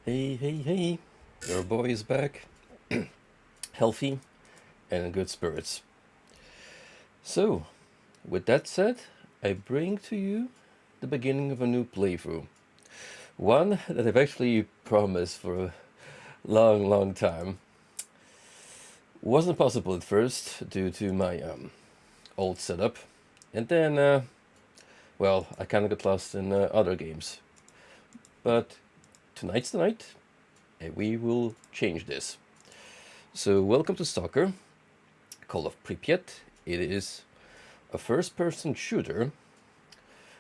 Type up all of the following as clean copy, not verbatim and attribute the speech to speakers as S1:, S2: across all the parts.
S1: Hey, hey, hey. Your boy is back, healthy and in good spirits. So, with that said, I bring to you the beginning of a new playthrough. One that I've actually promised for a long, long time. Wasn't possible at first due to my old setup. And then, well, I kind of got lost in other games. But tonight's the night, and we will change this. So, welcome to Stalker, Call of Pripyat. It is a first person shooter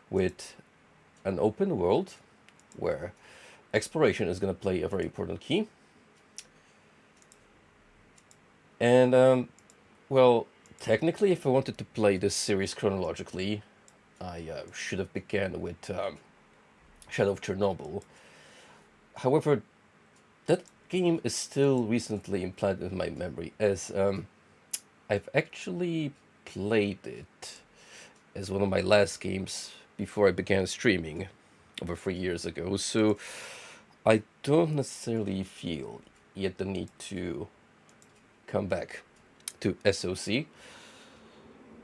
S1: with an open world where exploration is going to play a very important key. And, well, technically, if I wanted to play this series chronologically, I should have began with Shadow of Chernobyl. However, that game is still recently implanted in my memory as I've actually played it as one of my last games before I began streaming over 3 years ago. So I don't necessarily feel yet the need to come back to SOC.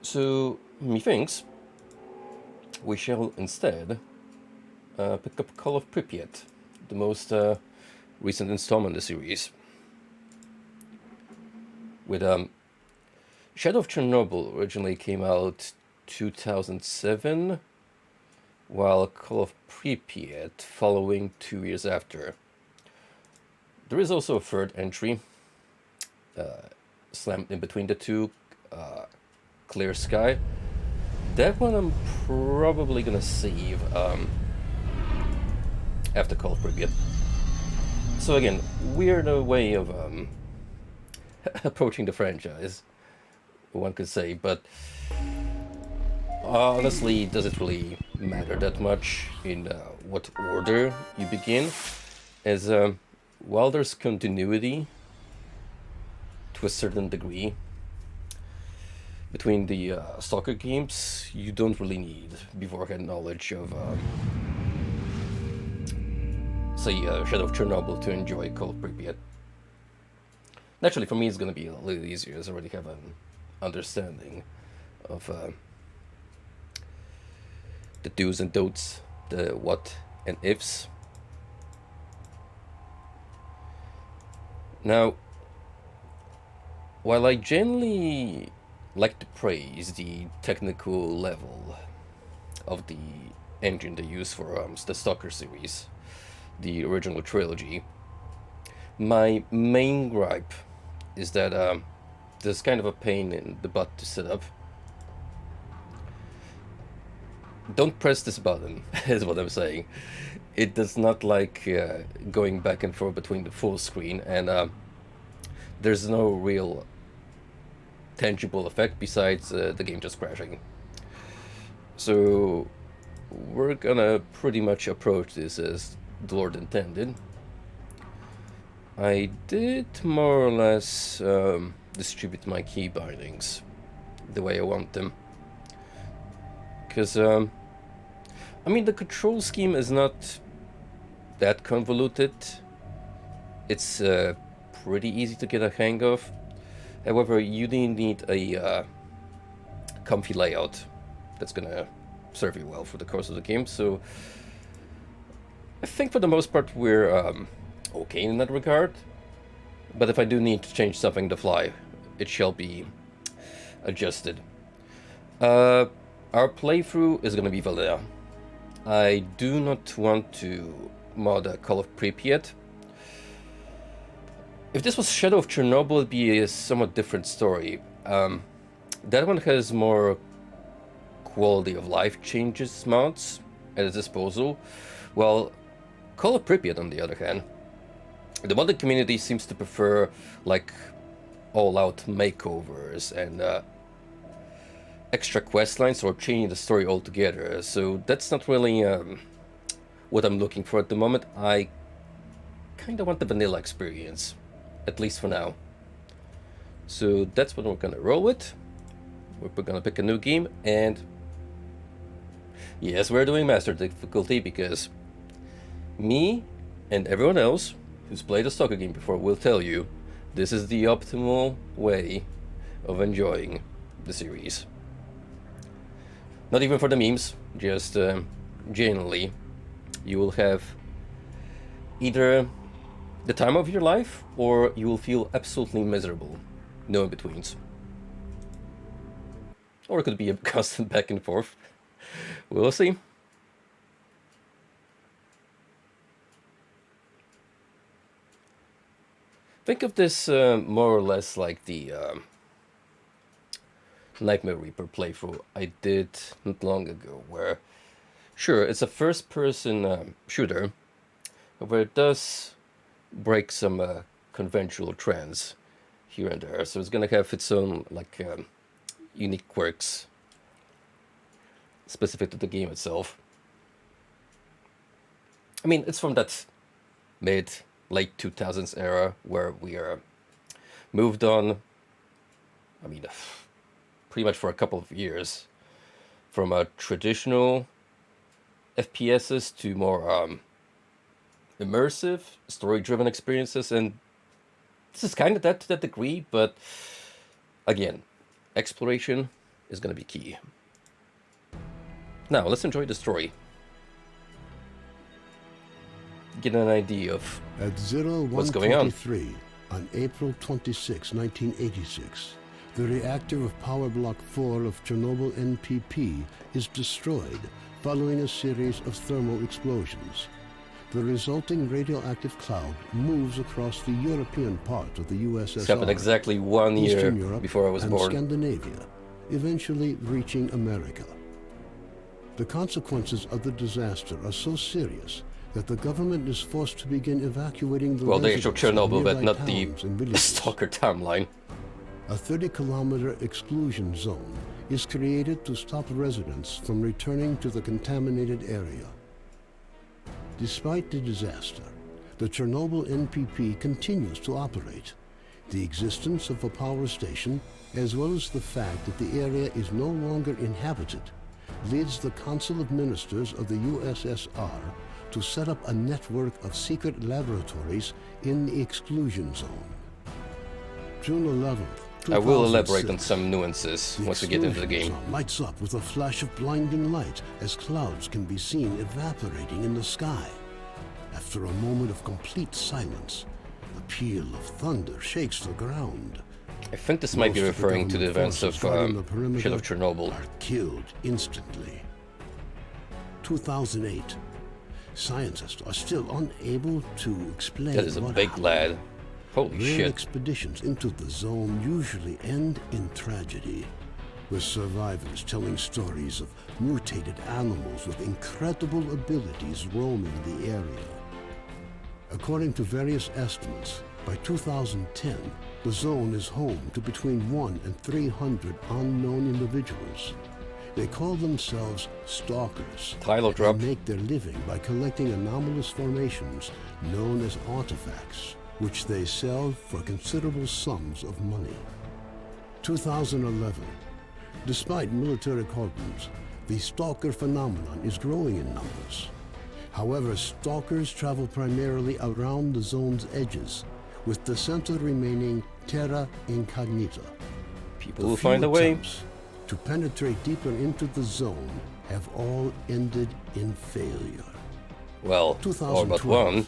S1: So methinks we shall instead pick up Call of Pripyat, the most recent installment in the series. With Shadow of Chernobyl originally came out 2007, while Call of Pripyat following 2 years after. There is also a third entry, slammed in between the two, Clear Sky. That one I'm probably gonna save after Call of Pripyat. So again, weird way of approaching the franchise, one could say, but honestly, does it really matter that much in what order you begin? As while there's continuity to a certain degree between the Stalker games, you don't really need beforehand knowledge of, say, Shadow of Chernobyl to enjoy Call of Pripyat. Naturally, for me, it's going to be a little easier, as I already have an understanding of the do's and don'ts, the what and ifs. Now, while I generally like to praise the technical level of the engine they use for the Stalker series, the original trilogy, my main gripe is that there's kind of a pain in the butt to set up. Don't press this button, is what I'm saying. It does not like going back and forth between the full screen, and there's no real tangible effect besides the game just crashing. So we're gonna pretty much approach this as the Lord intended. I did more or less distribute my key bindings the way I want them. Because, I mean, the control scheme is not that convoluted. It's pretty easy to get a hang of. However, you need a comfy layout that's gonna serve you well for the course of the game. So I think for the most part we're okay in that regard. But if I do need to change something to fly, it shall be adjusted. Our playthrough is gonna be vanilla. I do not want to mod a Call of Pripyat. If this was Shadow of Chernobyl, it'd be a somewhat different story. That one has more quality of life changes mods at its disposal, while Call of Pripyat, on the other hand, the modding community seems to prefer like all-out makeovers and extra quest lines or changing the story altogether. So that's not really what I'm looking for at the moment. I kind of want the vanilla experience, at least for now. So that's what we're gonna roll with. We're gonna pick a new game, and yes, we're doing master difficulty because me And everyone else who's played a S.T.A.L.K.E.R game before will tell you this is the optimal way of enjoying the series. Not even for the memes, just genuinely, you will have either the time of your life or you will feel absolutely miserable. No in-betweens. Or it could be a constant back and forth. We'll see. Think of this more or less like the Nightmare Reaper playthrough I did not long ago, where, sure, it's a first-person shooter, where it does break some conventional trends here and there, so it's gonna have its own, like, unique quirks specific to the game itself. I mean, it's from that late 2000s era where we are moved on, I mean, pretty much for a couple of years, from traditional FPSs to more immersive, story-driven experiences, and this is kind of that to that degree, but again, exploration is going to be key. Now, let's enjoy the story. Get an idea of what's going on.
S2: On April 26, 1986, the reactor of Power Block 4 of Chernobyl NPP is destroyed following a series of thermal explosions. The resulting radioactive cloud moves across the European part of the USSR.
S1: This happened exactly 1 year before I was born.
S2: Scandinavia, eventually reaching America. The consequences of the disaster are so serious that the government is forced to begin evacuating the
S1: they show Chernobyl, but not the
S2: S.T.A.L.K.E.R
S1: timeline.
S2: A 30-kilometer exclusion zone is created to stop residents from returning to the contaminated area. Despite the disaster, the Chernobyl NPP continues to operate. The existence of a power station, as well as the fact that the area is no longer inhabited, leads the Council of Ministers of the USSR to set up a network of secret laboratories in the exclusion zone. June 11th,
S1: I will elaborate on some nuances once we get into the game.
S2: Lights up with a flash of blinding light as clouds can be seen evaporating in the sky. After a moment of complete silence, the peal of thunder shakes the ground.
S1: I think this might be referring to the events of Chernobyl.
S2: Are killed instantly. 2008. Scientists are still unable to explain.
S1: That is a big lad. Holy shit.
S2: Expeditions into the zone usually end in tragedy, with survivors telling stories of mutated animals with incredible abilities roaming the area. According to various estimates, by 2010, the zone is home to between 100 and 300 unknown individuals. They call themselves stalkers.
S1: Title drop.
S2: They make their living by collecting anomalous formations known as artifacts, which they sell for considerable sums of money. 2011. Despite military cordons, the stalker phenomenon is growing in numbers. However, stalkers travel primarily around the zone's edges, with the center remaining terra incognita.
S1: People will find a way
S2: to penetrate deeper into the zone have all ended in failure.
S1: Well, all but one.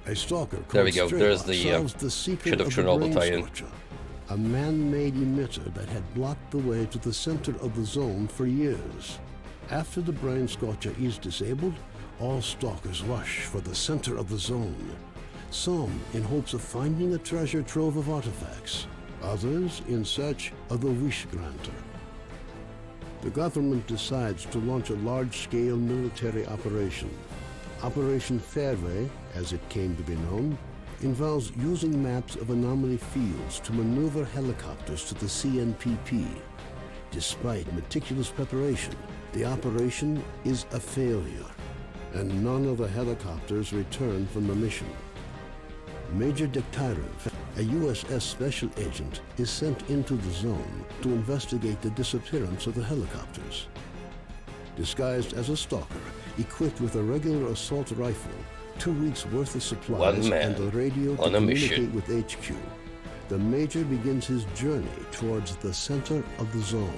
S2: A stalker
S1: there we go, there's the
S2: secret
S1: of Chernobyl tie-in.
S2: A man-made emitter that had blocked the way to the center of the zone for years. After the brain scorcher is disabled, all stalkers rush for the center of the zone. Some in hopes of finding a treasure trove of artifacts, others in search of the wish granter. The government decides to launch a large-scale military operation. Operation Fairway, as it came to be known, involves using maps of anomaly fields to maneuver helicopters to the CNPP. Despite meticulous preparation, the operation is a failure, and none of the helicopters return from the mission. Major Dekhtyrov, a USS special agent, is sent into the zone to investigate the disappearance of the helicopters. Disguised as a stalker, equipped with a regular assault rifle, 2 weeks' worth of supplies
S1: One man
S2: and a radio to
S1: on a
S2: communicate
S1: mission.
S2: with HQ. The Major begins his journey towards the center of the zone.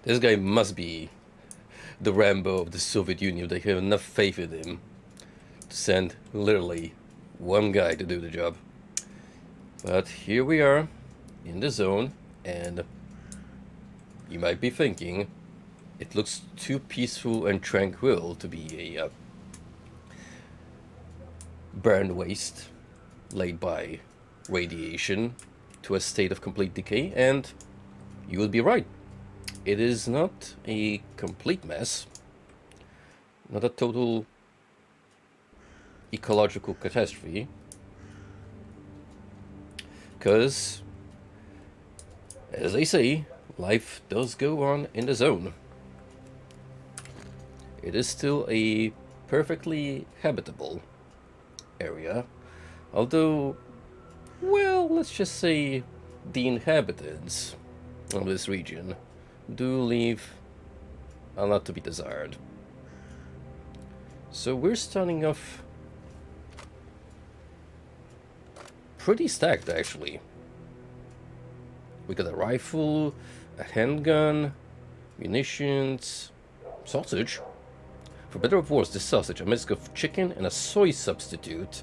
S1: This guy must be the Rambo of the Soviet Union. They have enough faith in him to send literally one guy to do the job. But here we are in the zone, and you might be thinking it looks too peaceful and tranquil to be a burned waste laid by radiation to a state of complete decay, and you would be right. It is not a complete mess, not a total ecological catastrophe, because, as they say, life does go on in the zone. It is still a perfectly habitable area, although, well, let's just say the inhabitants of this region do leave a lot to be desired. So we're starting off pretty stacked, actually. We got a rifle, a handgun, munitions, sausage. For better or worse, this sausage, a mix of chicken and a soy substitute,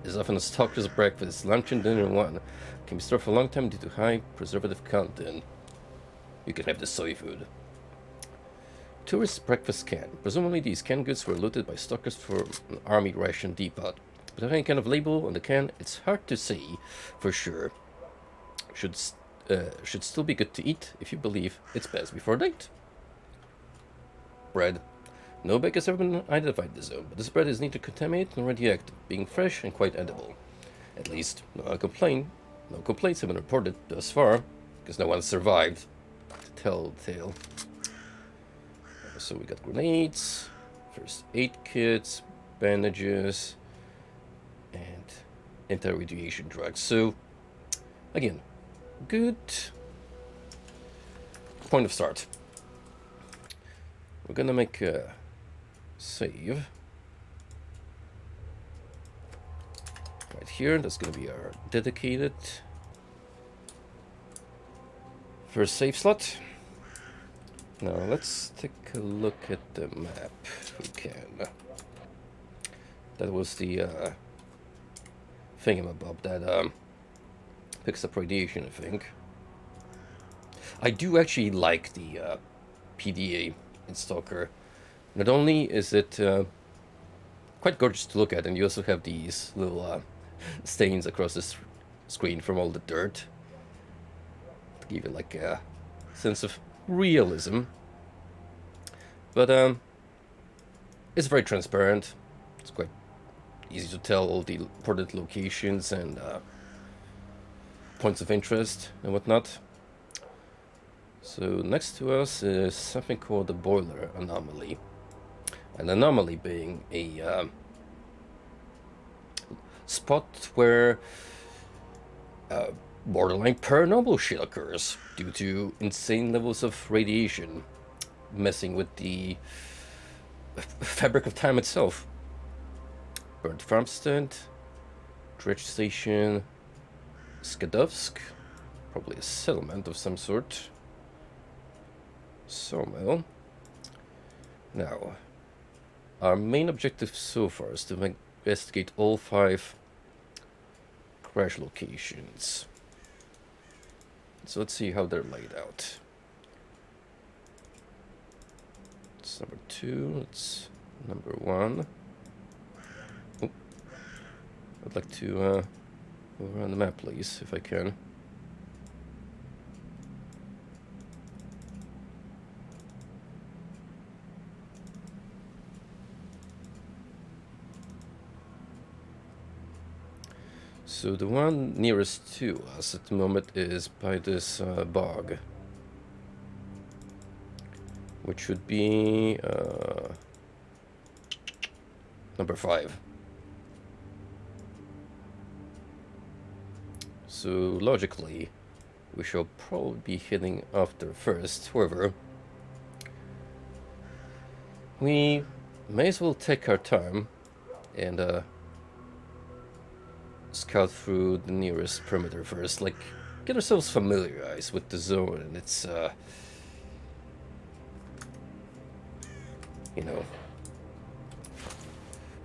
S1: is often a stalker's breakfast, lunch and dinner in one. Can be stored for a long time due to high preservative content. You can have the soy food. Tourist breakfast can. Presumably these canned goods were looted by stalkers for an army ration depot. Without any kind of label on the can, it's hard to say for sure. Should still be good to eat if you believe it's best before date. Bread. No bag has ever been identified in the zone, but this bread is neither contaminated nor radioactive, being fresh and quite edible. At least, no complaints have been reported thus far, because no one survived. Telltale. So we got grenades, first aid kits, bandages, and anti-radiation drugs. So, again, good point of start. We're gonna make a save right here. That's gonna be our dedicated first save slot. Now let's take a look at the map if we can. That was the thingamabob that picks up radiation, I think. I do actually like the PDA in S.T.A.L.K.E.R. Not only is it quite gorgeous to look at, and you also have these little stains across the screen from all the dirt to give it like a sense of realism, but it's very transparent. It's quite easy to tell all the important locations and points of interest and whatnot. So next to us is something called the boiler anomaly. An anomaly being a spot where borderline paranormal shit occurs due to insane levels of radiation messing with the fabric of time itself. Burnt farmstead, dredge station, Skadovsk, probably a settlement of some sort, sawmill. Now, our main objective so far is to investigate all 5 crash locations. So let's see how they're laid out. It's number 2, it's number 1. Oh, I'd like to go around the map, please, if I can. So the one nearest to us at the moment is by this bog, which would be number 5. So logically, we shall probably be heading after first. However, we may as well take our time and scout through the nearest perimeter first. Like, get ourselves familiarized with the zone and its, you know,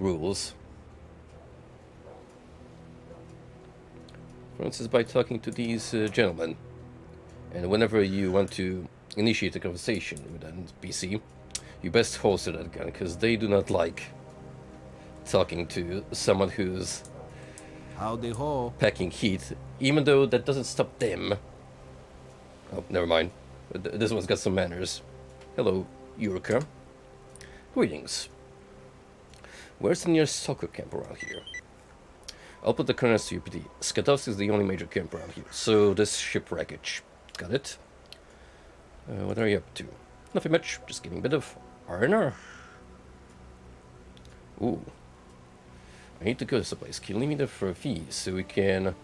S1: rules. For instance, by talking to these gentlemen. And whenever you want to initiate a conversation with an NPC, you best holster that gun, because they do not like talking to someone who's
S3: Howdy ho.
S1: packing heat, even though that doesn't stop them. Oh, never mind. This one's got some manners. Hello, Yurka. Greetings. Where's the nearest soccer camp around here? I'll put the coordinates to UPD. S.T.A.L.K.E.R is the only major camp around here, so this ship wreckage. Got it? What are you up to? Nothing much, just getting a bit of R&R. Ooh. I need to go someplace. Can you leave me there for a fee so we can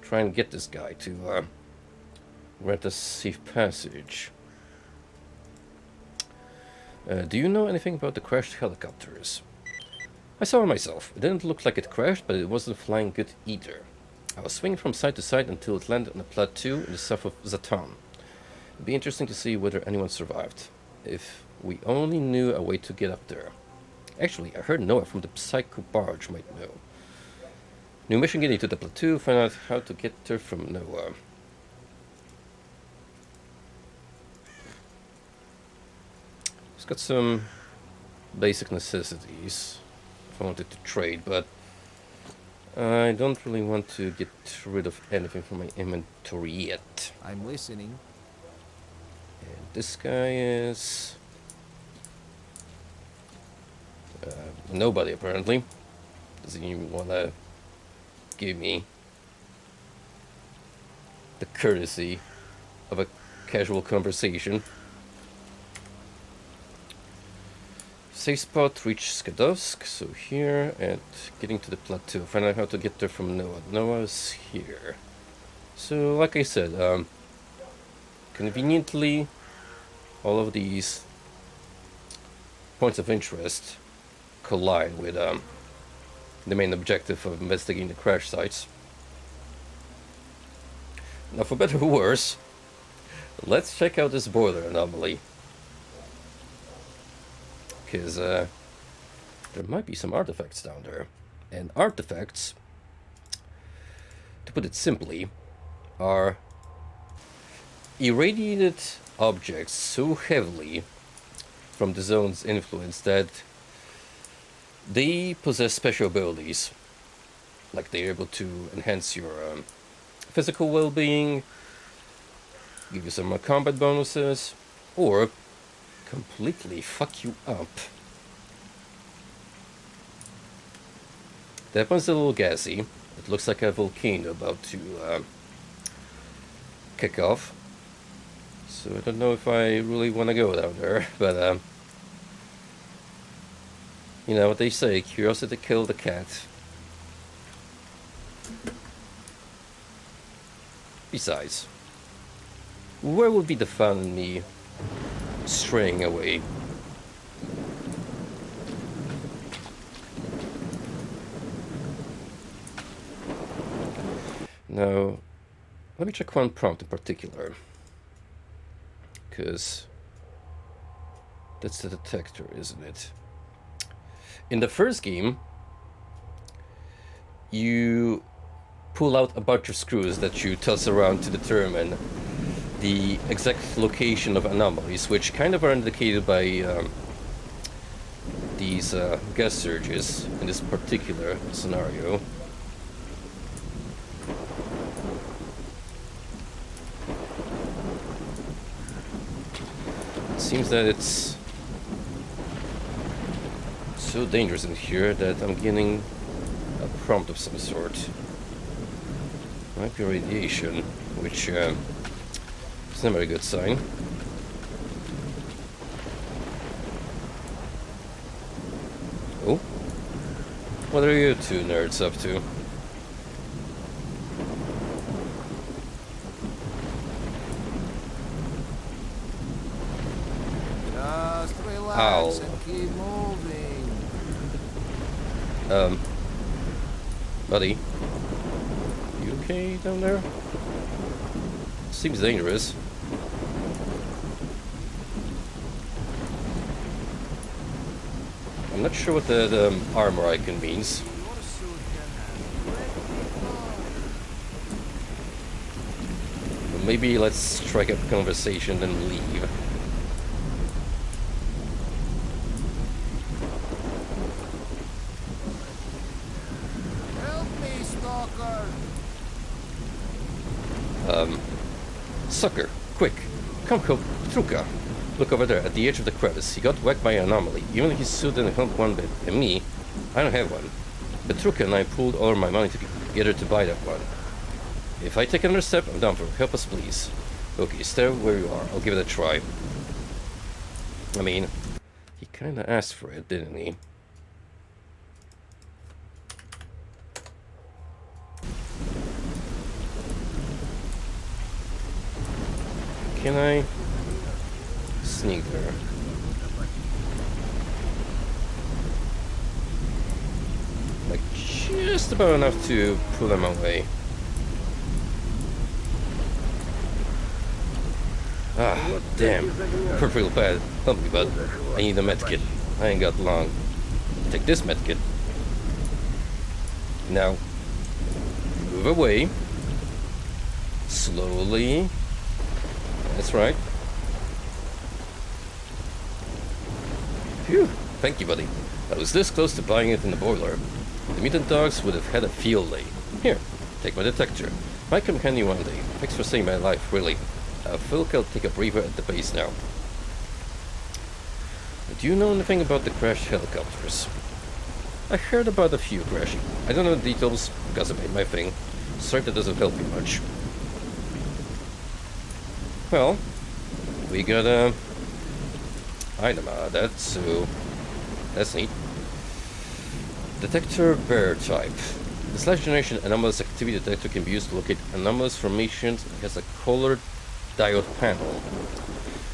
S1: try and get this guy to grant us safe passage? Do you know anything about the crashed helicopters? I saw it myself. It didn't look like it crashed, but it wasn't flying good either. I was swinging from side to side until it landed on a plateau in the south of Zatan. It'd be interesting to see whether anyone survived. If we only knew a way to get up there. Actually, I heard Noah from the Psycho Barge might know. New mission, getting to the plateau, find out how to get there from Noah. It's got some basic necessities if I wanted to trade, but I don't really want to get rid of anything from my inventory yet.
S3: I'm listening.
S1: And this guy is nobody apparently. Doesn't even want to give me the courtesy of a casual conversation. Safe spot, reach Skadovsk, so here, and getting to the plateau. Find out how to get there from Noah. Noah's here. So, like I said, conveniently, all of these points of interest collide with the main objective of investigating the crash sites. Now, for better or worse, let's check out this boiler anomaly. Because there might be some artifacts down there. And artifacts, to put it simply, are irradiated objects so heavily from the zone's influence that they possess special abilities. Like they're able to enhance your physical well-being, give you some combat bonuses, or completely fuck you up. That one's a little gassy. It looks like a volcano about to kick off. So I don't know if I really want to go down there, but you know what they say, curiosity killed the cat. Besides, where would be the fun in me straying away? Now, let me check one prompt in particular, because that's the detector, isn't it? In the first game, you pull out a bunch of screws that you toss around to determine the exact location of anomalies, which kind of are indicated by these gas surges in this particular scenario. It seems that it's so dangerous in here that I'm getting a prompt of some sort. Might be radiation, which is never a good sign. Oh, what are you two nerds up to?
S3: Just relax
S1: Ow.
S3: and keep moving.
S1: Buddy. You okay down there? Seems dangerous. I'm not sure what that armor icon means.
S3: Your suit can handle it.
S1: But maybe let's strike up a conversation and leave.
S3: Help me, Stalker!
S1: Sucker, quick, come help Truka. Look over there, at the edge of the crevice. He got whacked by an anomaly. Even if his suit didn't help one bit, and me, I don't have one. But Truka and I pulled all my money together to buy that one. If I take another step, I'm done for. Help us, please. Okay, stay where you are. I'll give it a try. I mean, he kinda asked for it, didn't he? Can I sneak there? Like, just about enough to pull them away. Ah, damn. Hurt real bad. Help me, bud. I need a medkit. I ain't got long. Take this medkit. Now, move away. Slowly. That's right. Phew. Thank you, buddy. I was this close to buying it in the boiler. The mutant dogs would have had a field day. Here, take my detector. Might come handy one day. Thanks for saving my life, really. I feel I'll take a breather at the base now. Do you know anything about the crashed helicopters? I heard about a few crashing. I don't know the details because I made my thing. Sorry that doesn't help you much. Well, we got a item out of that, so that's neat. Detector bear type. This last generation anomalous activity detector can be used to locate anomalous formations. It has a colored diode panel,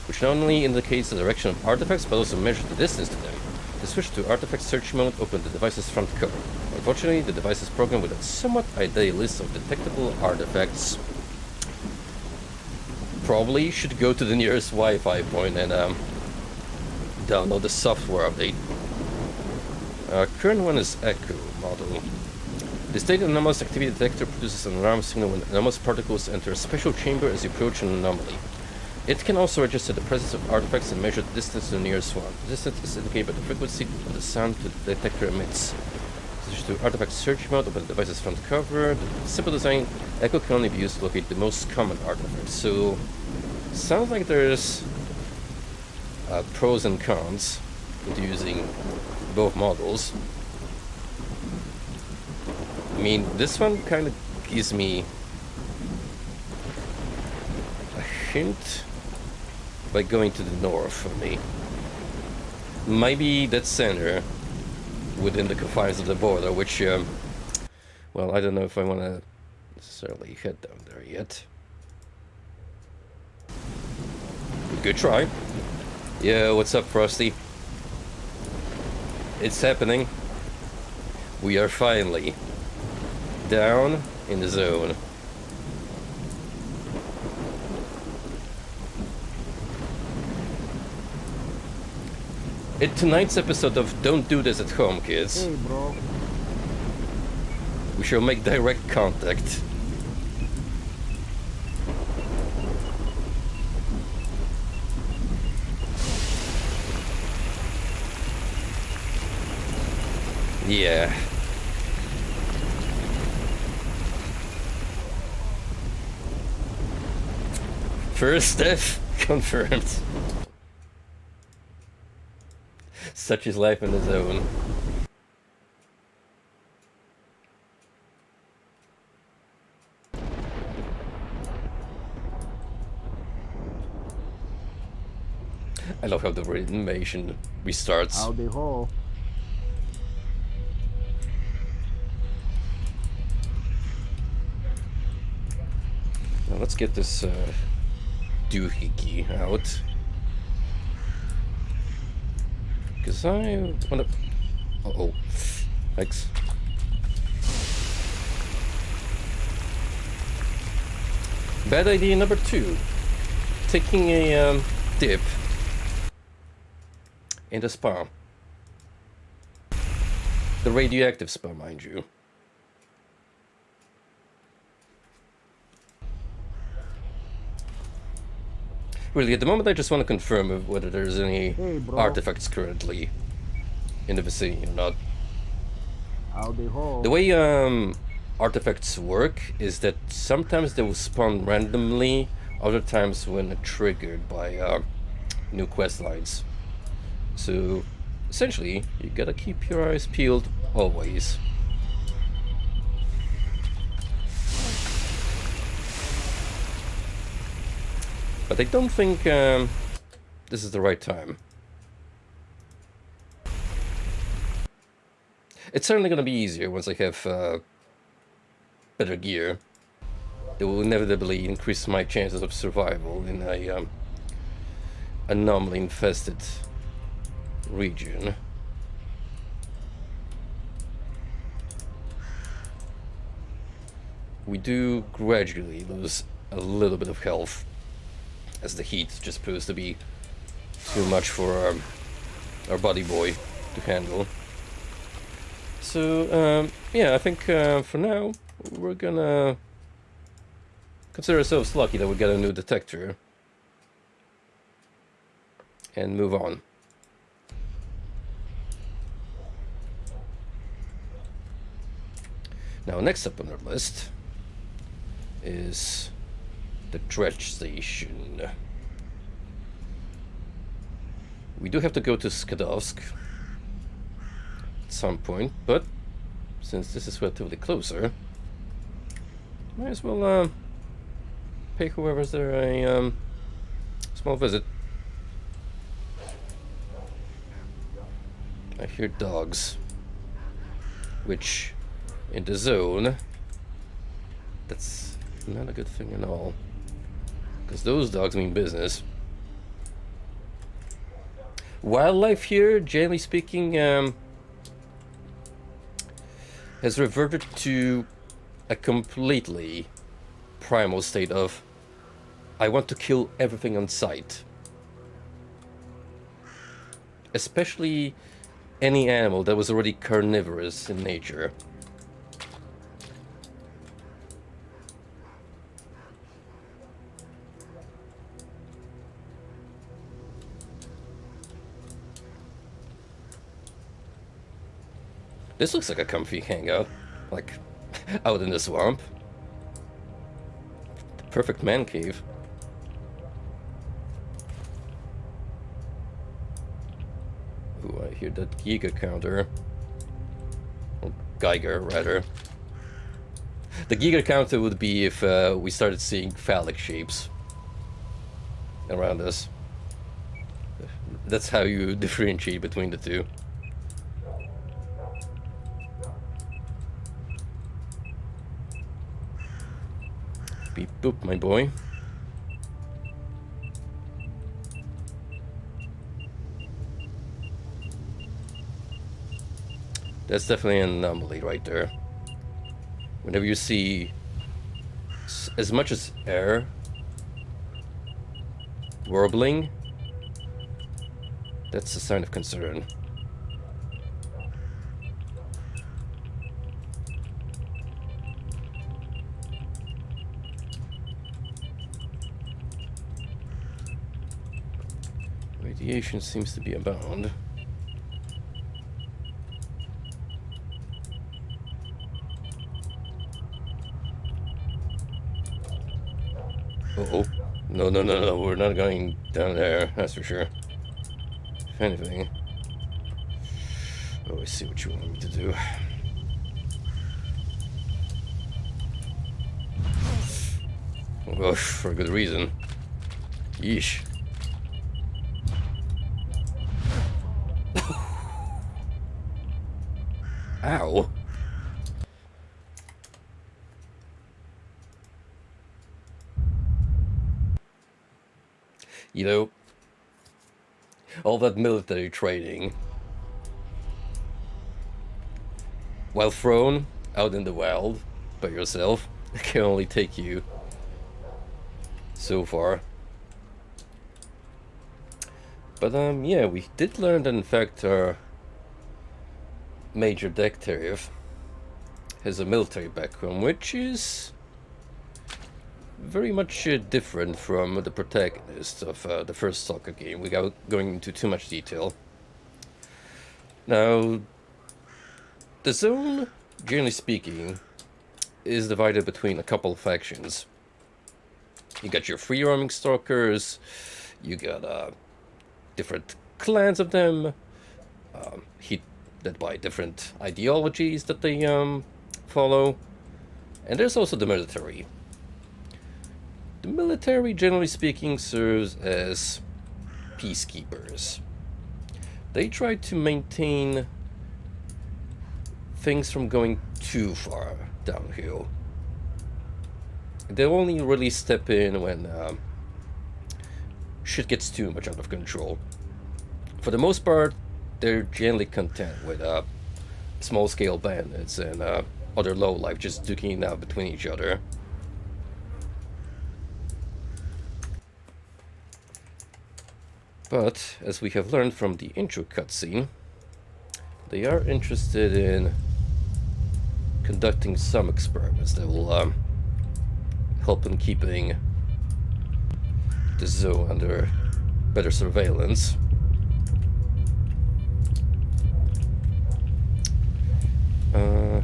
S1: which not only indicates the direction of artifacts, but also measures the distance to them. To switch to artifact search mode, open the device's front cover. Unfortunately, the device is programmed with a somewhat ideal list of detectable artifacts. Probably should go to the nearest Wi-Fi point and download the software update. Current one is Echo model. The state anomalous activity detector produces an alarm signal when anomalous particles enter a special chamber as you approach an anomaly. It can also register the presence of artifacts and measure the distance to the nearest one. The distance is indicated by the frequency of the sound the detector emits. Switch to artifact search mode, open the device's front cover. The simple design, Echo can only be used to locate the most common artifacts. So, sounds like there's pros and cons into using both models. I mean, this one kind of gives me a hint by going to the north for me. Maybe that center within the confines of the border, which, well, I don't know if I want to necessarily head down there yet. Good try. Yeah, what's up, Frosty? It's happening. We are finally down in the zone. In tonight's episode of Don't Do This at Home, kids,
S3: Hey, bro.
S1: we shall make direct contact. Yeah. First death confirmed. Such is life in the zone. I love how the animation restarts.
S3: Howdy ho.
S1: Now let's get this doohickey out. Because I wanna... Uh-oh. Thanks. Bad idea number 2. Taking a dip in the spa. The radioactive spa, mind you. Really, at the moment I just want to confirm whether there's any artifacts currently in the vicinity or not.
S3: Howdy ho.
S1: The way artifacts work is that sometimes they will spawn randomly, other times when triggered by new quest lines. So essentially, you gotta keep your eyes peeled always. But I don't think this is the right time. It's certainly going to be easier once I have better gear. It will inevitably increase my chances of survival in a anomaly infested region. We do gradually lose a little bit of health, as the heat just proves to be too much for our buddy boy to handle. So, yeah, I think for now we're gonna consider ourselves lucky that we got a new detector and move on. Now, next up on our list is the dredge station. We do have to go to Skadovsk at some point, but since this is relatively closer, might as well pay whoever's there a small visit. I hear dogs, which in the zone, that's not a good thing at all, because those dogs mean business. Wildlife here, generally speaking, has reverted to a completely primal state of I want to kill everything on sight. Especially any animal that was already carnivorous in nature. This looks like a comfy hangout, like out in the swamp. Perfect man cave. Ooh, I hear that Giga counter. Or Geiger, rather. The Giga counter would be if we started seeing phallic shapes around us. That's how you differentiate between the two. Beep boop, my boy. That's definitely an anomaly right there. Whenever you see as much as air warbling, that's a sign of concern. Radiation seems to be abound. Uh-oh. No, no, no, no, we're not going down there, that's for sure. If anything... Oh, I see what you want me to do. Oh, for a good reason. Yeesh. Ow. You know, all that military training while thrown out in the wild by yourself, it can only take you so far. But yeah, we did learn that in fact our Major S.T.A.L.K.E.R has a military background, which is very much different from the protagonist of the first S.T.A.L.K.E.R game, without going into too much detail. Now, the zone, generally speaking, is divided between a couple of factions. You got your free-roaming stalkers, you got different clans of them, led by different ideologies that they follow, and there's also the military. The military, generally speaking, serves as peacekeepers. They try to maintain things from going too far downhill. They only really step in when shit gets too much out of control. For the most part, they're generally content with small-scale bandits and other lowlife just duking it out between each other. But, as we have learned from the intro cutscene, they are interested in conducting some experiments that will help in keeping the zone under better surveillance.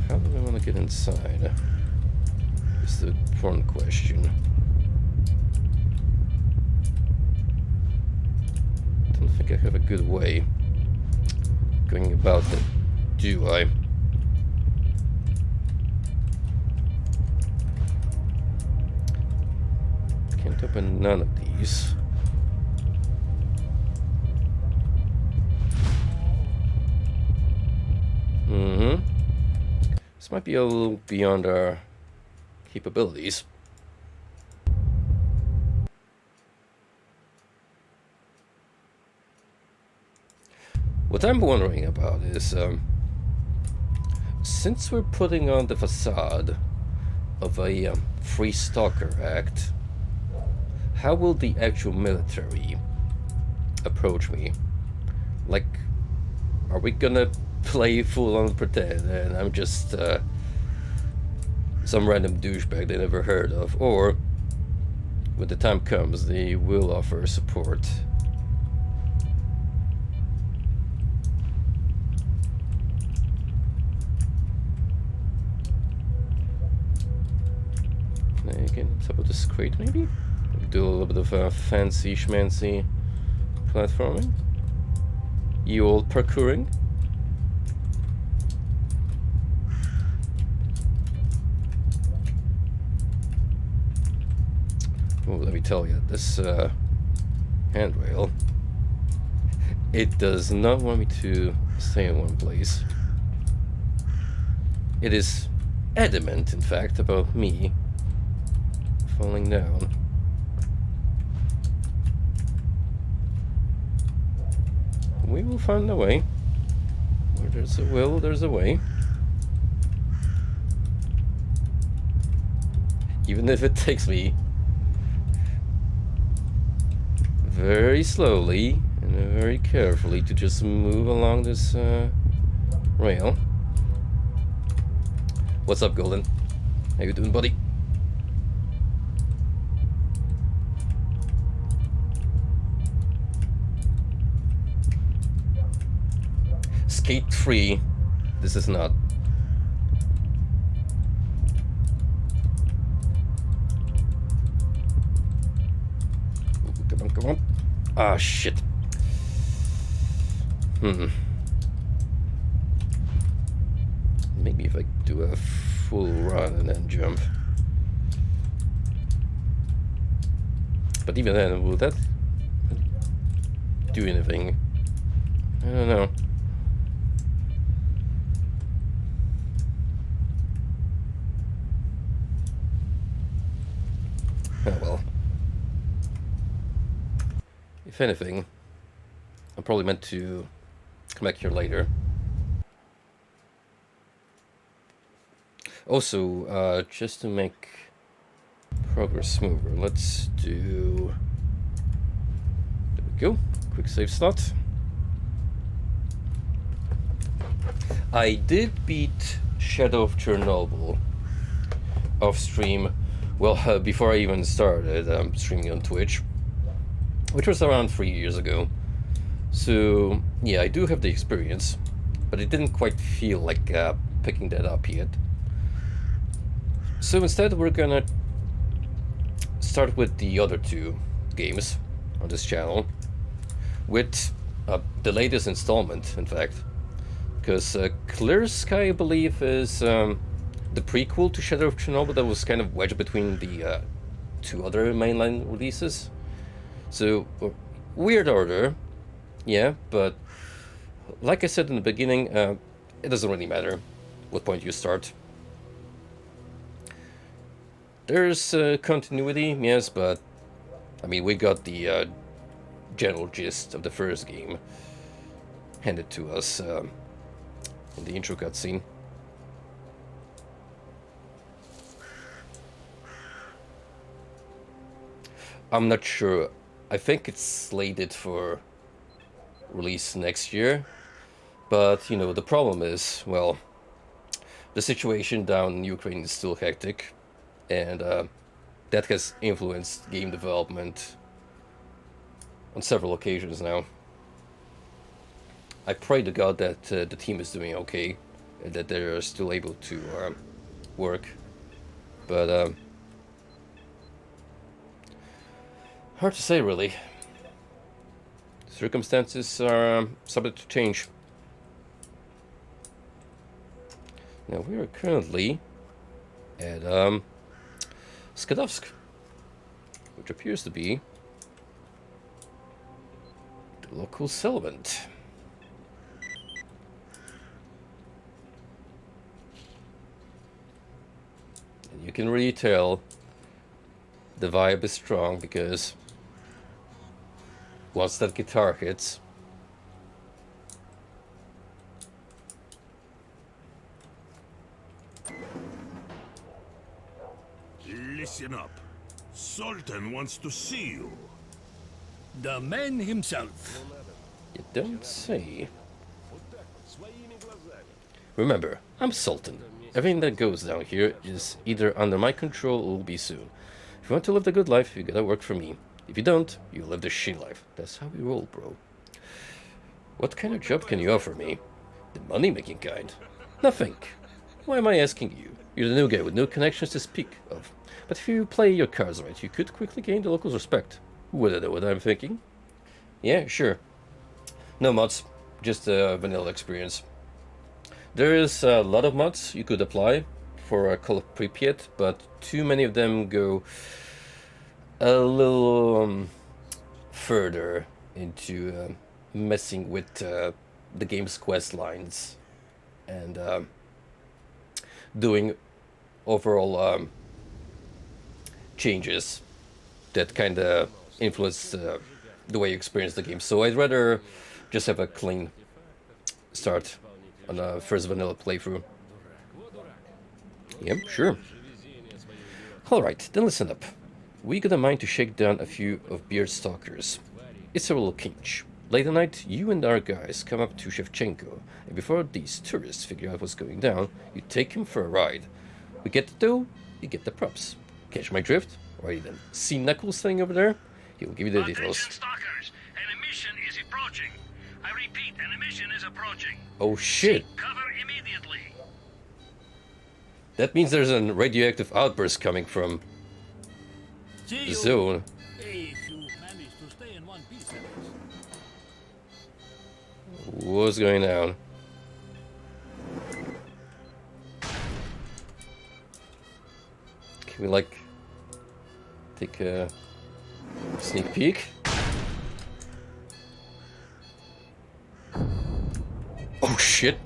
S1: How do I want to get inside? Is the important question. I don't think I have a good way going about that, do I? Can't open none of these. This might be a little beyond our capabilities. What I'm wondering about is, since we're putting on the facade of a free S.T.A.L.K.E.R act, how will the actual military approach me? Like, are we gonna play full-on pretend and I'm just some random douchebag they never heard of, or when the time comes they will offer support? Can I get on top of this crate maybe? Do a little bit of fancy schmancy platforming? You old parkouring? Oh, let me tell you, this handrail, it does not want me to stay in one place. It is adamant, in fact, about me falling down. We will find a way. Where there's a will, there's a way. Even if it takes me very slowly and very carefully to just move along this rail. What's up, Golden? How you doing, buddy? Skate free. This is not. Come on, come on. Ah, shit. Maybe if I do a full run and then jump. But even then, will that do anything? I don't know. Oh well. If anything, I'm probably meant to come back here later. Also, just to make progress smoother, let's do... There we go. Quick save slot. I did beat Shadow of Chernobyl off stream, well, before I even started streaming on Twitch, which was around 3 years ago. So, yeah, I do have the experience, but it didn't quite feel like picking that up yet. So instead, we're gonna start with the other two games on this channel, with the latest installment, in fact. Because Clear Sky, I believe, is the prequel to Shadow of Chernobyl that was kind of wedged between the two other mainline releases. So, weird order, yeah, but like I said in the beginning, it doesn't really matter what point you start. There's continuity, yes, but I mean, we got the general gist of the first game handed to us in the intro cutscene. I'm not sure. I think it's slated for release next year, but you know, the problem is, well, the situation down in Ukraine is still hectic, and that has influenced game development on several occasions now. I pray to God that the team is doing okay, and that they're still able to work, but hard to say, really. Circumstances are subject to change. Now we are currently at S.T.A.L.K.E.R, which appears to be the local settlement. And you can really tell the vibe is strong, because once that guitar hits,
S4: listen up. Sultan wants to see you.
S5: The man himself.
S1: you don't say. Remember, I'm Sultan. Everything that goes down here is either under my control or will be soon. If you want to live the good life, you gotta work for me. If you don't, you live the shit life. That's how we roll, bro. What kind of job can you offer me? The money-making kind? Nothing. Why am I asking you? You're the new guy with no connections to speak of. But if you play your cards right, you could quickly gain the locals' respect. Would I know what I'm thinking? Yeah, sure. No mods, just a vanilla experience. There is a lot of mods you could apply for a Call of Pripyat, but too many of them go a little further into messing with the game's quest lines and doing overall changes that kind of influence the way you experience the game. So I'd rather just have a clean start on a first vanilla playthrough. Yep, sure. Alright, then listen up. We got a mind to shake down a few of Beard's stalkers. It's a little kinch. Late at night, you and our guys come up to Shevchenko, and before these tourists figure out what's going down, you take him for a ride. We get the dough, you get the props. Catch my drift? Alright then. See Knuckles standing over there? He will give you the details.
S6: Attention stalkers, an emission is approaching. I repeat, an emission is approaching.
S1: Oh shit!
S6: Seek cover immediately.
S1: That means there's a radioactive outburst coming from the zone.
S5: If you manage to stay in one piece.
S1: What's going on? Can we like take a sneak peek? Oh shit!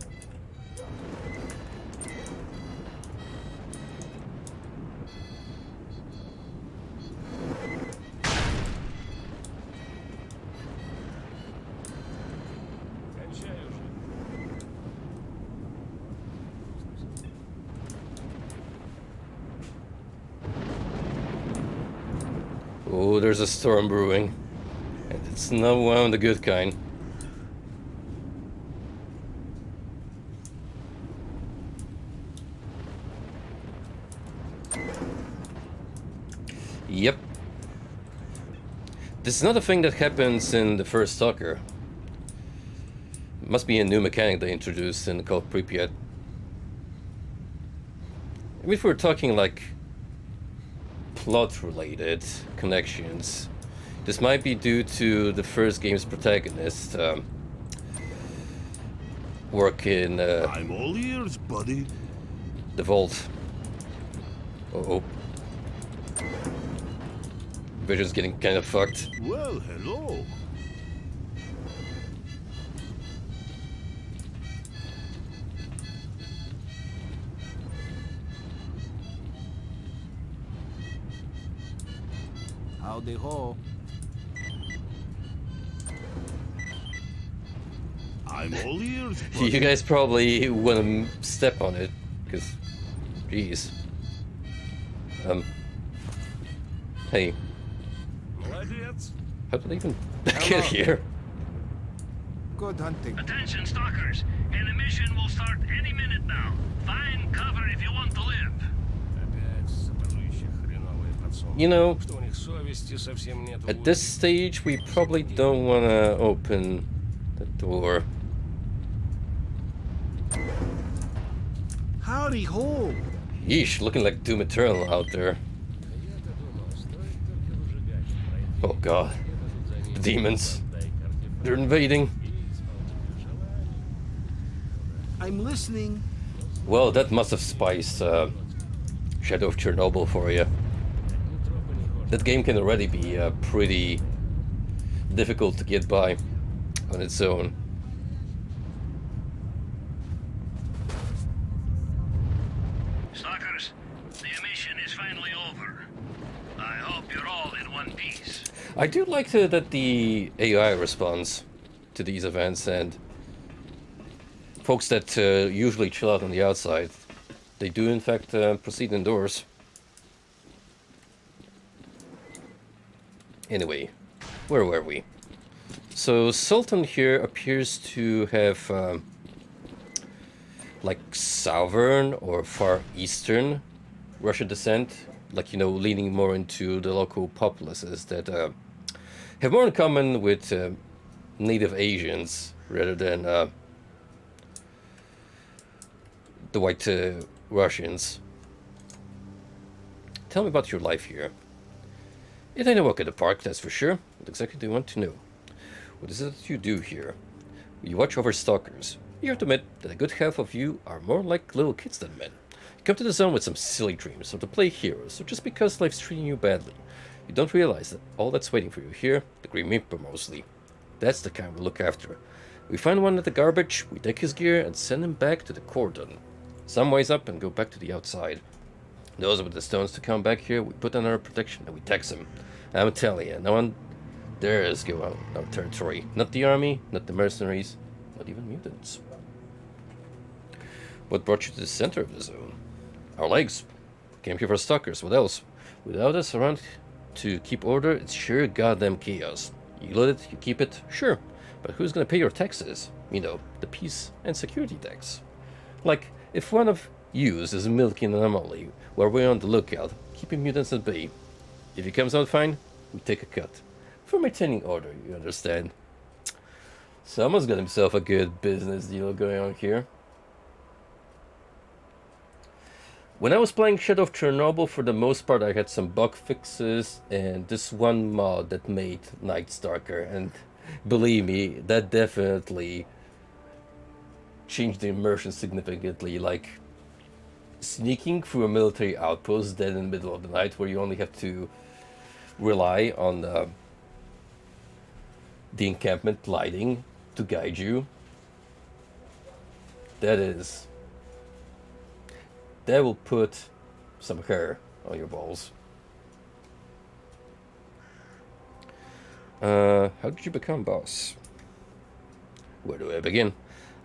S1: Oh, there's a storm brewing. And it's not one of the good kind. Yep. This is not a thing that happens in the first Stalker. Must be a new mechanic they introduced in called Pripyat. I mean, if we're talking like plot-related connections, this might be due to the first game's protagonist work in
S4: I'm all ears, buddy.
S1: the vault. Uh-oh. Vision's getting kind of fucked.
S4: Well, hello.
S3: Howdy ho.
S4: I'm all ears, buddy.
S1: You guys probably want to step on it, because, jeez. Hey,
S4: Молодец.
S1: how did I even get here?
S3: Good hunting.
S6: Attention, stalkers. An mission will start any minute now. Find cover if you want to live.
S1: You know,
S7: Что у них совести совсем нет.
S1: at this stage, we probably don't want to open the door.
S3: Howdy ho.
S1: Yeesh, looking like Doom Eternal out there. Oh god. The demons. They're invading.
S3: I'm listening.
S1: Well, that must have spiced Shadow of Chernobyl for you. That game can already be pretty difficult to get by on its own.
S6: Stalkers, the mission is finally over. I hope you're all in one piece.
S1: I do like that the AI responds to these events, and folks that usually chill out on the outside, they do in fact proceed indoors. Anyway, where were we? So Sultan here appears to have like southern or far eastern Russian descent, like, you know, leaning more into the local populaces that have more in common with native Asians rather than the white Russians. Tell me about your life here. It ain't a walk in the park, that's for sure. What exactly do you want to know? What is it that you do here? You watch over stalkers. You have to admit that a good half of you are more like little kids than men. You come to the zone with some silly dreams, or to play heroes, or just because life's treating you badly. You don't realize that all that's waiting for you here, the Green Reaper mostly. That's the kind we look after. We find one at the garbage, we take his gear, and send him back to the cordon. Some ways up and go back to the outside. Those with the stones to come back here, we put under protection and we tax them. I'm telling you, no one dares go out our territory. Not the army, not the mercenaries, not even mutants. What brought you to the center of the zone? Our legs. Came here for stalkers, what else? Without us around to keep order, it's sheer goddamn chaos. You loot it, you keep it, sure. But who's gonna pay your taxes? You know, the peace and security tax. Like, if one of yous is milking an anomaly while we're on the lookout, keeping mutants at bay. If he comes out fine, we take a cut. For maintaining order, you understand. Someone's got himself a good business deal going on here. When I was playing Shadow of Chernobyl, for the most part, I had some bug fixes and this one mod that made Night Stalker, and believe me, that definitely changed the immersion significantly. Like, sneaking through a military outpost dead in the middle of the night where you only have to rely on the encampment lighting to guide you. That will put some hair on your balls. How did you become boss? Where do I begin?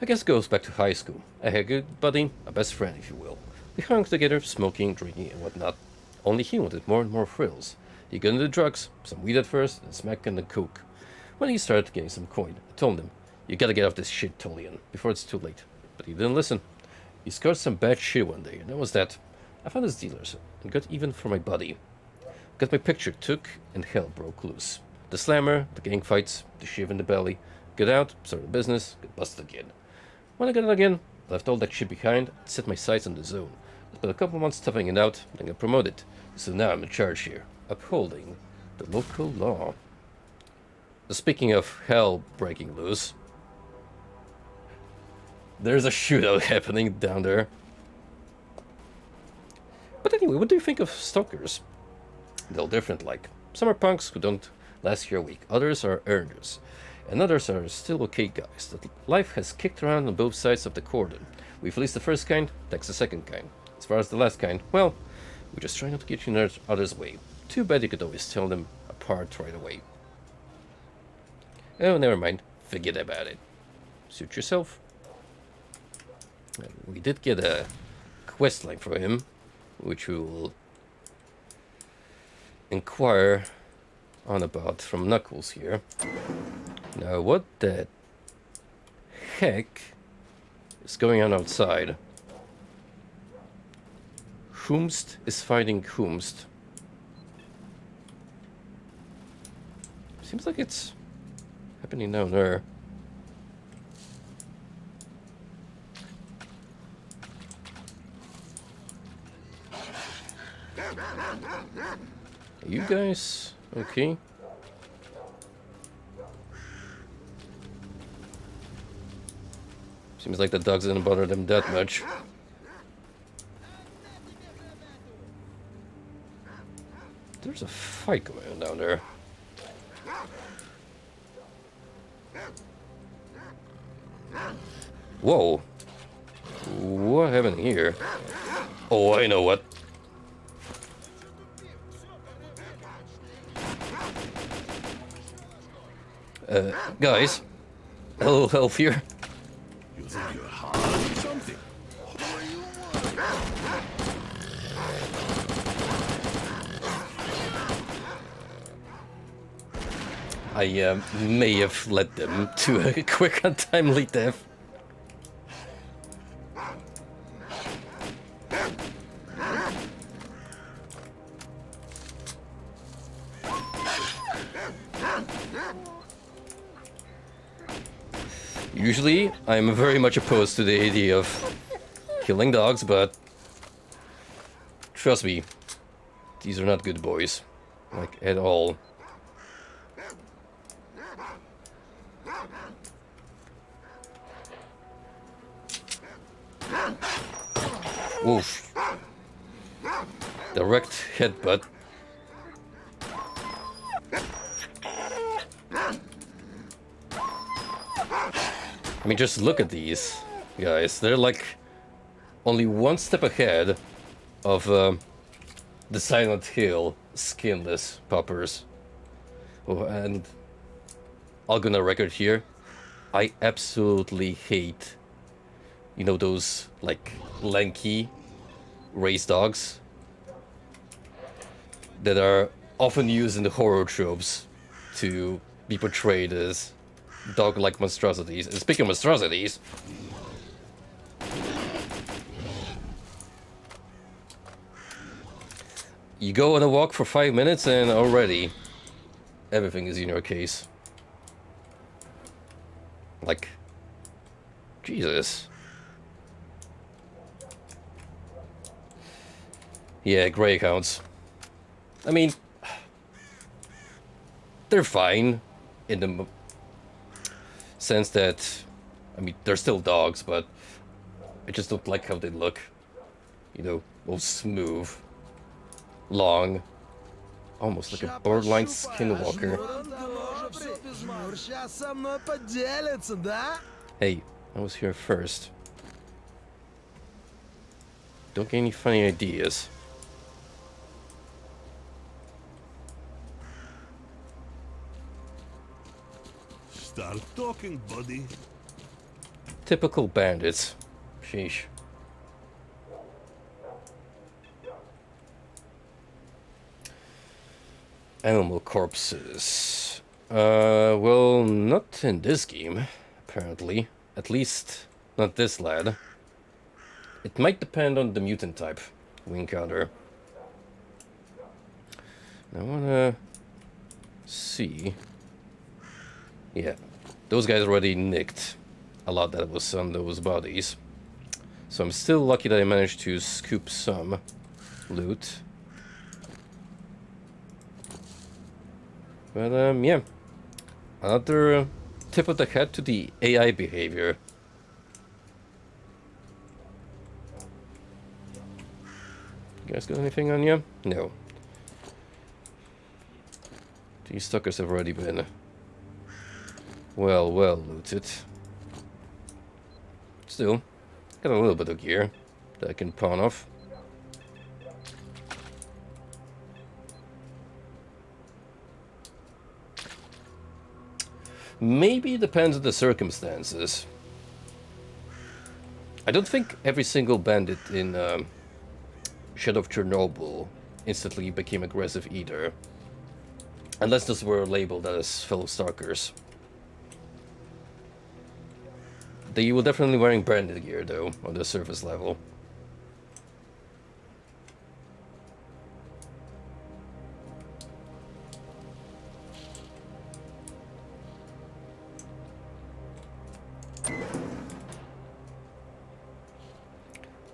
S1: I guess it goes back to high school. I had a good buddy, a best friend if you will. We hung together, smoking, drinking and whatnot. Only he wanted more and more thrills. He got into drugs, some weed at first, and smack and the coke. When he started getting some coin, I told him, "You gotta get off this shit, Tolian, before it's too late." But he didn't listen. He scored some bad shit one day, and that was that. I found his dealers, and got even for my buddy. Got my picture took, and hell broke loose. The slammer, the gang fights, the shiv in the belly. Got out, started a business, got busted again. When I got out again, left all that shit behind, and set my sights on the zone. Spent a couple months toughing it out, then got promoted. So now I'm in charge here, upholding the local law. Speaking of hell breaking loose, there's a shootout happening down there. But anyway, what do you think of stalkers? They're all different, like. Some are punks who don't last here a week, others are earners, and others are still okay guys that life has kicked around on both sides of the cordon. We've released the first kind, takes the second kind. As far as the last kind, well, we just try not to get in each other's way. Too bad you could always tell them apart right away. Oh, never mind. Forget about it. Suit yourself. We did get a quest line for him, which we will inquire on about from Knuckles here. Now, what the heck is going on outside? Whomst is fighting whomst. Seems like it's happening down there. Are you guys okay? Seems like the dogs didn't bother them that much. There's a fight going on down there. Whoa. What happened here? Oh, I know what. Guys. Hello, Healthier.
S4: You think you're hard or something?
S1: I may have led them to a quick, untimely death. Usually, I'm very much opposed to the idea of killing dogs, but trust me, these are not good boys, like at all. Oof. Direct headbutt. I mean, just look at these guys. They're like only one step ahead of the Silent Hill skinless puppers. Oh, and I'll go on a record here. I absolutely hate, you know, those like lanky race dogs that are often used in the horror tropes to be portrayed as dog-like monstrosities. And speaking of monstrosities, you go on a walk for 5 minutes and already everything is in your case. Like, Jesus. Yeah, greyhounds. I mean, they're fine in the sense that, I mean, they're still dogs, but I just don't like how they look. You know, all smooth, long, almost like a borderline skinwalker. Hey, I was here first. Don't get any funny ideas.
S4: Start talking, buddy.
S1: Typical bandits. Sheesh. Animal corpses. Well, not in this game, apparently. At least, not this lad. It might depend on the mutant type we encounter. I wanna see. Yeah, those guys already nicked a lot that was on those bodies. So I'm still lucky that I managed to scoop some loot. But, yeah. Another tip of the hat to the AI behavior. You guys got anything on you? No. These stalkers have already been well looted. Still, got a little bit of gear that I can pawn off. Maybe it depends on the circumstances. I don't think every single bandit in Shadow of Chernobyl instantly became aggressive either. Unless those were labeled as fellow stalkers. They were definitely wearing branded gear though, on the surface level.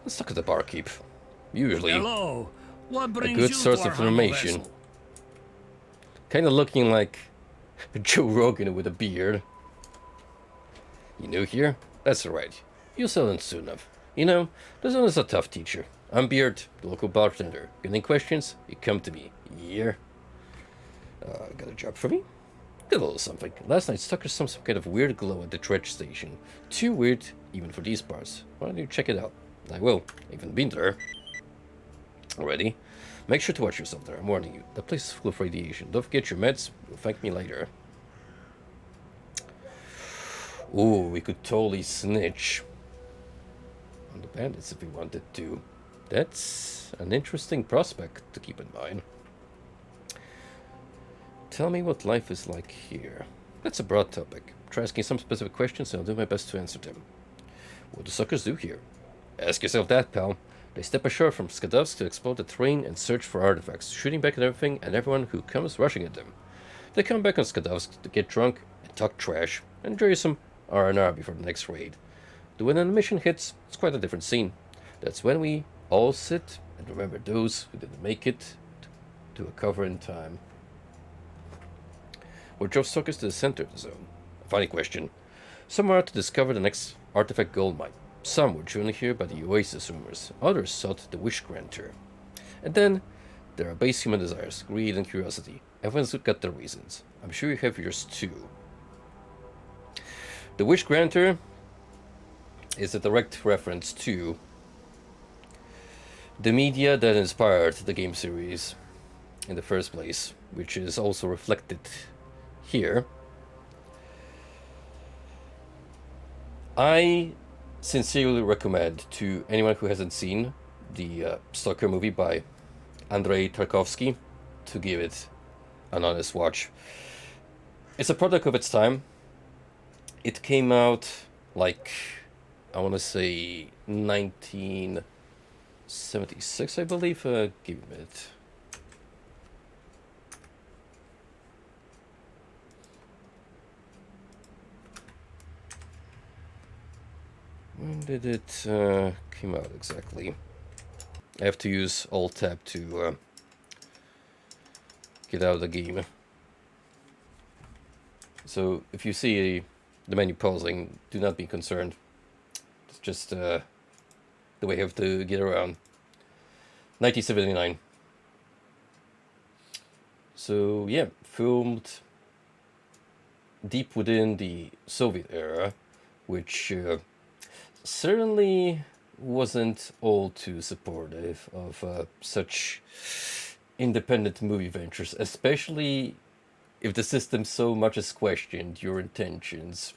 S1: Let's look at the barkeep. Usually
S5: Hello. What
S1: a
S5: brings
S1: good
S5: you
S1: source
S5: to
S1: of
S5: our humble
S1: information.
S5: vessel?
S1: Kind of looking like Joe Rogan with a beard. You new here? That's alright. You'll settle in soon enough. You know, this one is a tough teacher. I'm Beard, the local bartender. Got any questions? You come to me. Yeah. Got a job for me? Got a little something. Last night, stalkers saw some kind of weird glow at the dredge station. Too weird, even for these parts. Why don't you check it out? I will. I haven't been there already. Make sure to watch yourself there. I'm warning you. The place is full of radiation. Don't forget your meds. You'll thank me later. Ooh, we could totally snitch on the bandits if we wanted to. That's an interesting prospect to keep in mind. Tell me what life is like here. That's a broad topic. Try asking some specific questions and I'll do my best to answer them. What do suckers do here? Ask yourself that, pal. They step ashore from Skadovsk to explore the terrain and search for artifacts, shooting back at everything and everyone who comes rushing at them. They come back on Skadovsk to get drunk and talk trash and enjoy some R&R before the next raid. But when a mission hits, it's quite a different scene. That's when we all sit and remember those who didn't make it to a cover in time. What drove stalkers to the center of the zone? A funny question. Some were out to discover the next artifact gold mine. Some were driven here by the Oasis rumors. Others sought the Wish Granter. And then there are base human desires, greed and curiosity. Everyone's got their reasons. I'm sure you have yours too. The Wish Granter is a direct reference to the media that inspired the game series in the first place, which is also reflected here. I sincerely recommend to anyone who hasn't seen the S.T.A.L.K.E.R movie by Andrei Tarkovsky to give it an honest watch. It's a product of its time. It came out like, I want to say 1976, I believe. Give me a minute. When did it came out exactly? I have to use Alt-Tab to get out of the game. So if you see the menu pausing, do not be concerned. It's just the way I have to get around. 1979. So yeah, filmed deep within the Soviet era, which certainly wasn't all too supportive of such independent movie ventures, especially if the system so much as questioned your intentions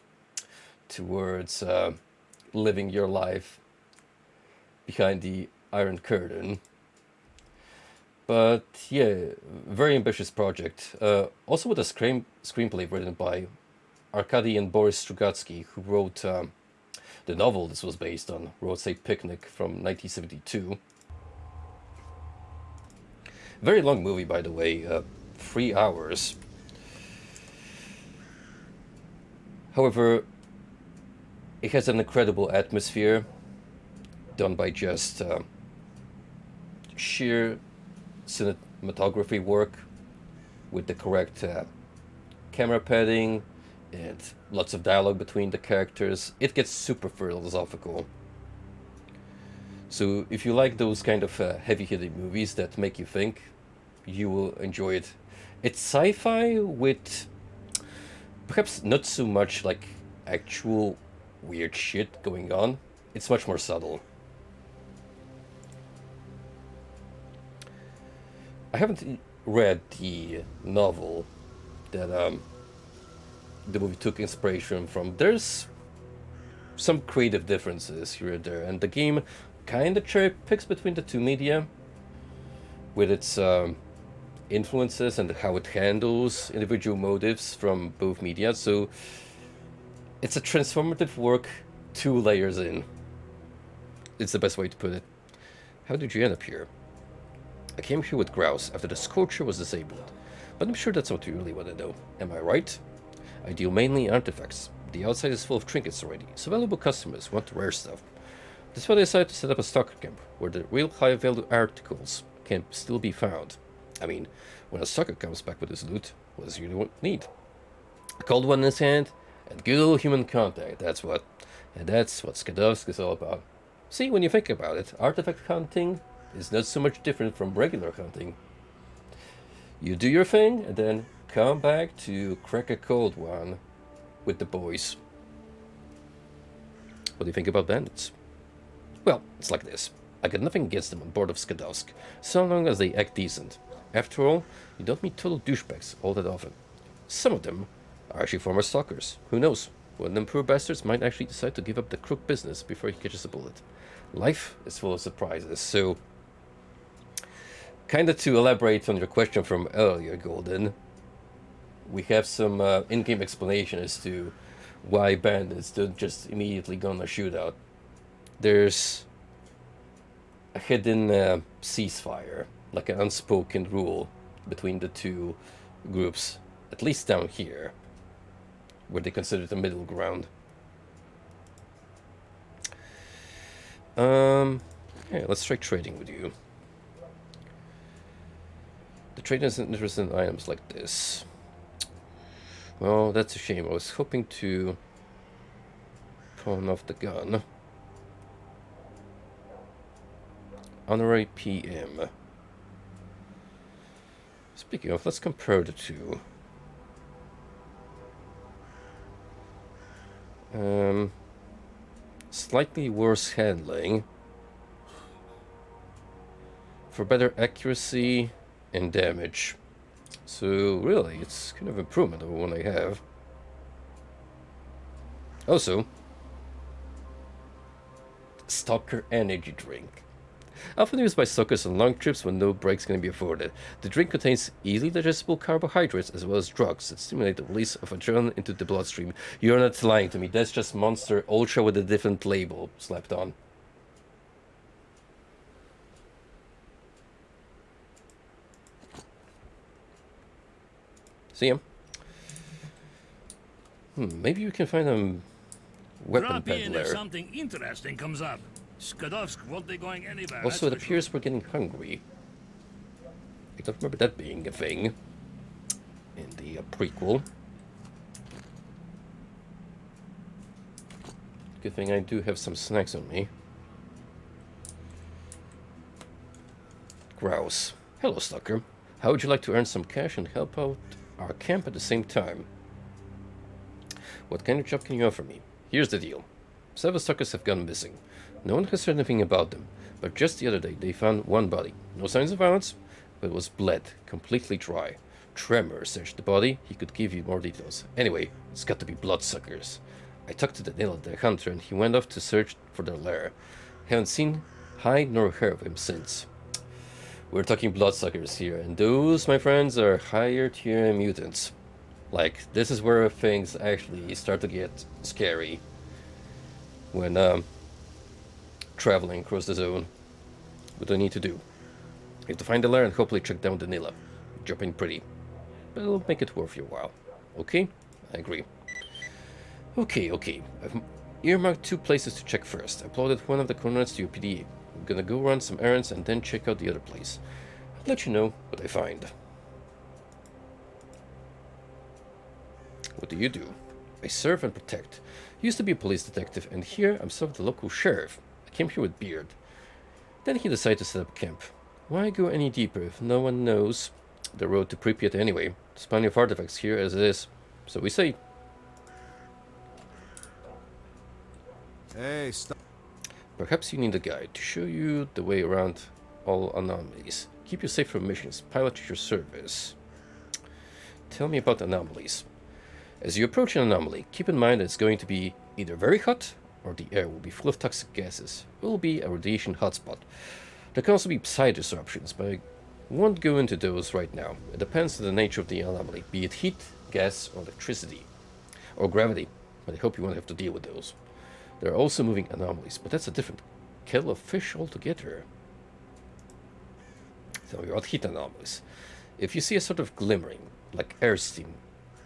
S1: towards living your life behind the Iron Curtain. But yeah, very ambitious project. Also with a screenplay written by Arkady and Boris Strugatsky, who wrote the novel this was based on, Roadside Picnic from 1972. Very long movie, by the way, 3 hours. However, it has an incredible atmosphere done by just sheer cinematography work with the correct camera padding and lots of dialogue between the characters. It gets super philosophical. So if you like those kind of heavy-hitting movies that make you think, you will enjoy it. It's sci-fi with perhaps not so much like actual weird shit going on. It's much more subtle. I haven't read the novel that the movie took inspiration from. There's some creative differences here and there, and the game kind of cherry picks between the two media with its influences and how it handles individual motives from both media. So it's a transformative work 2 layers in. It's the best way to put it. How did you end up here? I came here with grouse after the scorcher was disabled, but I'm sure that's what you really want to know. Am I right? I deal mainly in artifacts. The outside is full of trinkets already, so valuable customers want the rare stuff. That's why I decided to set up a stalker camp, where the real high-value articles can still be found. I mean, when a stalker comes back with his loot, what does he really need? A cold one in his hand, and good old human contact, that's what. And that's what S.T.A.L.K.E.R is all about. See, when you think about it, artifact hunting is not so much different from regular hunting. You do your thing, and then come back to crack a cold one with the boys. What do you think about bandits? Well, it's like this. I got nothing against them on board of S.T.A.L.K.E.R, so long as they act decent. After all, you don't meet total douchebags all that often. Some of them are actually former stalkers. Who knows? One of them poor bastards might actually decide to give up the crook business before he catches a bullet. Life is full of surprises, so... Kinda to elaborate on your question from earlier, Golden, we have some in-game explanation as to why bandits don't just immediately go on a shootout. There's a hidden ceasefire, like an unspoken rule between the two groups, at least down here, where they consider the middle ground. Yeah, let's try trading with you. The trader isn't interested in items like this. Well, that's a shame. I was hoping to pawn off the gun. Honorary PM. Speaking of, let's compare the two. Slightly worse handling. For better accuracy and damage. So really, it's kind of improvement over one I have. Also, S.T.A.L.K.E.R energy drink. Often used by stalkers on long trips when no breaks can be afforded. The drink contains easily digestible carbohydrates as well as drugs that stimulate the release of adrenaline into the bloodstream. You're not lying to me. That's just Monster Ultra with a different label slapped on. See him? Maybe you can find a weapon
S5: Drop in if
S1: peddler.
S5: something interesting comes up. S.T.A.L.K.E.R won't be going anywhere.
S1: Also, it
S5: that's for
S1: appears we're getting hungry. I don't remember that being a thing in the prequel. Good thing I do have some snacks on me. Grouse. Hello, Stalker. How would you like to earn some cash and help out our camp at the same time? What kind of job can you offer me? Here's the deal. 7 stalkers have gone missing. No one has heard anything about them, but just the other day they found one body. No signs of violence, but it was bled, completely dry. Tremor searched the body. He could give you more details. Anyway, it's got to be bloodsuckers. I talked to the nail the hunter and he went off to search for their lair. Haven't seen hide nor hair of him since. We're talking bloodsuckers here, and those, my friends, are higher tier mutants. Like, this is where things actually start to get scary when traveling across the zone. What do I need to do? You have to find the lair and hopefully track down Danila. Jumping pretty, but it'll make it worth your while. Okay? I agree. Okay. I've earmarked 2 places to check first. I uploaded one of the coordinates to your PDA. I'm gonna go run some errands and then check out the other place. I'll let you know what I find. What do you do? I serve and protect. Used to be a police detective, and here I'm some of the local sheriff. I came here with Beard. Then he decided to set up camp. Why go any deeper if no one knows the road to Pripyat anyway? There's plenty of artifacts here as it is. So we say.
S3: Hey, stop.
S1: Perhaps you need a guide to show you the way around all anomalies. Keep you safe from missions. Pilot your service. Tell me about anomalies. As you approach an anomaly, keep in mind that it's going to be either very hot or the air will be full of toxic gases. It will be a radiation hotspot. There can also be psi disruptions, but I won't go into those right now. It depends on the nature of the anomaly, be it heat, gas, or electricity, or gravity, but I hope you won't have to deal with those. There are also moving anomalies, but that's a different kettle of fish altogether. Tell me about heat anomalies. If you see a sort of glimmering, like air steam,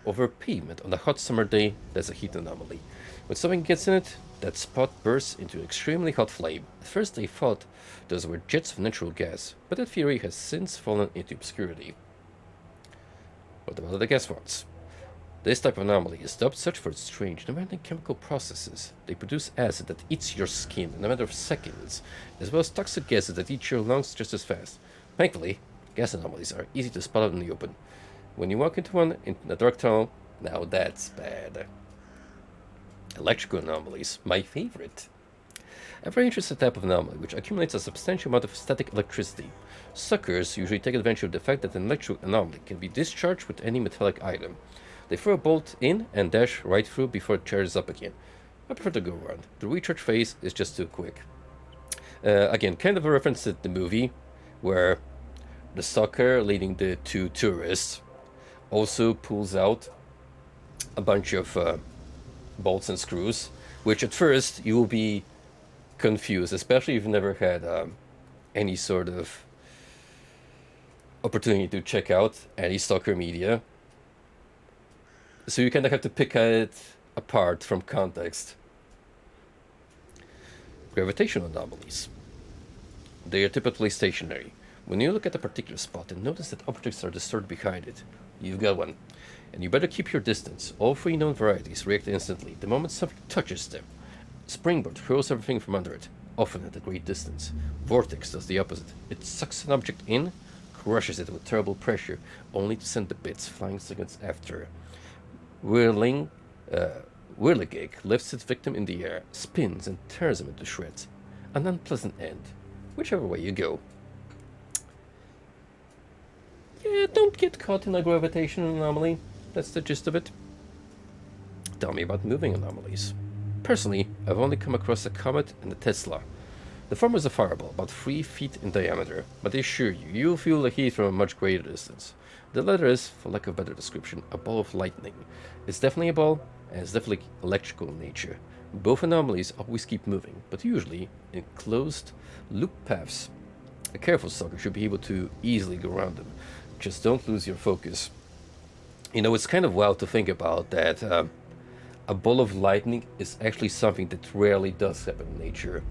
S1: over pavement on a hot summer day, that's a heat anomaly. When something gets in it, that spot bursts into an extremely hot flame. At first they thought those were jets of natural gas, but that theory has since fallen into obscurity. What about the gas ones? This type of anomaly is dubbed such for its strange, never-ending chemical processes. They produce acid that eats your skin in a matter of seconds, as well as toxic gases that eat your lungs just as fast. Thankfully, gas anomalies are easy to spot out in the open. When you walk into one in a dark tunnel, now that's bad. Electrical anomalies, my favorite. A very interesting type of anomaly which accumulates a substantial amount of static electricity. Suckers usually take advantage of the fact that an electrical anomaly can be discharged with any metallic item. They throw a bolt in and dash right through before it charges up again. I prefer to go around. The recharge phase is just too quick. Again, kind of a reference to the movie where the sucker leading the 2 tourists also pulls out a bunch of bolts and screws, which at first you will be confused, especially if you've never had any sort of opportunity to check out any stalker media. So you kind of have to pick it apart from context. Gravitational anomalies. They are typically stationary. When you look at a particular spot and notice that objects are disturbed behind it, you've got one. And you better keep your distance. All 3 known varieties react instantly the moment something touches them. Springboard throws everything from under it, often at a great distance. Vortex does the opposite. It sucks an object in, crushes it with terrible pressure, only to send the bits flying seconds after. Whirligig lifts its victim in the air, spins and tears him into shreds. An unpleasant end, whichever way you go. Yeah, don't get caught in a gravitational anomaly. That's the gist of it. Tell me about moving anomalies. Personally, I've only come across a comet and a Tesla. The former is a fireball, about 3 feet in diameter, but I assure you, you'll feel the heat from a much greater distance. The latter is, for lack of better description, a ball of lightning. It's definitely a ball, and it's definitely electrical in nature. Both anomalies always keep moving, but usually in closed loop paths. A careful stalker should be able to easily go around them. Just don't lose your focus. You know, it's kind of wild to think about that a ball of lightning is actually something that rarely does happen in nature.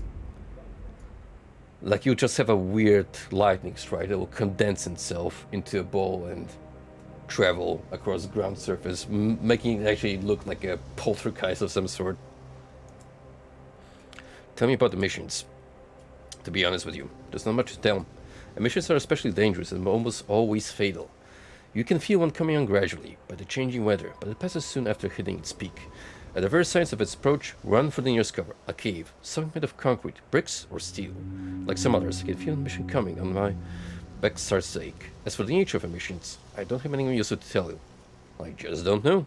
S1: Like you just have a weird lightning strike that will condense itself into a ball and travel across the ground surface, making it actually look like a poltergeist of some sort. Tell me about the missions. To be honest with you, there's not much to tell. And missions are especially dangerous and almost always fatal. You can feel one coming on gradually, by the changing weather, but it passes soon after hitting its peak. At the very signs of its approach, run for the nearest cover, a cave, something made of concrete, bricks, or steel. Like some others, I can feel a mission coming on my back starts to ache. As for the nature of the missions, I don't have anything useful to tell you. I just don't know.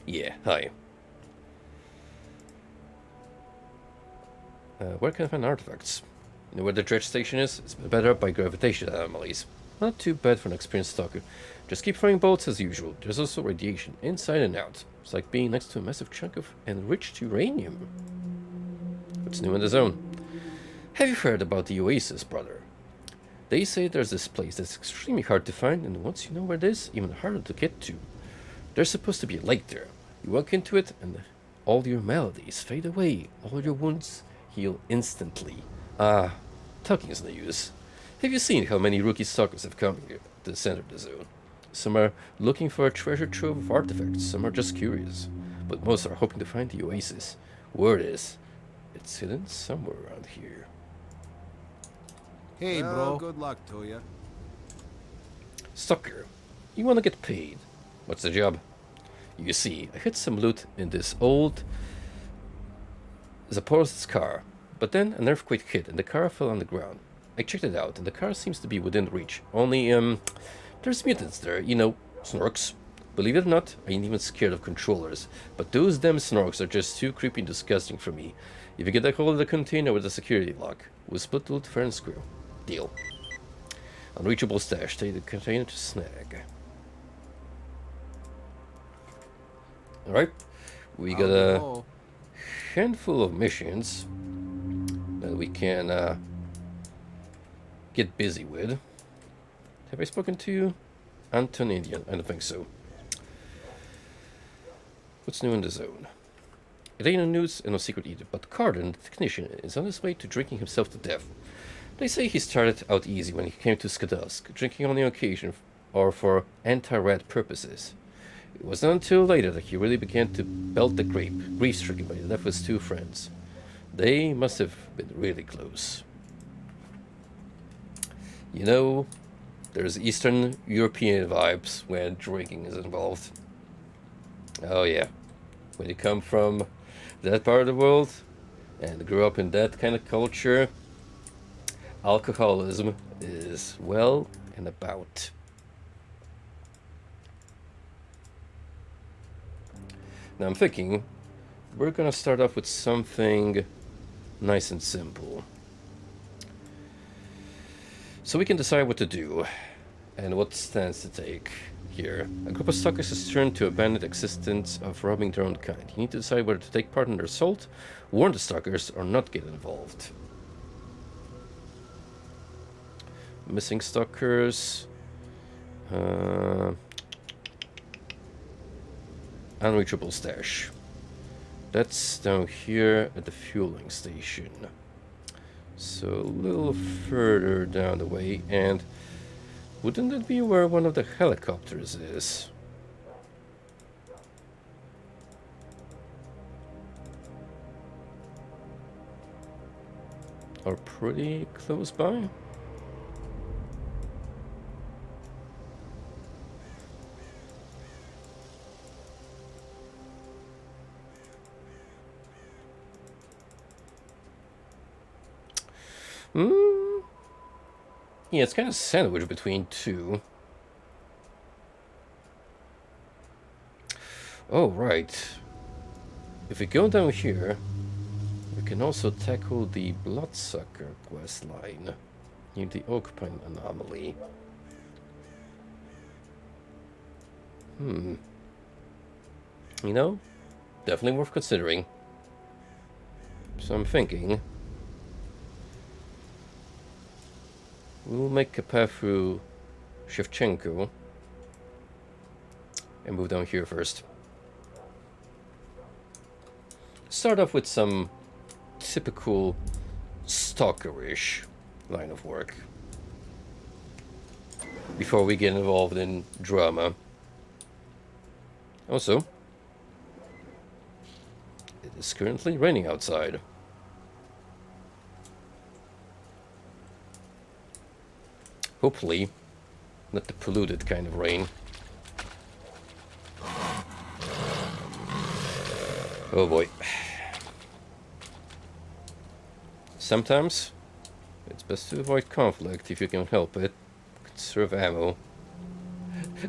S1: Yeah, hi. Where can I find artifacts? You know where the dredge station is? It's been better up by gravitation anomalies. Not too bad for an experienced stalker. Just keep throwing bolts as usual. There's also radiation, inside and out. It's like being next to a massive chunk of enriched uranium. What's new in the zone? Have you heard about the Oasis, brother? They say there's this place that's extremely hard to find, and once you know where it is, even harder to get to. There's supposed to be a lake there. You walk into it, and all your maladies fade away. All your wounds heal instantly. Ah, talking is no use. Have you seen how many rookie stalkers have come here to the center of the zone? Some are looking for a treasure trove of artifacts, some are just curious. But most are hoping to find the Oasis. Word is, it's hidden somewhere around here.
S3: Hey, Well, bro. good luck to you.
S1: Stalker, you wanna get paid. What's the job? You see, I hid some loot in this old Zaporozh's car, but then an earthquake hit and the car fell on the ground. I checked it out and the car seems to be within reach. Only, there's mutants there, you know, snorks. Believe it or not, I ain't even scared of controllers, but those damn snorks are just too creepy and disgusting for me. If you get a hold of the container with a security lock, we'll split loot fair and square. Deal. Unreachable stash, take the container to snag. Alright, we got a handful of missions that we can get busy with. Have I spoken to you? Anton Indian, I don't think so. What's new in the zone? It ain't no news and no secret either, but Carden, the technician, is on his way to drinking himself to death. They say he started out easy when he came to S.T.A.L.K.E.R, drinking only on occasion or for anti-rat purposes. It wasn't until later that he really began to belt the grape, grief-stricken by the death of his two friends. They must have been really close. You know, there's Eastern European vibes when drinking is involved. Oh yeah, when you come from that part of the world and grew up in that kind of culture, alcoholism is well and about. Now I'm thinking we're gonna start off with something nice and simple, so we can decide what to do and what stance to take here. A group of stalkers has turned to abandoned existence of robbing their own kind. You need to decide whether to take part in their assault, warn the stalkers, or not get involved. Missing stalkers. Unreachable stash. That's down here at the fueling station. So a little further down the way, and wouldn't that be where one of the helicopters is? Or pretty close by? Yeah, it's kind of sandwiched between two. Oh, right. If we go down here, we can also tackle the Bloodsucker quest line near the Oakpine anomaly. You know, definitely worth considering. So I'm thinking we'll make a path through Shevchenko and move down here first. Start off with some typical stalkerish line of work before we get involved in drama. Also, it is currently raining outside. Hopefully, not the polluted kind of rain. Oh boy. Sometimes, it's best to avoid conflict if you can help it. Conserve ammo.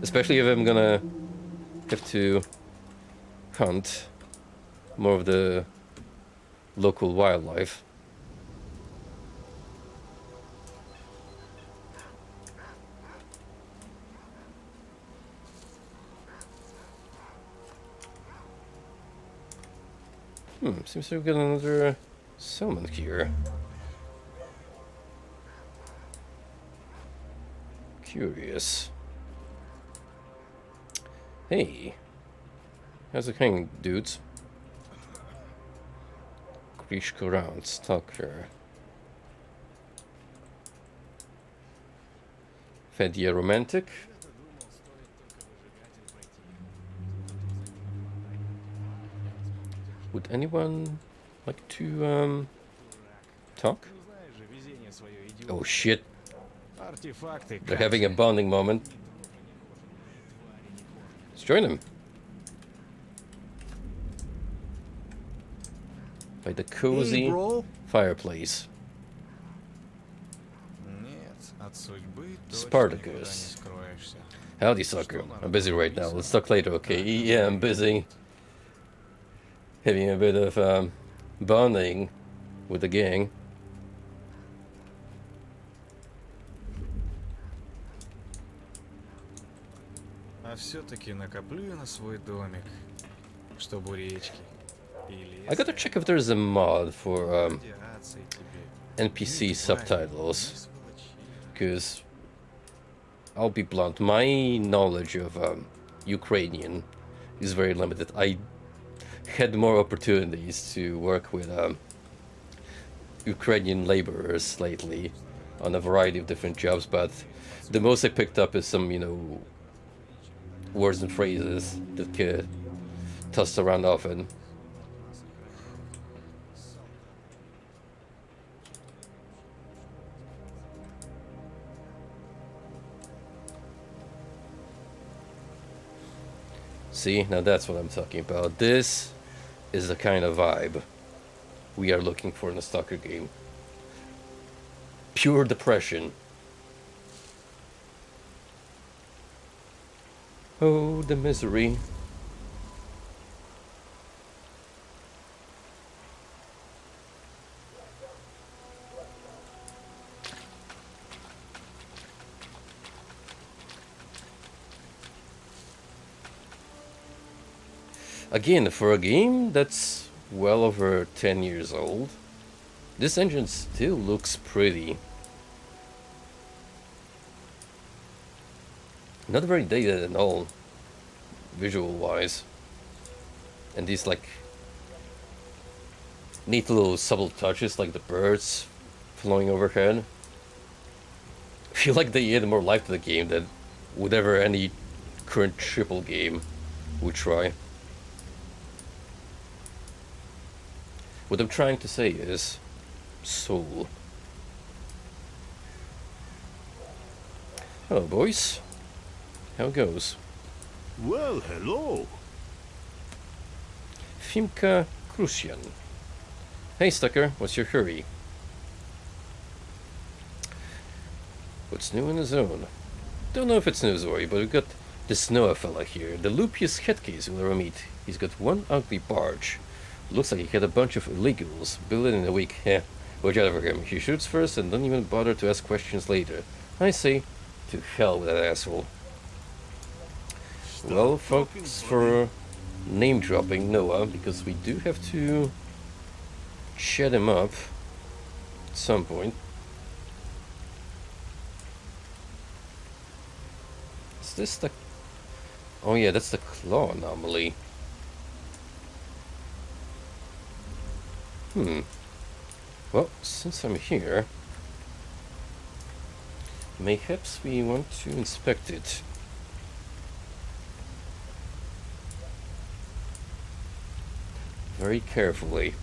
S1: Especially if I'm gonna have to hunt more of the local wildlife. Seems like we've got another settlement here. Curious. Hey. How's it going, dudes? Krishko round, S.T.A.L.K.E.R. Fedia romantic. Would anyone like to talk? Oh shit. They're having a bonding moment. Let's join them. By the cozy
S3: Hey, bro.
S1: fireplace. Spartacus. Howdy, sucker. I'm busy right now. Let's talk later, okay? Yeah, I'm busy. Having a bit of bonding with the gang.
S8: А все-таки накоплю я на свой домик, чтобы у речки.
S1: I gotta check if there's a mod for
S8: Радиации тебе.
S1: NPC subtitles, because I'll be blunt, my knowledge of Ukrainian is very limited. I had more opportunities to work with Ukrainian laborers lately on a variety of different jobs, but the most I picked up is some, you know, words and phrases that get tossed around often. See, now that's what I'm talking about. This is the kind of vibe we are looking for in a stalker game. Pure depression. Oh, the misery. Again, for a game that's well over 10 years old, this engine still looks pretty. Not very dated at all, visual-wise. And these, like, neat little subtle touches, like the birds flying overhead. I feel like they add more life to the game than whatever any current triple game would try. What I'm trying to say is soul. Hello, boys. How it goes?
S4: Well, hello.
S1: Fimka Krusyan. Hey, Stucker, what's your hurry? What's new in the zone? Don't know if it's newsworthy, but we've got this Noah fella here, the loopiest headcase you'll ever meet. He's got one ugly barge. Looks like he had a bunch of illegals build it in a week. Yeah, watch out for him. He shoots first and don't even bother to ask questions later. I say, to hell with that asshole. Well, folks, for name dropping Noah, because we do have to chat him up at some point. Is this the... Oh yeah, that's the claw anomaly. Well, since I'm here, mayhaps we want to inspect it. Very carefully.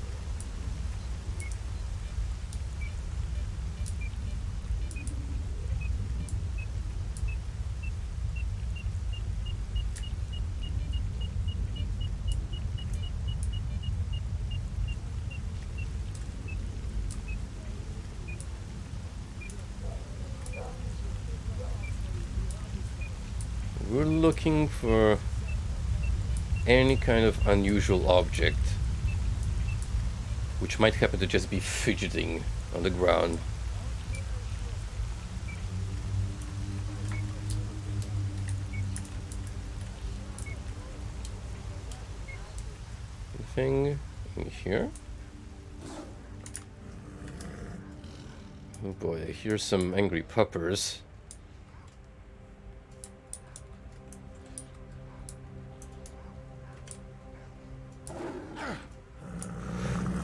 S1: We're looking for any kind of unusual object which might happen to just be fidgeting on the ground. Anything? Anything here? Oh boy, I hear some angry puppers.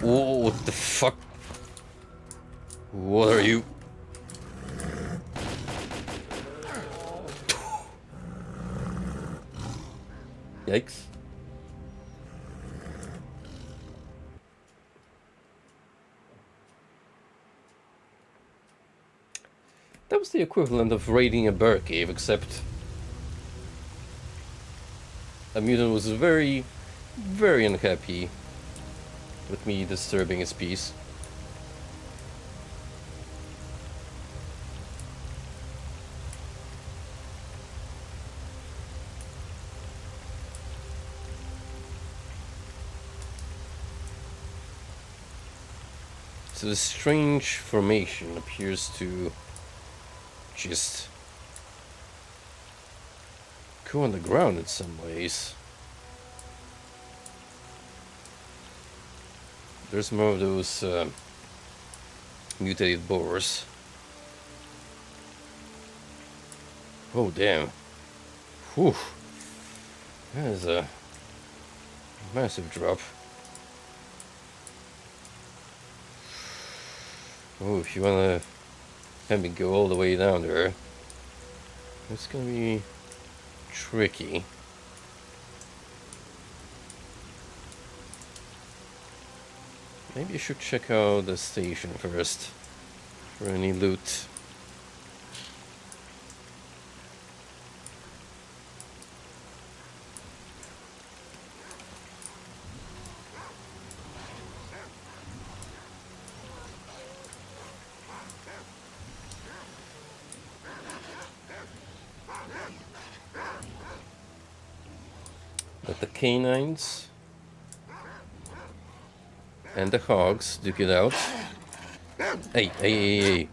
S1: Whoa, what the fuck? What are you? Yikes. That was the equivalent of raiding a bear cave, except a mutant was very, very unhappy with me disturbing his peace. So this strange formation appears to just go on the ground in some ways. There's more of those mutated boars. Oh damn. Whew. That is a massive drop. Oh, if you wanna have me go all the way down there, it's gonna be tricky. Maybe you should check out the station first for any loot. Let the canines and the hogs duke it out. Hey, hey, hey, hey.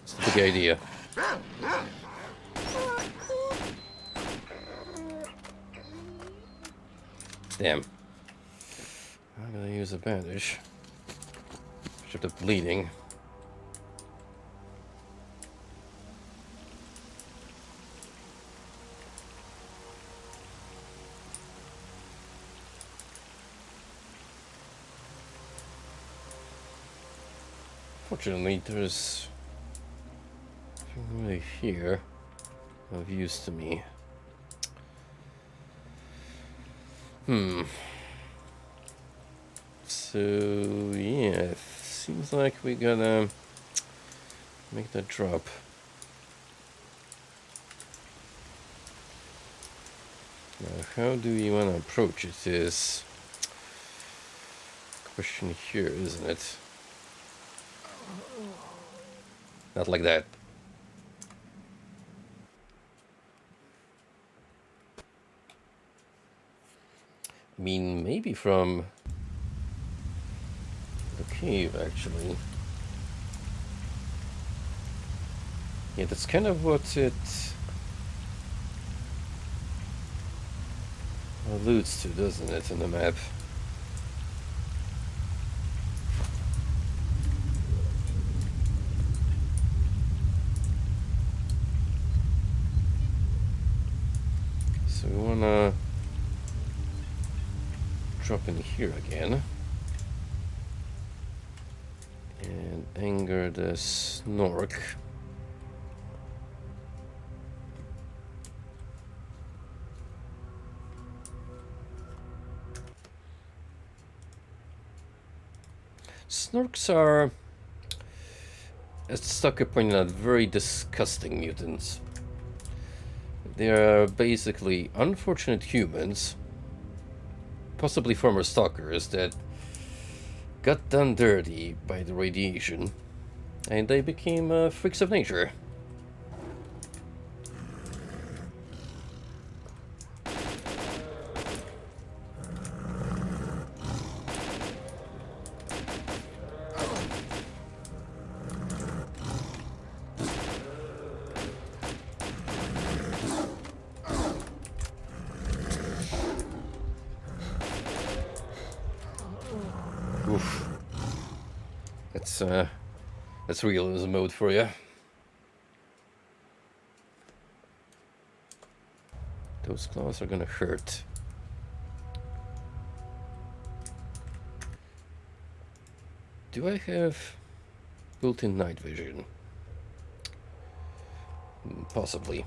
S1: It's the big idea. Damn. I'm gonna use a bandage. Stop the bleeding. Fortunately, there's nothing really here of use to me. So yeah, it seems like we gotta make that drop. Now, how do you want to approach it is the question here, isn't it? Not like that. I mean, maybe from the cave, actually. Yeah, that's kind of what it alludes to, doesn't it, in the map? So we wanna drop in here again and anger the S.T.A.L.K.E.R. S.T.A.L.K.E.R.s are, as S.T.A.L.K.E.R. pointed out, very disgusting mutants. They are basically unfortunate humans, possibly former stalkers, that got done dirty by the radiation, and they became freaks of nature. that's realism mode for you. Those claws are gonna hurt. Do I have built-in night vision? Possibly.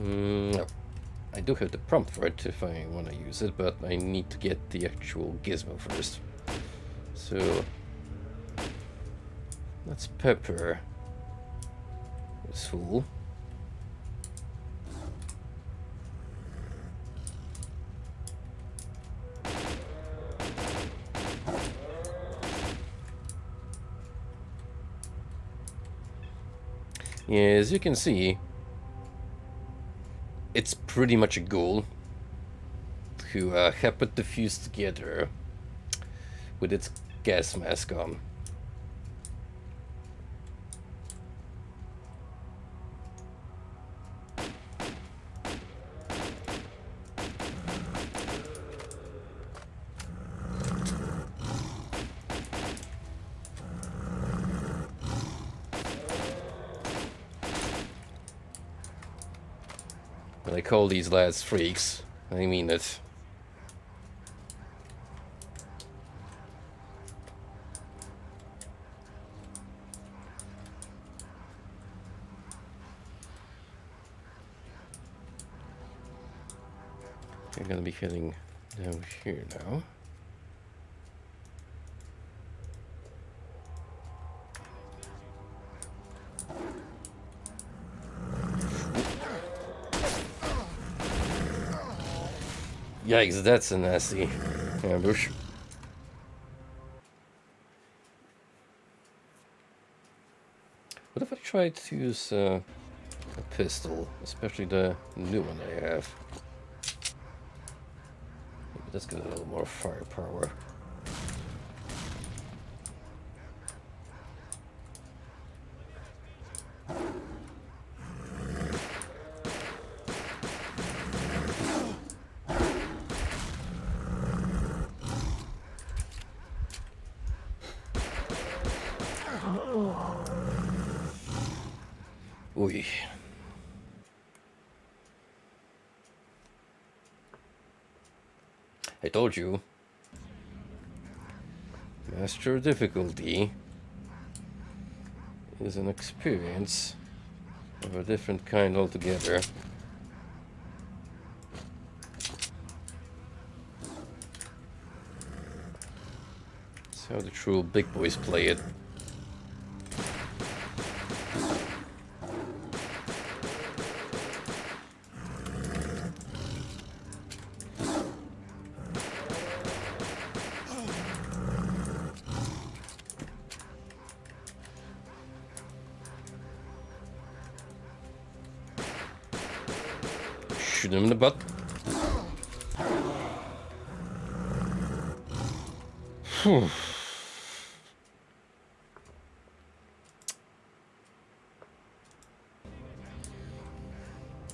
S1: No. I do have the prompt for it if I want to use it, but I need to get the actual gizmo first. So let's pepper this fool. Yeah, as you can see, it's pretty much a goal to have it diffuse together with its gas mask on. When I call these lads freaks, I mean it. We're gonna be heading down here now. Yikes, that's a nasty ambush. What if I tried to use a pistol, especially the new one I have? Maybe that's got a little more firepower. Oy. I told you. Master difficulty is an experience of a different kind altogether. That's how the true big boys play it. Shoot him in the butt. Phew.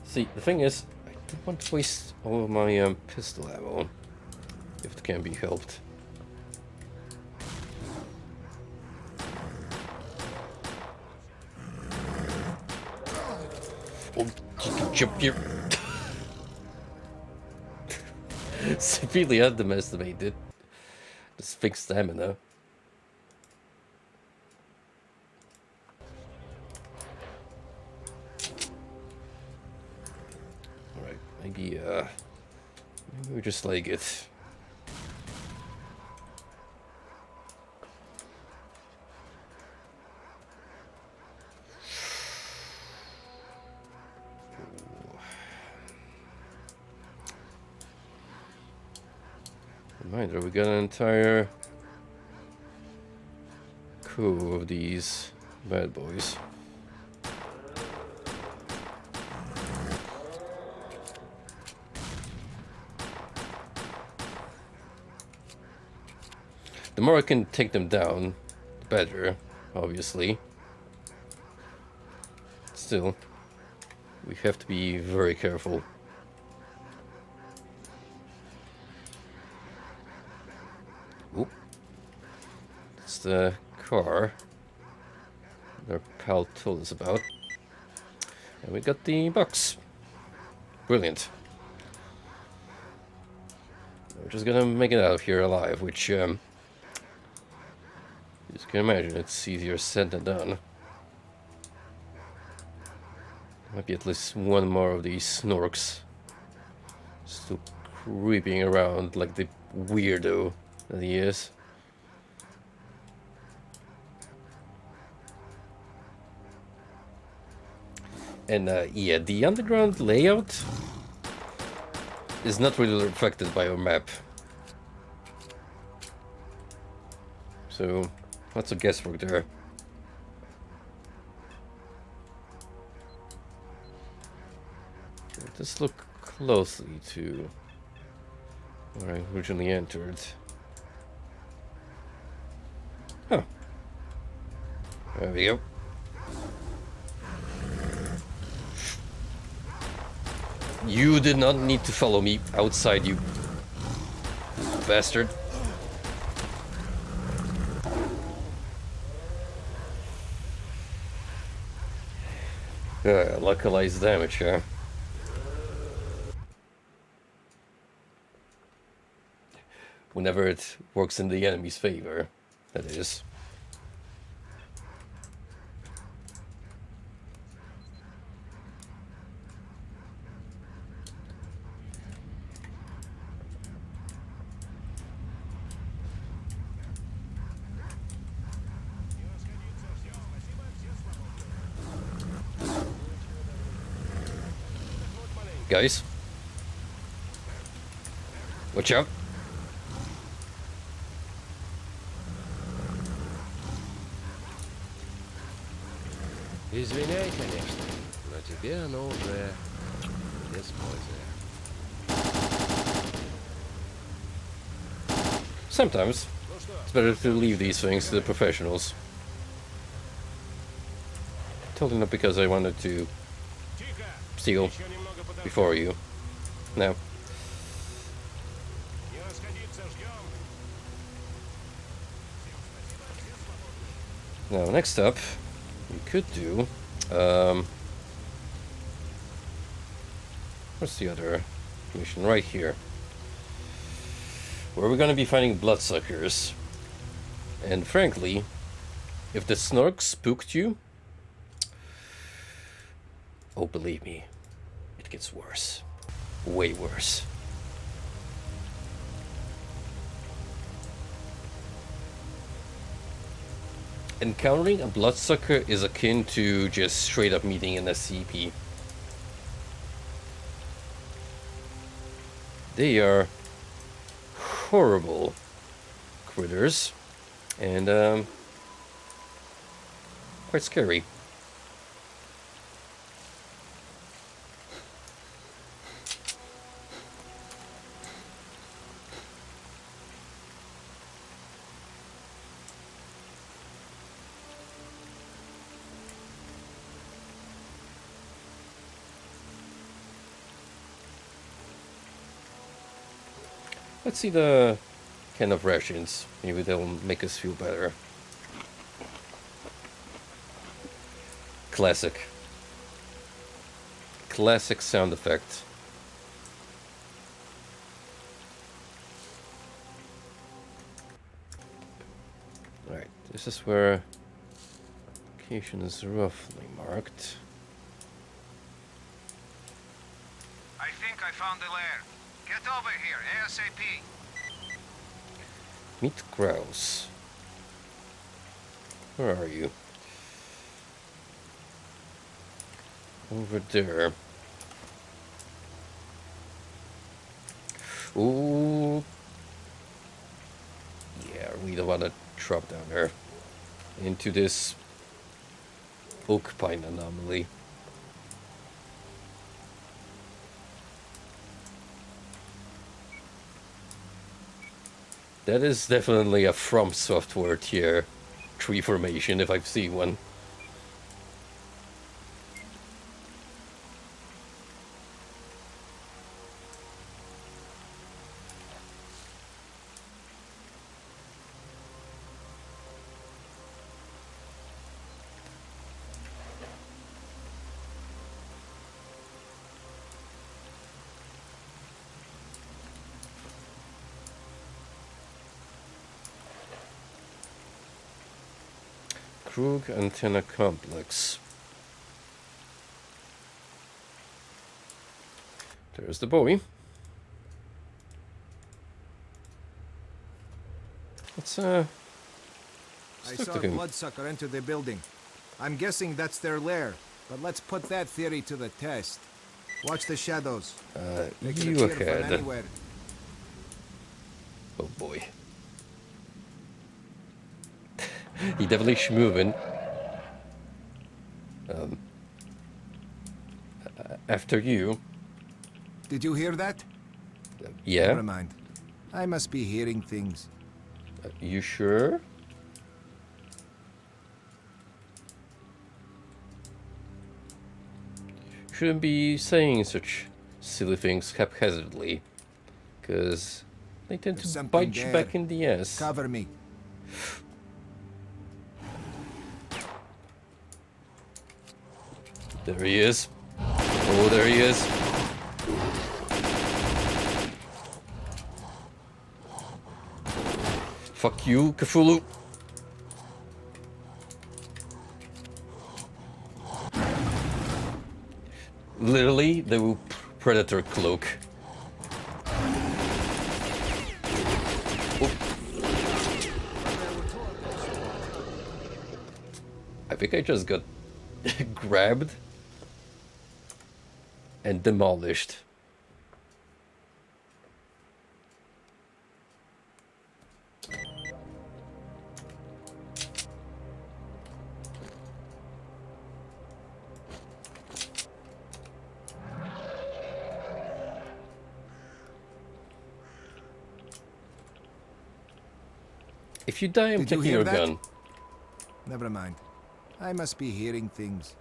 S1: See, the thing is, I don't want to waste all of my pistol ammo, if it can be helped. Oh, jump here. Severely underestimated this fixed stamina. Alright, maybe we just like it. Reminder, we got an entire crew of these bad boys. The more I can take them down, the better, obviously. Still, we have to be very careful. Oop. That's the car their pal told us about. And we got the box. Brilliant. We're just gonna make it out of here alive, which, you just can imagine, it's easier said than done. Might be at least one more of these snorks still creeping around like the weirdo that he is. And yeah, the underground layout is not really affected by our map. So, lots of guesswork there. Let's look closely to where I originally entered. Oh. There we go. You did not need to follow me outside, you bastard. Localized damage, huh? Whenever it works in the enemy's favor, that is. Guys, watch out.
S7: Извиняй, конечно, но тебе оно уже без пользы.
S1: Sometimes it's better to leave these things to the professionals. Totally not because I wanted to steal before you. No. Now, next up, we could do. What's the other mission? Right here. Where we're gonna be finding bloodsuckers. And frankly, if the Snork spooked you, oh, believe me, it gets worse. Way worse. Encountering a bloodsucker is akin to just straight up meeting an SCP. They are horrible critters and quite scary. Let's see the can of rations. Maybe they'll make us feel better. Classic. Classic sound effect. Alright, this is where location is roughly marked.
S3: I think I found the lair. Get over here, ASAP.
S1: Meet grouse. Where are you? Over there. Ooh. Yeah, we don't want to drop down there into this oak pine anomaly. That is definitely a From Software tier tree formation if I've seen one. Krug Antenna Complex. There's the boy. Let's
S3: I
S1: talk
S3: saw
S1: to
S3: a
S1: him.
S3: bloodsucker enter the building. I'm guessing that's their lair, but let's put that theory to the test. Watch the shadows. They could
S1: You
S3: appear from
S1: ahead.
S3: anywhere.
S1: Oh boy. He definitely schmoving. After you.
S3: Did you hear that?
S1: Yeah?
S3: Never mind. I must be hearing things.
S1: You sure? Shouldn't be saying such silly things haphazardly, because they tend
S3: There's
S1: to
S3: something
S1: bite you
S3: there.
S1: back in the ass.
S3: Cover me.
S1: There he is. Oh, there he is. Fuck you, Cthulhu. Literally, the predator cloak. Oh. I think I just got grabbed and demolished. If you die, I'm
S3: Did you
S1: taking
S3: hear
S1: your
S3: that?
S1: gun.
S3: Never mind. I must be hearing things.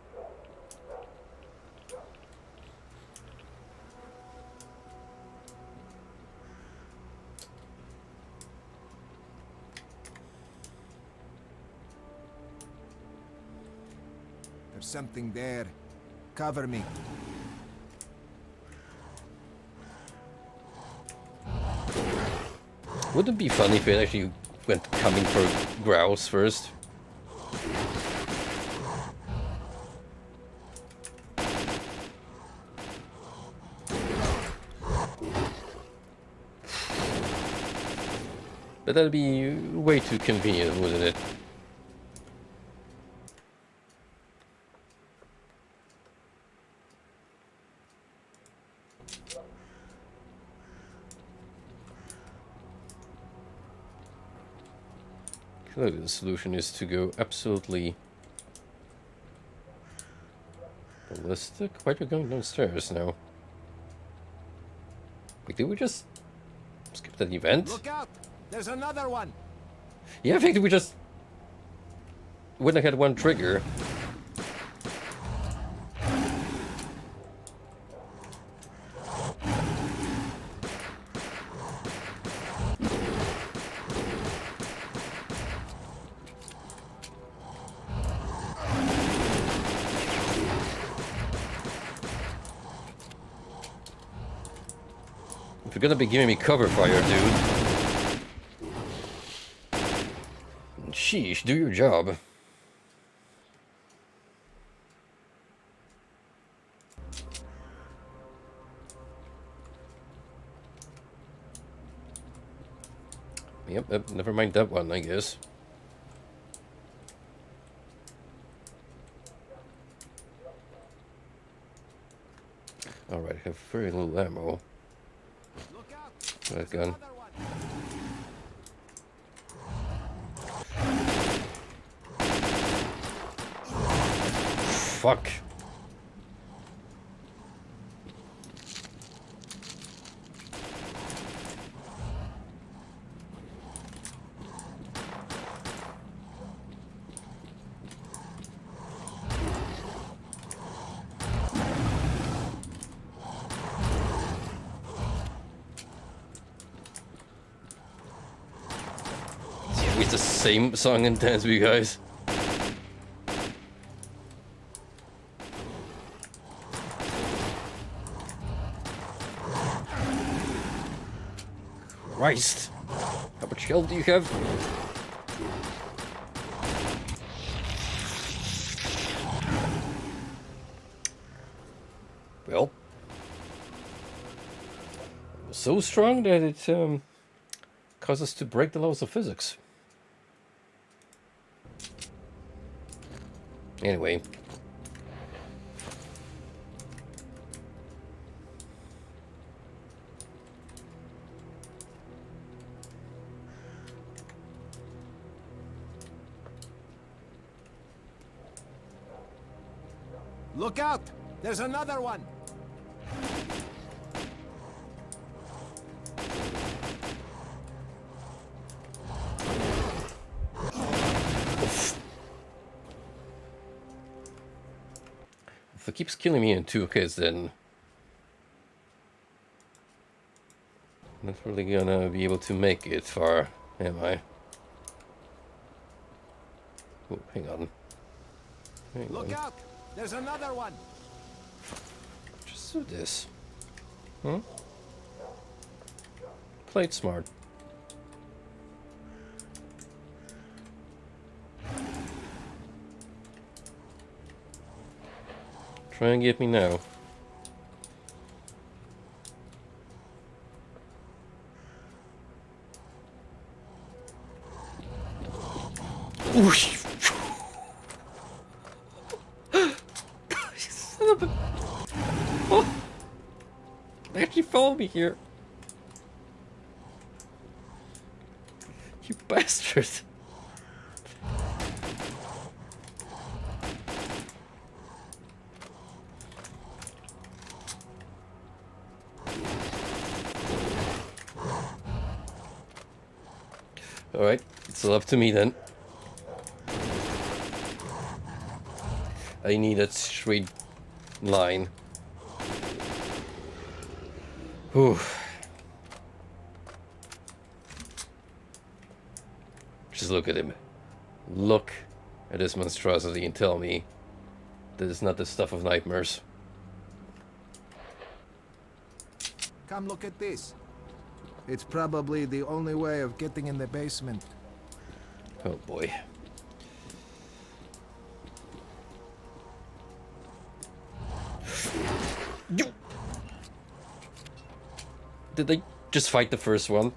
S3: There's something there. Cover me.
S1: Wouldn't it be funny if it actually went coming for growls first? But that'd be way too convenient, wouldn't it? Clearly the solution is to go absolutely ballistic. Why are you going downstairs now? Wait, did we just skip that event?
S3: Look out! There's another one!
S1: Yeah, I think we just wouldn't have had one trigger. If you're gonna be giving me cover fire, dude. Sheesh, do your job. Yep, never mind that one, I guess. Alright, I have very little ammo.
S3: Look out!
S1: That gun.
S3: Another one!
S1: Fuck. It's always the same song and dance, you guys. Christ! How much health do you have? was so strong that it caused us to break the laws of physics. Anyway.
S3: Look out! There's another one!
S1: If it keeps killing me in 2Ks, then I'm not really gonna be able to make it far, am I? Oh, hang on.
S3: Look out! There's another one!
S1: Just do this. Huh? Play it smart. Try and get me now. Oosh. Son of a... Oh. They actually follow me here. You bastard. Alright, it's all up to me then. I need that straight line. Whew. Just look at him. Look at this monstrosity and tell me that it's not the stuff of nightmares.
S3: Come look at this. It's probably the only way of getting in the basement.
S1: Oh boy. You... Did they just fight the first one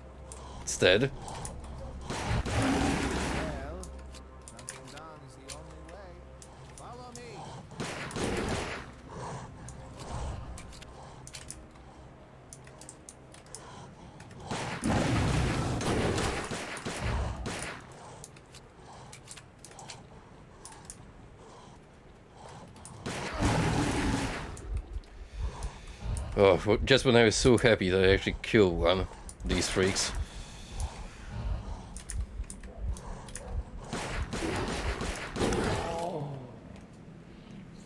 S1: instead?
S3: Well, knocking down is the only way. Follow me.
S1: Oh, just when I was so happy that I actually killed one of these freaks.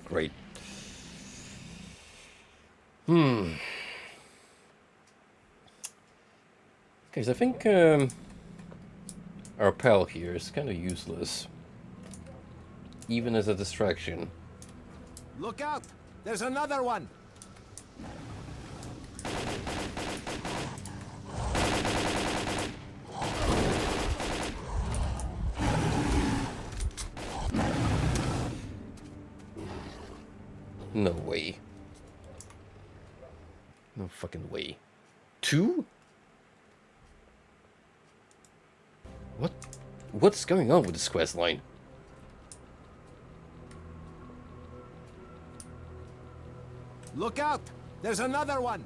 S1: Great. Guys, I think our pal here is kind of useless. Even as a distraction.
S3: Look out! There's another one!
S1: No way. No fucking way. 2? What's going on with this quest line?
S3: Look out! There's another one!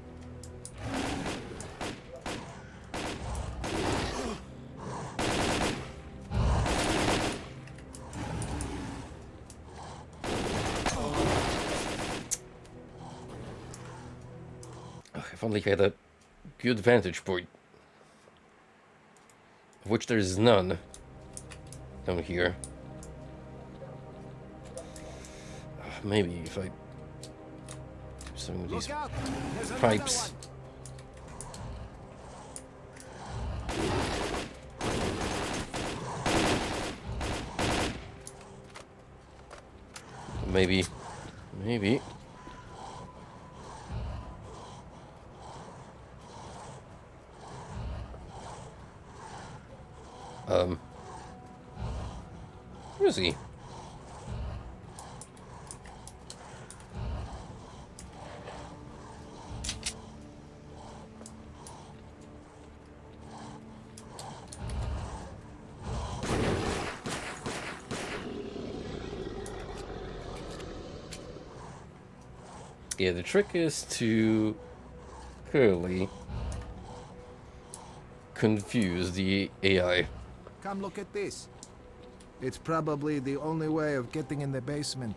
S1: If only I had a good vantage point. Of which there is none down here. Maybe if I do something with these pipes. Maybe. Where is he? Yeah, the trick is to clearly confuse the AI.
S3: Come look at this. It's probably the only way of getting in the basement.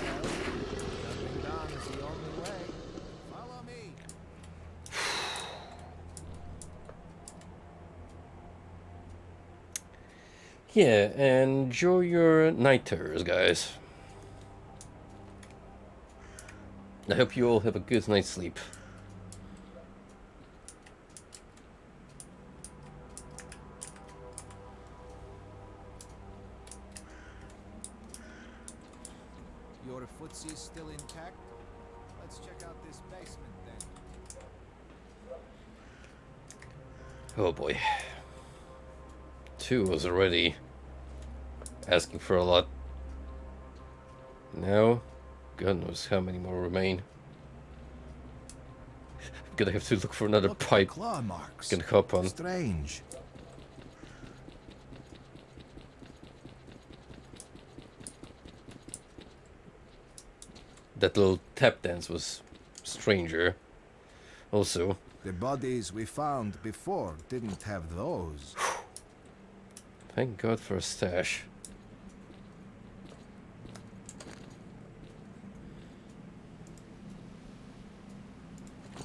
S3: Jumping down is the only way. Follow me.
S1: Yeah, enjoy your night terrors, guys. I hope you all have a good night's sleep.
S3: Your footsie's still intact? Let's check out this basement then.
S1: Oh boy. 2 was already asking for a lot. Now, God knows how many more remain. I'm gonna have to look for another
S3: Look at the
S1: pipe
S3: claw marks.
S1: I can hop on.
S3: Strange.
S1: That little tap dance was stranger. Also,
S3: The bodies we found before didn't have those.
S1: thank God for a stash.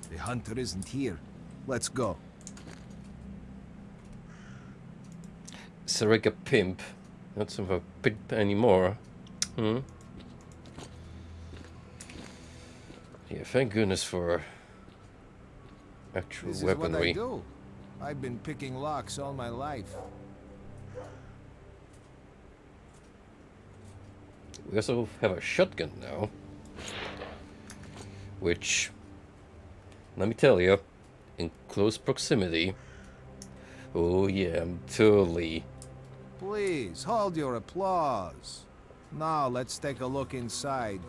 S3: The hunter isn't here. Let's go.
S1: Sarika Pimp. Not some of a pimp anymore. Yeah, thank goodness for actual
S3: This is what I
S1: weaponry.
S3: do. I've been picking locks all my life.
S1: We also have a shotgun now. Which, let me tell you, in close proximity. Oh yeah, I'm totally.
S3: Please, hold your applause. Now let's take a look inside.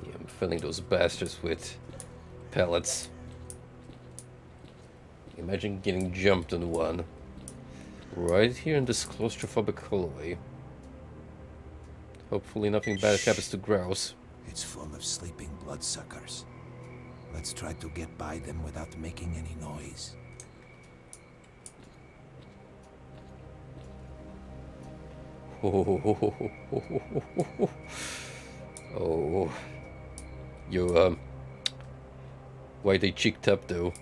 S1: Yeah, I'm filling those bastards with pellets. Imagine getting jumped on one. Right here in this claustrophobic hallway. Hopefully nothing bad happens to Grouse.
S3: It's full of sleeping bloodsuckers. Let's try to get by them without making any noise.
S1: Oh. You, why they cheeked up though?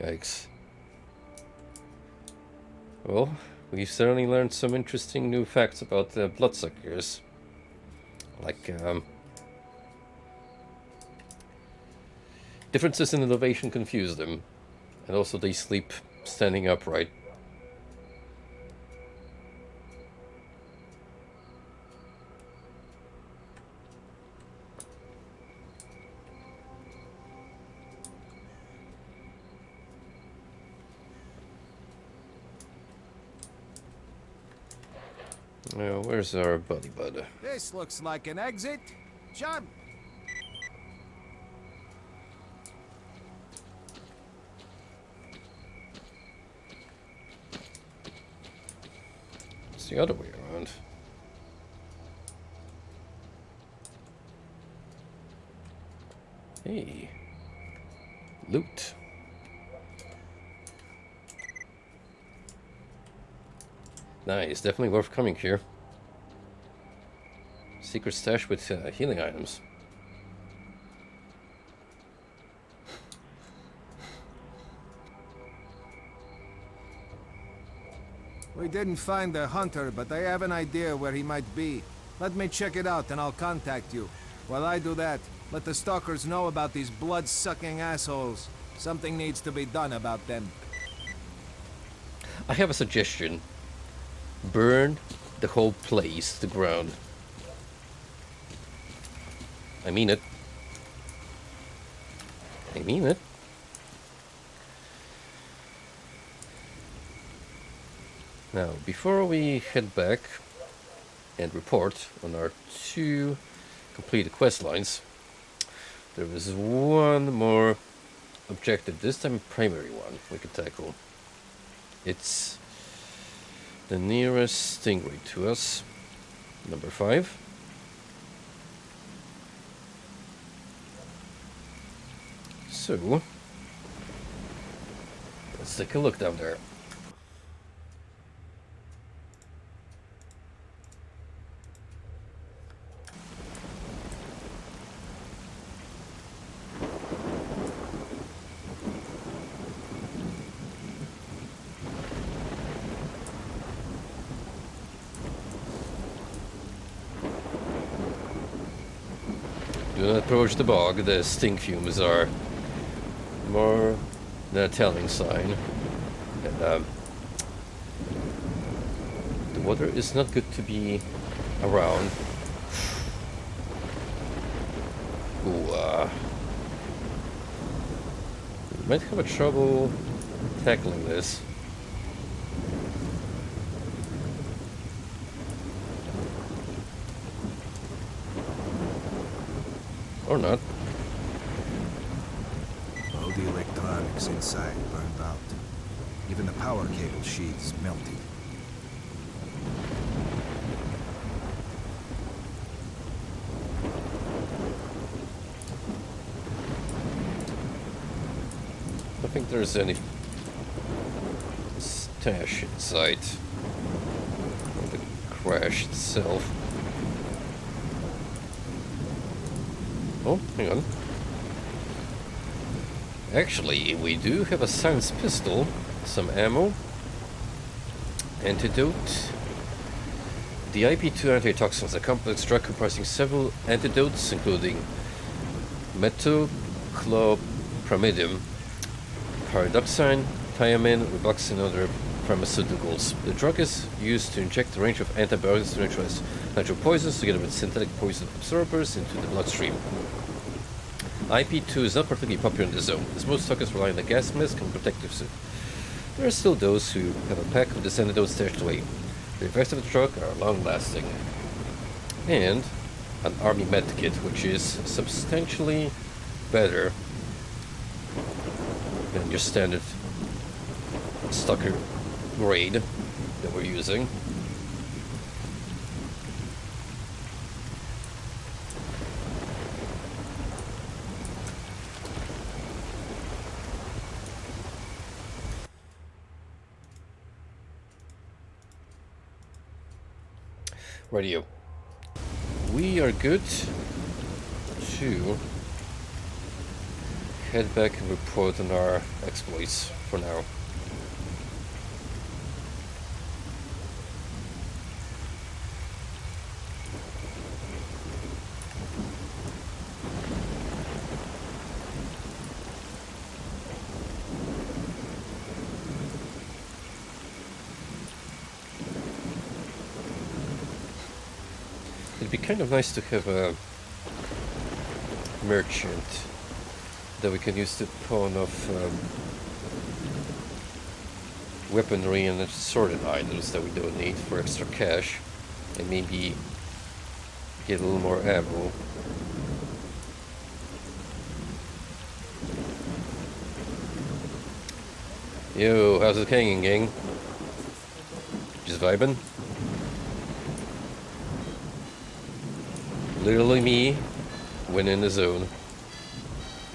S1: Yikes. Well, we've certainly learned some interesting new facts about bloodsuckers. Like, differences in elevation confuse them. And also they sleep standing upright. Now, where's our buddy bud?
S3: This looks like an exit. Jump!
S1: It's the other way around. Hey. Loot. Nice, definitely worth coming here. Secret stash with healing items.
S3: We didn't find the hunter, but I have an idea where he might be. Let me check it out and I'll contact you. While I do that, let the stalkers know about these blood-sucking assholes. Something needs to be done about them.
S1: I have a suggestion. Burn the whole place to the ground. I mean it. I mean it. Now, before we head back and report on our 2 completed quest lines, there is one more objective, this time a primary one, we can tackle. It's the nearest stingray to us, number 5. So, let's take a look down there. Do not approach the bog, the stink fumes are more than a telling sign. And the water is not good to be around. Ooh, we might have a trouble tackling this. Or not.
S3: All the electronics inside burned out. Even the power cable sheaths melted.
S1: I don't think there's any stash inside of the crash itself. Oh, hang on. Actually, we do have a science pistol, some ammo, antidote. The IP2 antitoxin is a complex drug comprising several antidotes, including metoclopramidine, pyridoxine, thiamine, riboxine, and other pharmaceuticals. The drug is used to inject a range of antibiotics to neutralize natural poisons together with synthetic poison absorbers into the bloodstream. IP2 is not particularly popular in the zone, as most stalkers rely on the gas mask and protective suit. There are still those who have a pack of this antidote stashed away. The effects of the drug are long-lasting. And an army medkit, which is substantially better than your standard stalker grade that we're using. Radio. We are good to head back and report on our exploits for now. It'd be kind of nice to have a merchant that we can use to pawn off weaponry and assorted items that we don't need for extra cash, and maybe get a little more ammo. Yo, how's it hanging, gang? Just vibing? Literally me, when in the zone.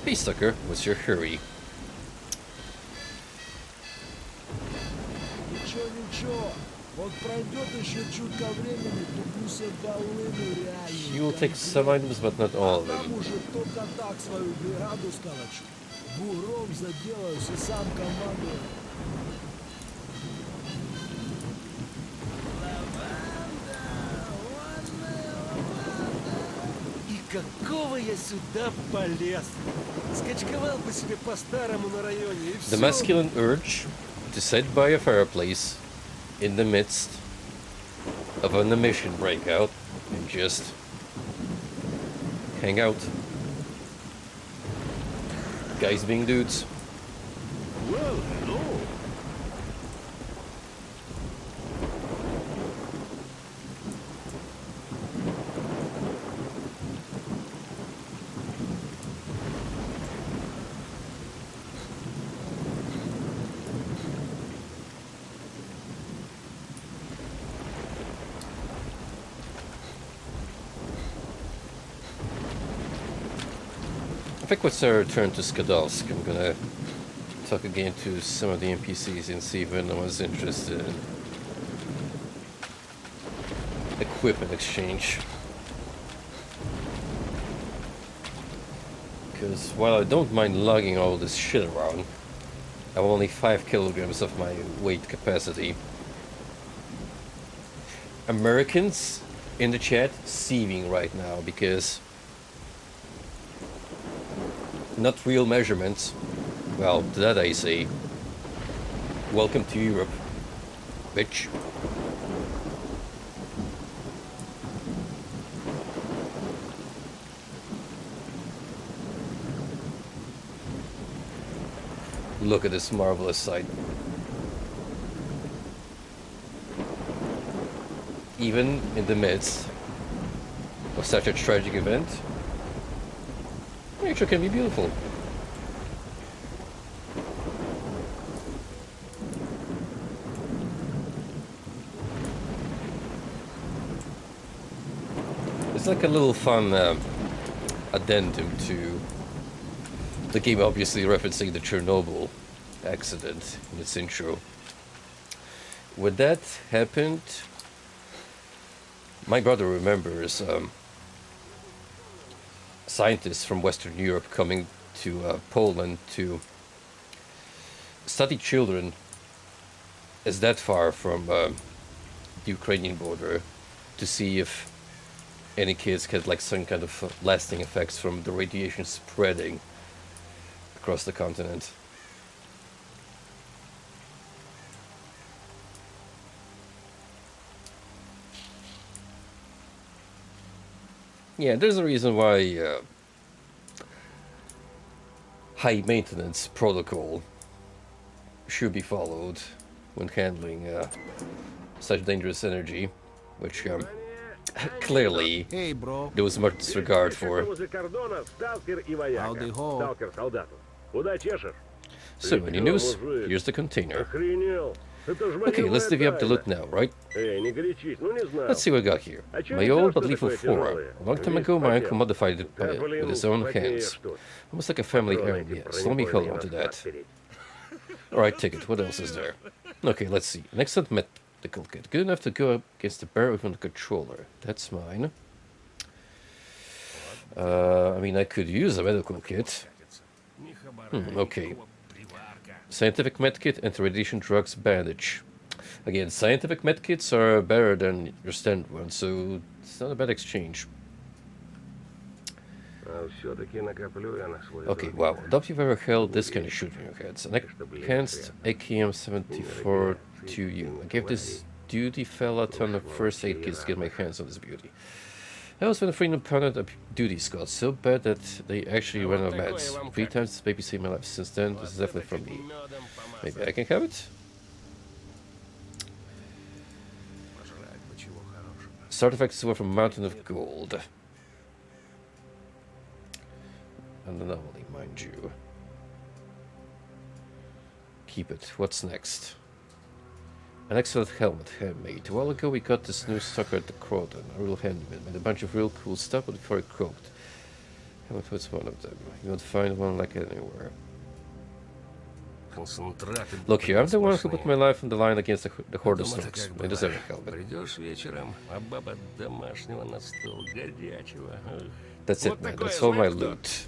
S1: Hey sucker, what's your hurry? He will take some items, but not all of them.
S9: какого я сюда полез? Скачковал бы себе по-старому на районе и
S1: The
S9: все.
S1: masculine urge to sit by a fireplace in the midst of an emission breakout and just hang out. Guys being dudes.
S9: Well, hello.
S1: I think once I return to S.T.A.L.K.E.R, I'm gonna talk again to some of the NPCs and see if anyone's interested in equipment exchange. Because while I don't mind lugging all this shit around, I have only 5 kilograms of my weight capacity. Americans in the chat seething right now because not real measurements. Well, to that I say, welcome to Europe, bitch. Look at this marvelous sight. Even in the midst of such a tragic event, nature can be beautiful. It's like a little fun addendum to the game, obviously referencing the Chernobyl accident in its intro. When that happened, my brother remembers scientists from Western Europe coming to Poland to study children as that far from the Ukrainian border to see if any kids had like some kind of lasting effects from the radiation spreading across the continent. Yeah, there's a reason why high maintenance protocol should be followed when handling such dangerous energy, which clearly
S3: Hey, bro.
S1: there was much disregard for.
S3: Howdy ho.
S1: So, any news? Here's the container. Okay, let's divvy up the loot now, right? Let's see what we got here. My old but lethal forearm. A long time ago, my uncle modified it with his own hands. Almost like a family heirloom, yes. Let me hold on to that. Alright, take it. What else is there? Okay, let's see. An excellent medical kit. Good enough to go up against the bear with a controller. That's mine. I mean, I could use a medical kit. Okay. Scientific medkit and radiation drugs bandage. Again, scientific medkits are better than your standard ones, so it's not a bad exchange. Okay, wow. Doubt you've ever held this kind of shooting in your heads. An enhanced AKM-74 to you. I gave this duty fella a ton of first aid kits to get my hands on this beauty. I was when a friend opponent of duties got so bad that they actually ran out of meds. 3 times this baby saved my life. Since then, this is definitely from me. Maybe I can have it? This artifact is worth a mountain of gold. And an anomaly, mind you. Keep it. What's next? An excellent helmet, handmade. A while ago we got this new sucker at the Croton, a real handyman. Made a bunch of real cool stuff before it croaked. Helmet was one of them. You won't find one like it anywhere. Look here, I'm the one who put my life on the line against the horde of storks. I deserve a helmet. That's it, man. That's all my loot.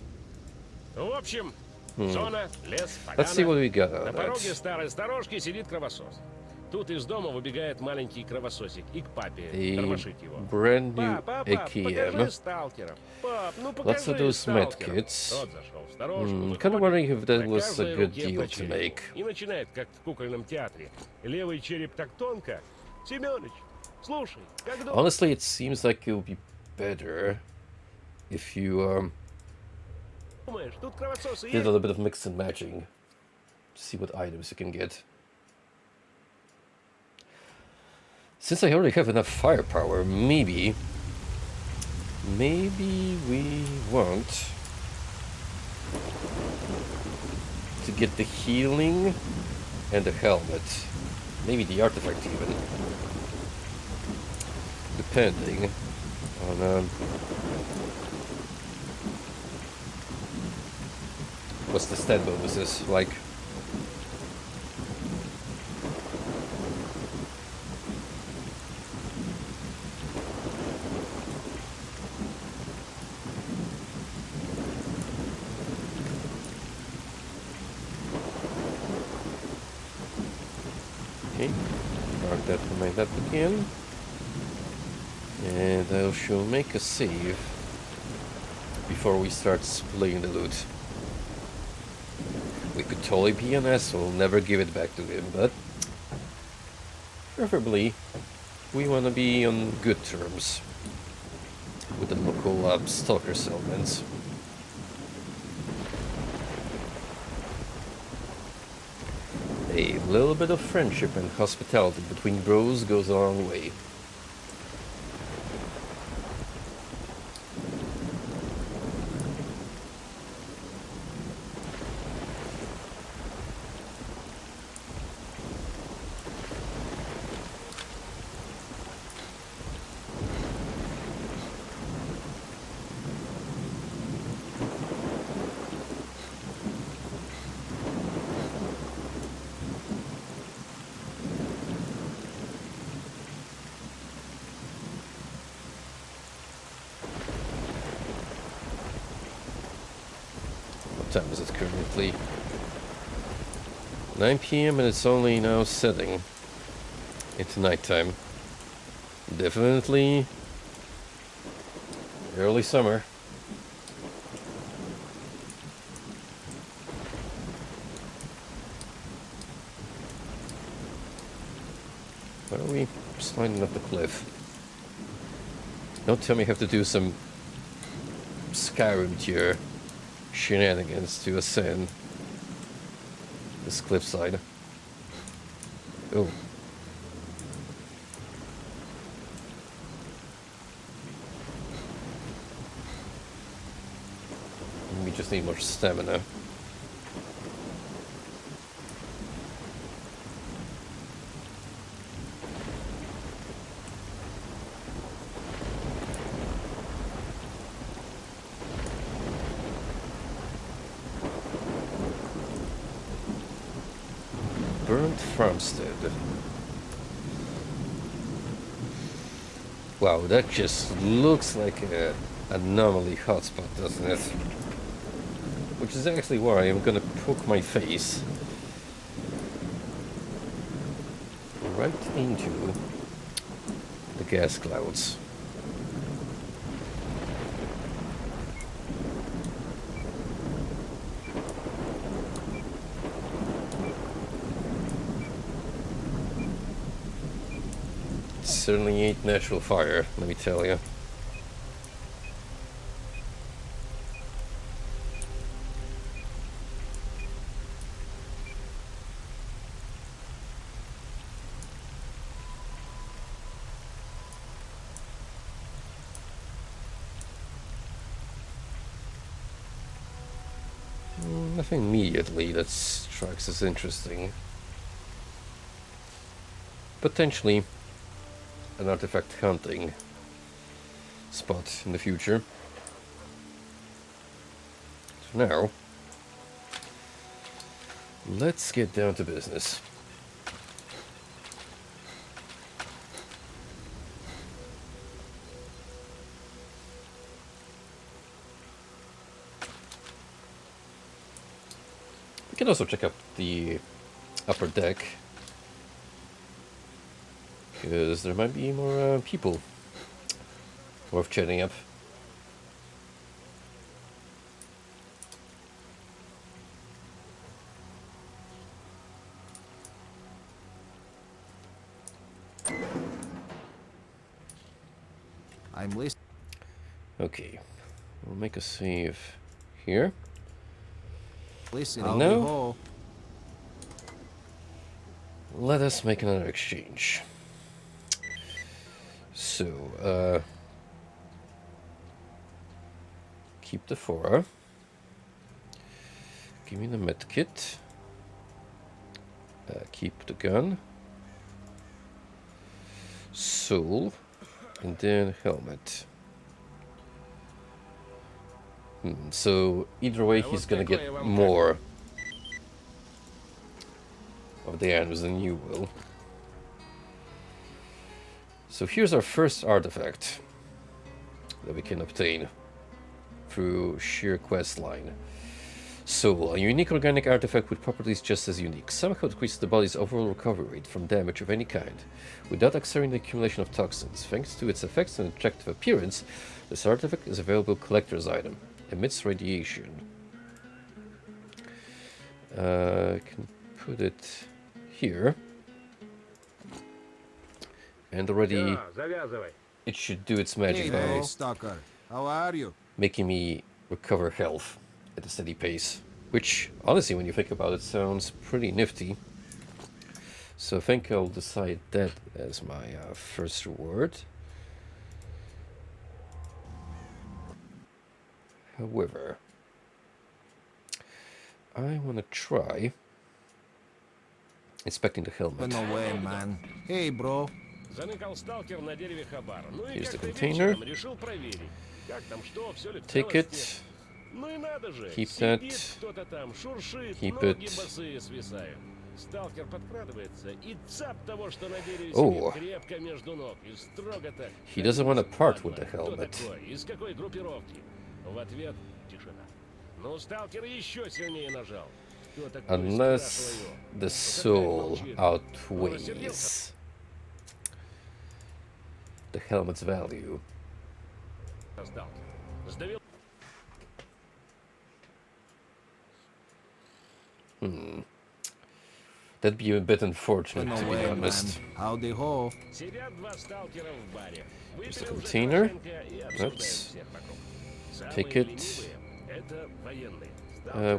S1: Let's see what we got out of that.
S7: Тут из дома выбегает маленький кровососик и к папе
S1: A
S7: тормошить его.
S1: brand new
S7: Пап,
S1: AKM.
S7: покажи сталкера. Пап, ну
S1: Lots of
S7: покажи
S1: those med
S7: сталкера.
S1: kits.
S7: Тот зашел в сторожку,
S1: Kind of
S7: выходит,
S1: wondering if that
S7: на
S1: was a
S7: каждой
S1: good
S7: руке
S1: deal
S7: по
S1: to
S7: черепу.
S1: make.
S7: И начинает, как в кукольном театре. Левый череп так тонко. Семёныч, слушай, как думаешь?
S1: Honestly, it seems like it would be better if you
S7: Тут кровососы
S1: did a
S7: есть?
S1: little bit of mix and matching to see what items you can get. Since I already have enough firepower, maybe we want to get the healing and the helmet. Maybe the artifact even. Depending on what's the stat bonuses like. Okay, mark that for my lap again. And I shall make a save before we start splitting the loot. We could totally be an asshole, never give it back to him, but preferably we want to be on good terms with the local S.T.A.L.K.E.R settlements. A little bit of friendship and hospitality between bros goes a long way. What time is it currently? 9 PM and it's only now setting into nighttime. Definitely early summer. Why are we sliding up the cliff? Don't tell me I have to do some Skyrim tier shenanigans to ascend this cliffside. Oh. We just need more stamina. Burnt farmstead. Wow, that just looks like a anomaly hotspot, doesn't it? Which is actually where I am gonna poke my face right into the gas clouds. Certainly ain't natural fire, let me tell you. Nothing immediately that strikes as interesting. Potentially an artifact hunting spot in the future. So now, let's get down to business. We can also check out the upper deck. because there might be more people worth chatting up.
S3: I'm listening.
S1: Okay, we'll make a save here.
S3: Listen,
S1: And now,
S3: ho.
S1: let us make another exchange. So, keep the 4. Give me the medkit. Keep the gun. Soul. And then helmet. So either way, he's gonna get more of the items than you will. So here's our first artifact that we can obtain through sheer quest line. Soul, a unique organic artifact with properties just as unique. Somehow decreases the body's overall recovery rate from damage of any kind, without accelerating the accumulation of toxins. Thanks to its effects and attractive appearance, this artifact is a valuable collector's item. Emits radiation. I can put it here. And already it should do its magic by
S3: S.T.A.L.K.E.R. How are you?
S1: making me recover health at a steady pace, which honestly, when you think about it, sounds pretty nifty. So I think I'll decide that as my first reward. However, I want to try inspecting the helmet.
S3: No way, man. Hey, bro.
S7: Заныкал сталкер на дереве хабар. Ну и
S1: Here's the
S7: как-то
S1: container.
S7: вечером решил проверить, как там что, все ли в
S1: Take
S7: целости.
S1: it.
S7: Ну и надо же,
S1: Keep
S7: сидит
S1: that.
S7: кто-то там, шуршит,
S1: Keep
S7: ноги
S1: it.
S7: босые свисают. Сталкер подкрадывается и цап того, что на дереве
S1: Oh.
S7: сидит, крепко между ног. И строго так.
S1: He doesn't want to part with the
S7: Кто
S1: helmet.
S7: такой? Из какой группировки? В ответ тишина. Ну, сталкер еще сильнее нажал. Кто такой?
S1: Unless
S7: Спрашиваю.
S1: the soul outweighs the helmet's value.
S7: Сталкер. Сдавил.
S1: That'd be a bit unfortunate,
S3: No
S1: to be
S3: way, man.
S1: honest.
S3: Howdy ho.
S7: Сидят два сталкера в баре.
S1: Here's the
S7: Выпили уже
S1: container.
S7: хорошенько и обсуждают
S1: Let's
S7: всех вокруг.
S1: take
S7: Самые
S1: it.
S7: ленивые — это военные.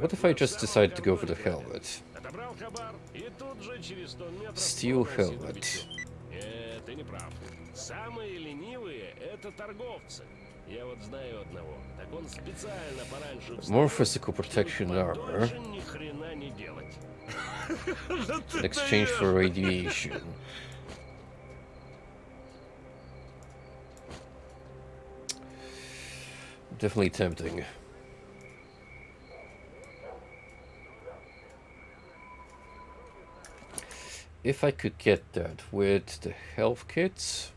S1: What if I just decide to go for the helmet?
S7: Отобрал хабар и тут же через 100 метров
S1: Steel
S7: продал
S1: helmet.
S7: Сидорычу. Нет, ты не прав. Самые ленивые — это торговцы. Я вот знаю одного. Так он специально пораньше
S1: More
S7: встает,
S1: physical protection
S7: чтобы
S1: armor
S7: подольше ни хрена не делать.
S1: in exchange for radiation. Definitely tempting. If I could get that with the health kits,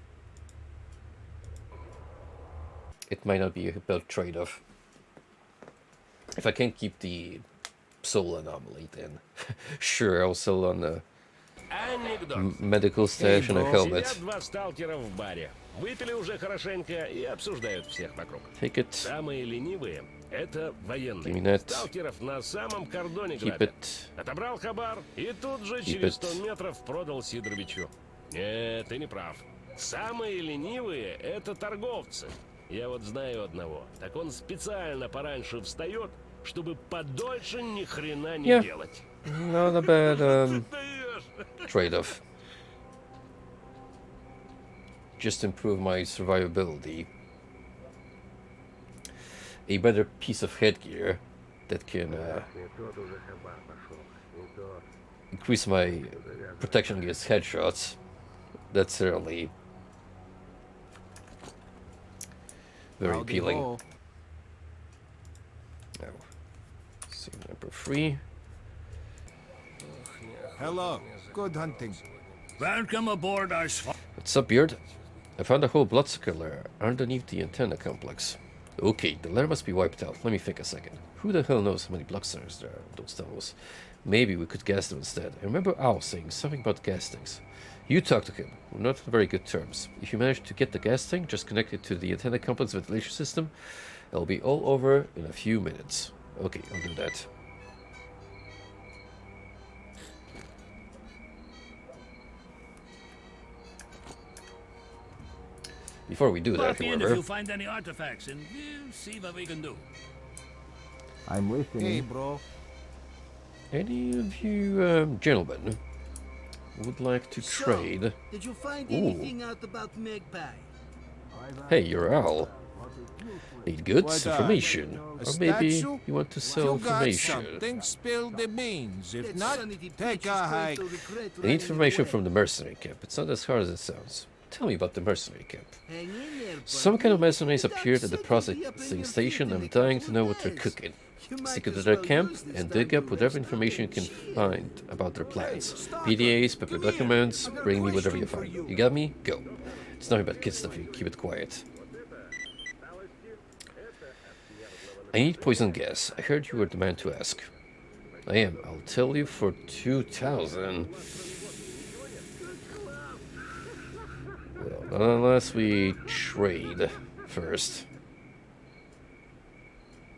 S1: it might not be a bad trade-off. If I can't keep the soul anomaly, then sure, I'll sell on the
S7: Анекдот.
S1: medical stash and a helmet.
S7: Сидят два сталкера в баре. Выпили уже хорошенько и обсуждают всех вокруг.
S1: Take it.
S7: Самые ленивые — это
S1: Give me
S7: военные.
S1: that.
S7: Сталкеров на самом кордоне
S1: Keep
S7: грабят.
S1: it.
S7: Отобрал хабар и тут же
S1: Keep
S7: через
S1: it.
S7: 100 метров продал Сидоровичу. Нет, ты не прав. Самые ленивые — это торговцы. Я вот знаю одного. Так он специально пораньше встает, чтобы подольше ни хрена не
S1: Yeah.
S7: делать.
S1: Not a bad
S7: Даешь.
S1: trade-off. Just improve my survivability. A better piece of headgear that can increase my protection against headshots. That's certainly very
S3: Howdy
S1: appealing.
S3: ho.
S1: Now, save number 3.
S3: Hello. Good hunting.
S5: Welcome aboard our
S1: What's up, Beard? I found a whole bloodsucker lair underneath the antenna complex. Okay, the lair must be wiped out. Let me think a second. Who the hell knows how many bloodsuckers there are in those tunnels? Maybe we could gas them instead. I remember Owl saying something about gas tanks. You talk to him. We're not on very good terms. If you manage to get the gas tank, just connect it to the antenna complex ventilation system. It'll be all over in a few minutes. Okay, I'll do that. Before we do that,
S5: Pop in if
S1: however...
S5: you find any artifacts, and we'll see what we can do.
S3: I'm listening. Hey, bro.
S1: Any of you gentlemen would like to trade?
S9: Did you find
S1: Ooh.
S9: anything out about Magpie?
S1: Hey, you're Owl. Need goods, information, or maybe
S3: statue?
S1: you want to sell information.
S3: something, spill the beans. If
S9: That
S3: not,
S9: sanity
S3: take
S9: bitch
S3: a
S9: is going
S3: hike.
S9: to regret
S1: I need
S9: running
S1: information
S9: away.
S1: from the mercenary camp. It's not as hard as it sounds. Tell me about the mercenary camp.
S9: Hang in there,
S1: Some
S9: buddy.
S1: kind of mercenaries
S9: Doc
S1: appeared at the
S9: said you'd be up in
S1: processing
S9: your
S1: station.
S9: feet in
S1: I'm
S9: a
S1: dying
S9: couple
S1: to know
S9: of
S1: what they're
S9: days.
S1: cooking.
S9: You might
S1: Stick to
S9: as
S1: their
S9: well
S1: camp
S9: use this
S1: and
S9: time
S1: dig
S9: to
S1: up whatever
S9: rest
S1: information you
S9: and
S1: can
S9: chill.
S1: find about their plans.
S9: Stalker,
S1: PDAs, paper
S9: come here.
S1: documents,
S9: I got a
S1: bring me whatever you
S9: question for
S1: find.
S9: you.
S1: You got me? Go. It's nothing about kid stuff, you keep it quiet. I need poison gas. I heard you were the man to ask. I am. I'll tell you for 2,000. Well, not unless we trade first.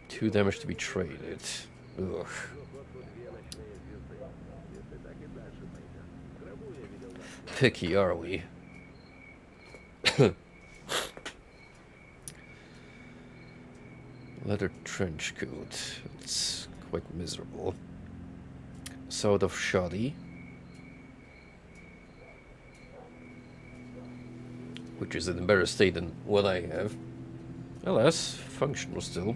S1: 2 damage to be traded. Ugh. Picky, are we? Leather trench coat. It's quite miserable. Sword of shoddy. Which is in a better state than what I have. Alas, functional still.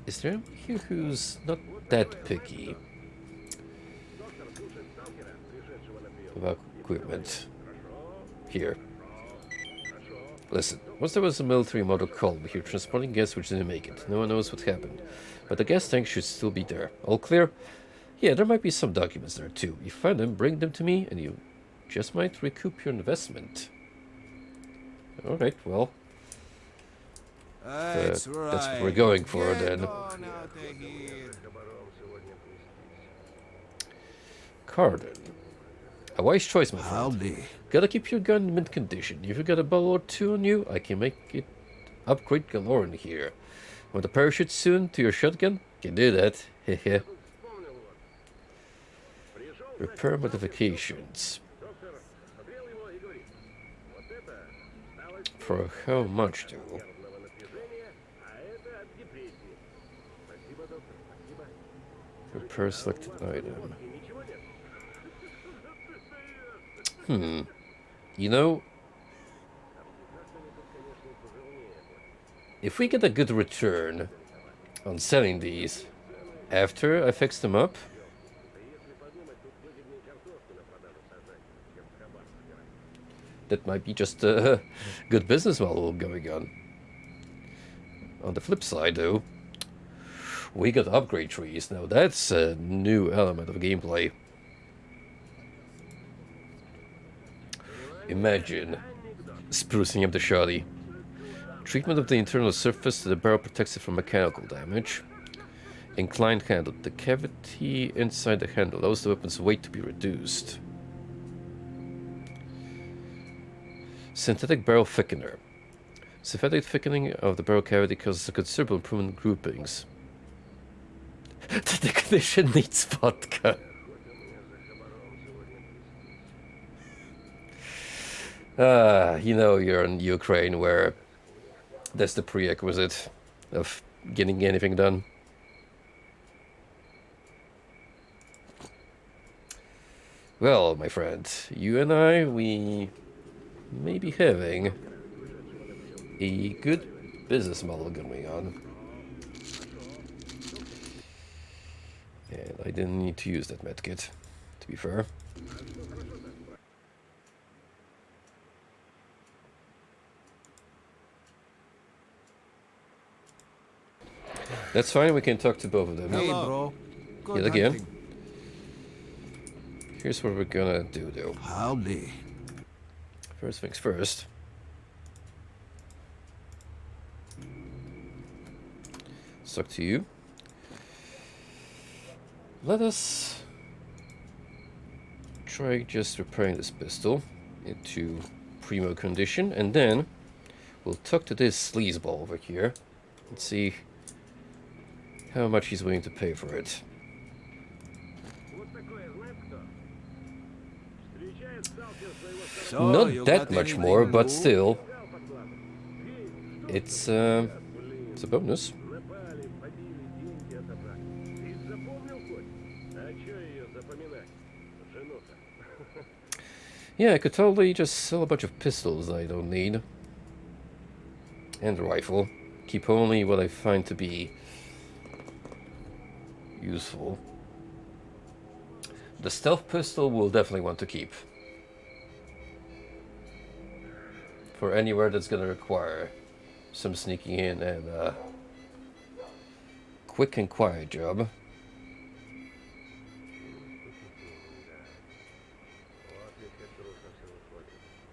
S1: Is there anyone here who's not that picky about equipment? Here. Listen, once there was a military model column here transporting gas which didn't make it. No one knows what happened. But the gas tank should still be there. All clear? Yeah, there might be some documents there too. You find them, bring them to me, and you just might recoup your investment. Alright, well.
S3: That's right.
S1: That's what we're going for
S3: Get
S1: then.
S3: on out of here.
S1: Carden. A wise choice, my friend.
S2: Howdy.
S1: Gotta keep your gun in mint condition. If you got a bottle or two on you, I can make it upgrade galore in here. Want a parachute soon to your shotgun? Can do that. Hehe. Repair modifications. For how much, though? Repair selected item. You know, if we get a good return on selling these after I fix them up, that might be just a good business model going on. On the flip side, though, we got upgrade trees. Now that's a new element of gameplay. Imagine sprucing up the shoddy. Treatment of the internal surface to the barrel protects it from mechanical damage. Inclined handle. The cavity inside the handle allows the weapon's weight to be reduced. Synthetic barrel thickener. Synthetic thickening of the barrel cavity causes a considerable improvement in groupings. The technician needs vodka. You know you're in Ukraine where that's the prerequisite of getting anything done. Well, my friend, you and I, we may be having a good business model going on. And I didn't need to use that medkit, to be fair. That's fine, we can talk to both of them.
S3: Hey, bro.
S1: Yet again. Here's what we're gonna do, though.
S2: Howdy.
S1: First things first. Let's talk to you. let us try just repairing this pistol into primo condition, and then we'll talk to this sleazeball over here and see how much he's willing to pay for it.
S3: So,
S1: Not
S3: you
S1: that
S3: got
S1: much
S3: anything
S1: more, but
S3: new?
S1: still, it's a bonus. Yeah, I could totally just sell a bunch of pistols I don't need. And a rifle. Keep only what I find to be useful. The stealth pistol we'll definitely want to keep. For anywhere that's gonna require some sneaking in and a quick and quiet job.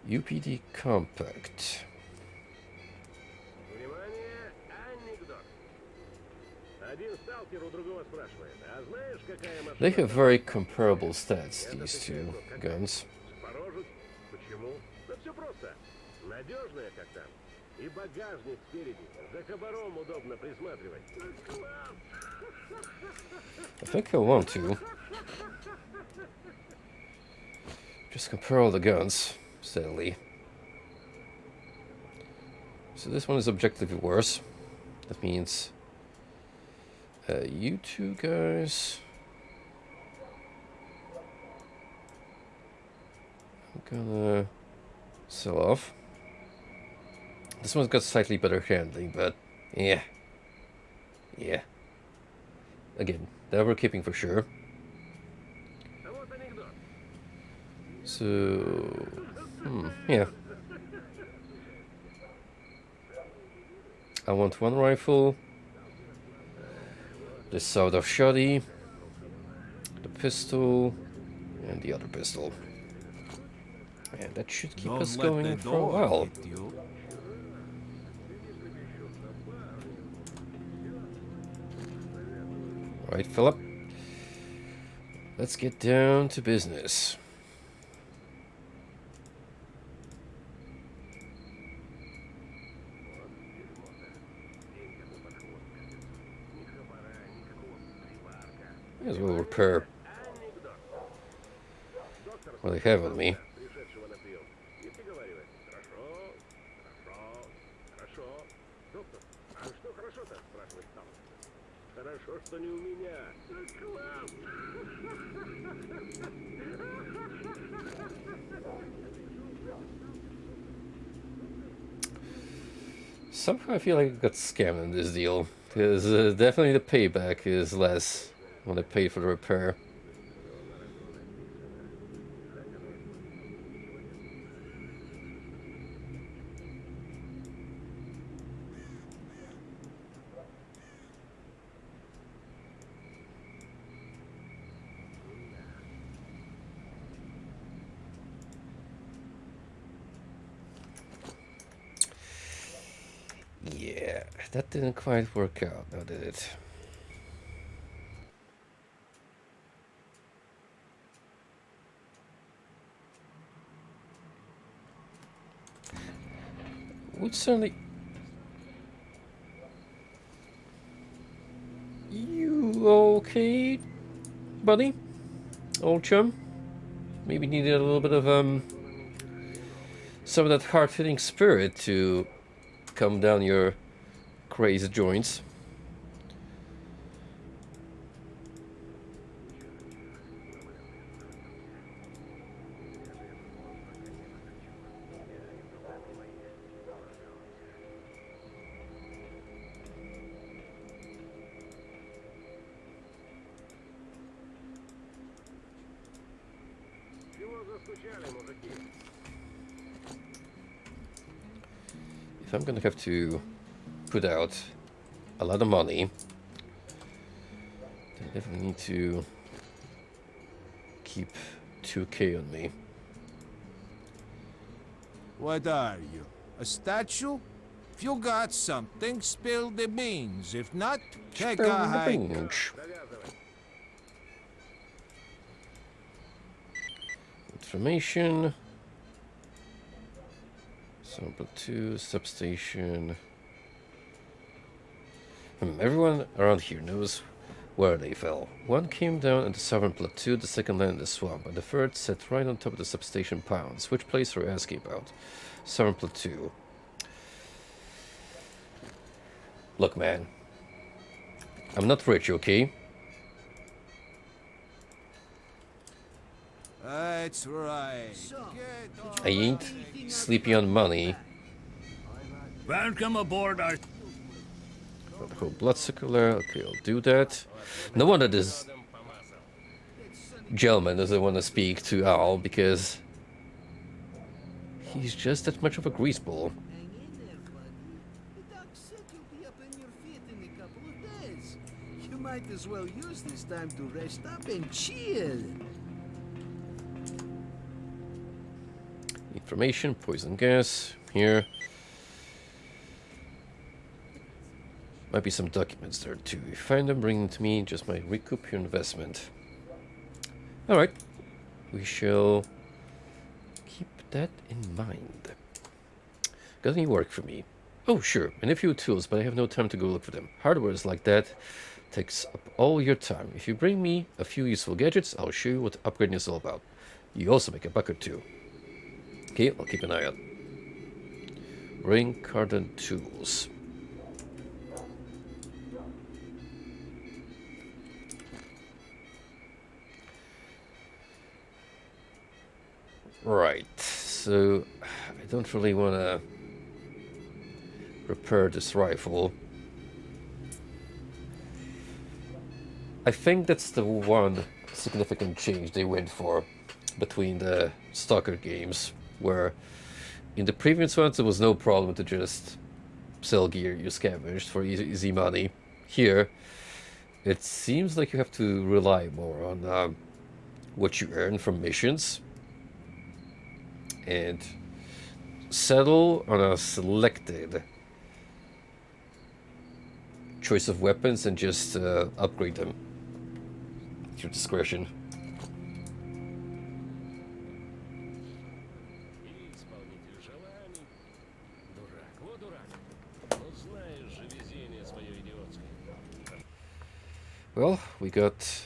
S1: UPD compact. They have very comparable stats, these two guns. I think I want to just compare all the guns steadily. So this one is objectively worse. That means you two guys, I'm gonna sell off. This one's got slightly better handling, but yeah. Again, that we're keeping for sure. So, yeah. I want one rifle, the sawed-off shotty, the pistol, and the other pistol. And that should keep us going for a while. Alright, Philip. Let's get down to business. May as well repair what I have on me. Somehow I feel like I got scammed in this deal, because definitely the payback is less when I paid for the repair. Yeah, that didn't quite work out, now did it? Would certainly... You okay, buddy? Old chum? Maybe needed a little bit of some of that hard-hitting spirit to calm down your crazy joints. If I'm gonna have to put out a lot of money, I definitely need to keep 2K on me.
S3: What are you, a statue? If you got something, spill the beans. If not, take a hike.
S1: formation. So, platoon, substation. Everyone around here knows where they fell. One came down at the southern plateau, the second landed in the swamp, and the third sat right on top of the substation pounds. Which place are you asking about? Southern plateau. Look, man. I'm not rich, okay?
S3: That's right.
S1: I ain't sleeping on money.
S5: Welcome aboard our...
S1: The whole bloodsucker lair. Okay, I'll do that. No wonder this gentleman doesn't want to speak to Al, because he's just that much of a greaseball.
S10: Hang in there, buddy. The doc said you'll be up on your feet in a couple of days. You might as well use this time to rest up and chill.
S1: Information, poison gas, here. Might be some documents there too. If you find them, bring them to me, just might recoup your investment. Alright, we shall keep that in mind. Got any work for me? Oh sure, and a few tools, but I have no time to go look for them. Hardware is like that, takes up all your time. If you bring me a few useful gadgets, I'll show you what upgrading is all about. You also make a buck or two. Okay, I'll keep an eye out. Bring cardon tools. Right, so I don't really want to repair this rifle. I think that's the one significant change they went for between the S.T.A.L.K.E.R games, where in the previous ones there was no problem to just sell gear you scavenged for easy money. Here, it seems like you have to rely more on what you earn from missions and settle on a selected choice of weapons and just upgrade them at your discretion. Well, we got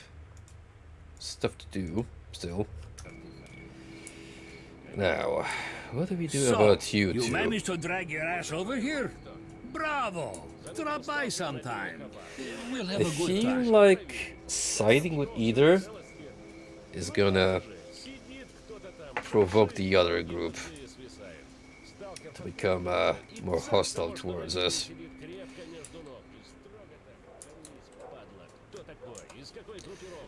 S1: stuff to do still. Now, what do we do about you two?
S5: You managed to drag your ass over here? Bravo! Drop by sometime. We'll have
S1: I
S5: a good
S1: feel
S5: time.
S1: like siding with either is gonna provoke the other group to become more hostile towards us.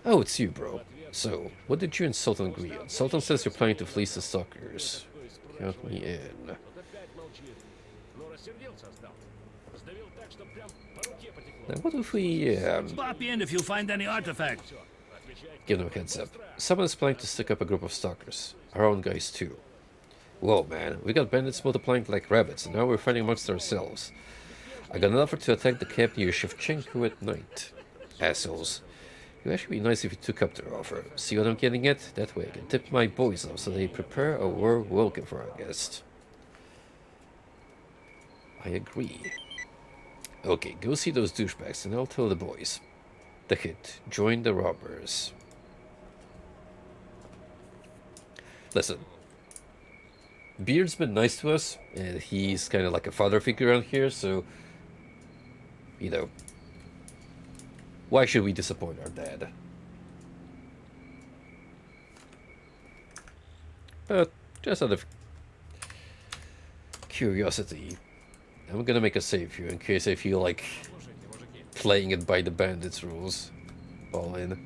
S1: Oh, it's you, bro. So, what did you and Sultan agree on? Sultan says you're planning to fleece the stalkers. Count me in. Now, what if we
S5: Pop in if you find any artifacts.
S1: give them a heads up? Someone's planning to stick up a group of stalkers. Our own guys, too. Whoa, man. We got bandits multiplying like rabbits, and now we're fighting amongst ourselves. I got an offer to attack the camp near Shevchenko at night. Assholes. It would actually be nice if you took up their offer. See what I'm getting at? That way I can tip my boys off so they prepare a warm welcome for our guest. I agree. Okay, go see those douchebags and I'll tell the boys. The hit. Join the robbers. Listen. Beard's been nice to us, and he's kind of like a father figure around here, so, you know, why should we disappoint our dad? But just out of curiosity, I'm gonna make a save here in case I feel like playing it by the bandits rules. All in.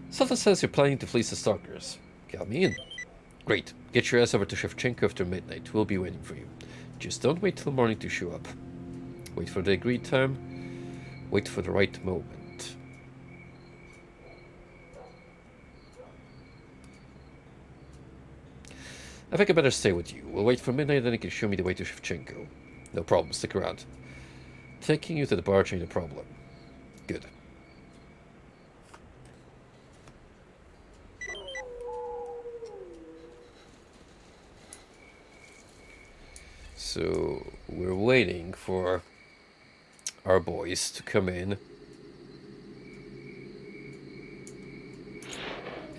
S1: Sultan says you're planning to fleece the stalkers. Count me in. Great. Get your ass over to Shevchenko after midnight. We'll be waiting for you. Just don't wait till morning to show up. Wait for the agreed time. Wait for the right moment. I think I better stay with you. We'll wait for midnight, then you can show me the way to Shevchenko. No problem. Stick around. Taking you to the barge ain't a problem. Good. So we're waiting for our boys to come in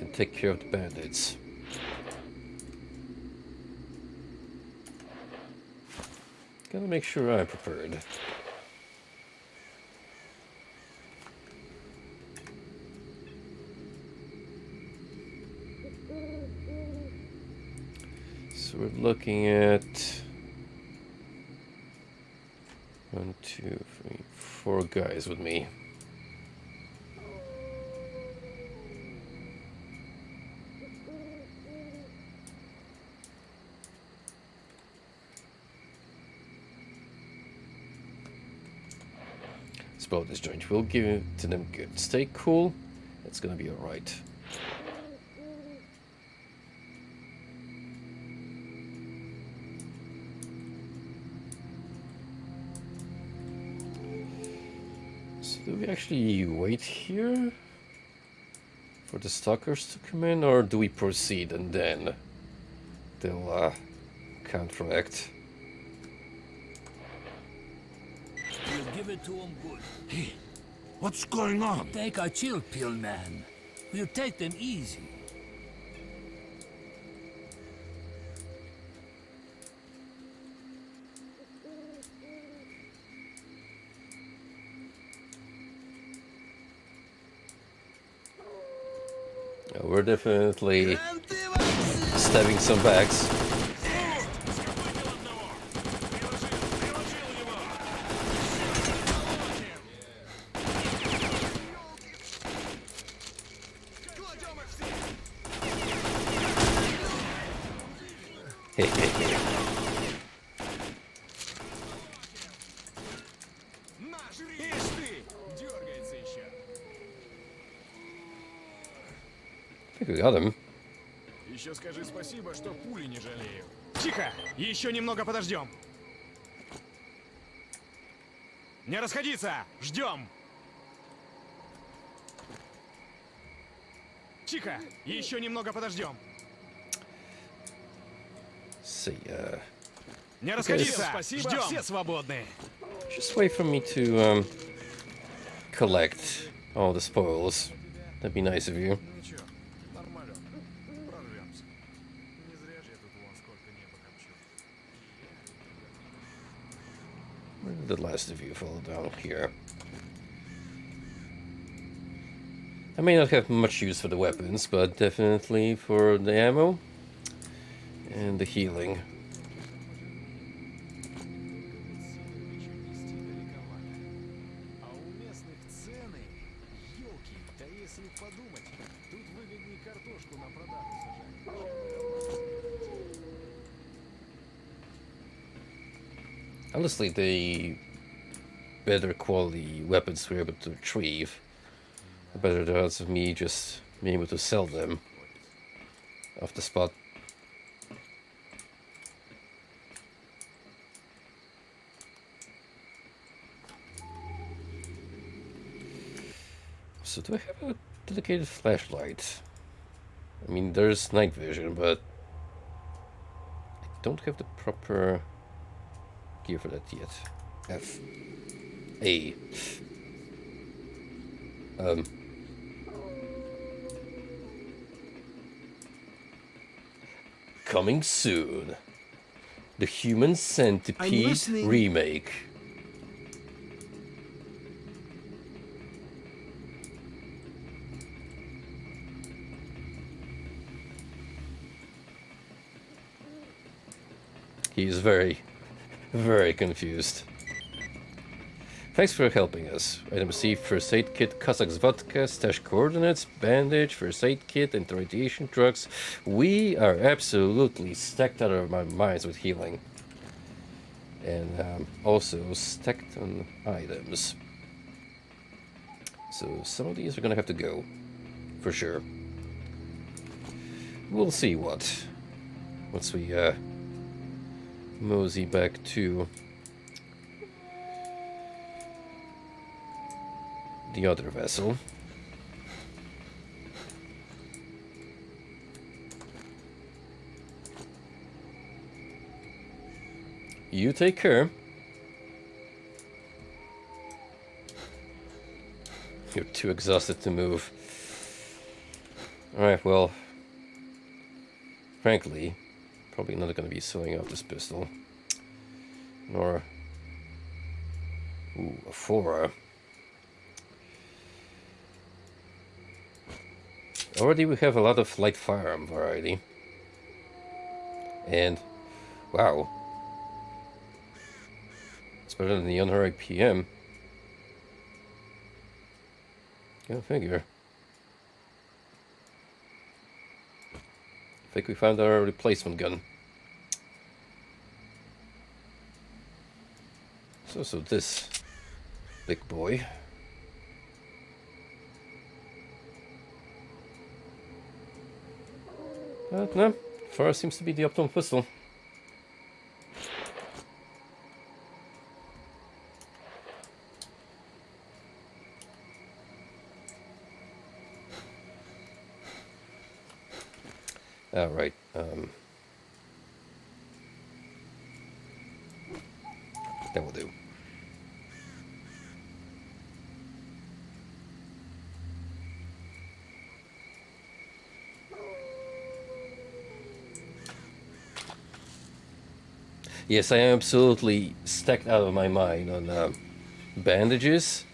S1: and take care of the bandits. Gotta make sure I'm prepared. So we're looking at 1, 2, 3, 4 guys with me. Let's blow this joint. We'll give it to them good. Stay cool. It's gonna be alright. Do we actually wait here for the stalkers to come in, or do we proceed and then they'll counteract?
S5: We'll give it to them good.
S4: Hey, what's going on?
S5: Take a chill pill, man. We'll take them easy.
S1: We're definitely stabbing some backs. Hey, hey, hey. I think we got him.
S8: Еще скажи спасибо, что пули не жалею. Тихо! Еще немного подождем. Не расходиться! Ждем! Тихо! Еще немного подождем.
S1: See,
S8: Не расходиться! Спасибо, ждем! Все свободны.
S1: just wait for me to collect all the spoils. That'd be nice of you.
S8: Ничего, нормально. Прорвемся. Не зря же я тут вон сколько небо копчу.
S1: Where did the last of you fall down here? I may not have much use for the weapons, but definitely for the ammo and the healing.
S8: А у местных цены, елки, да если подумать, тут выгоднее картошку на продажу сажать.
S1: Honestly, the better quality weapons we're able to retrieve, the better the odds of me just being able to sell them off the spot. So do I have a dedicated flashlight? I mean, there's night vision, but I don't have the proper gear for that yet. F. A. Coming soon. The Human Centipede
S10: listening.
S1: remake. He is very, very confused. Thanks for helping us. Item received: first aid kit, Kazakh's vodka, stash coordinates, bandage, first aid kit, and radiation drugs. We are absolutely stacked out of our minds with healing. And also stacked on items. So some of these are gonna have to go, for sure. We'll see once we mosey back to the other vessel. You take care. You're too exhausted to move. Alright, well... Frankly, probably not going to be selling off this pistol. Nor... Ooh, a 4. Already we have a lot of light firearm variety. And... Wow. It's better than the unhurried PM. Go figure. I think we found our replacement gun. So this big boy. But no, far seems to be the optimal pistol. Alright, that will do. Yes, I am absolutely stacked out of my mind on bandages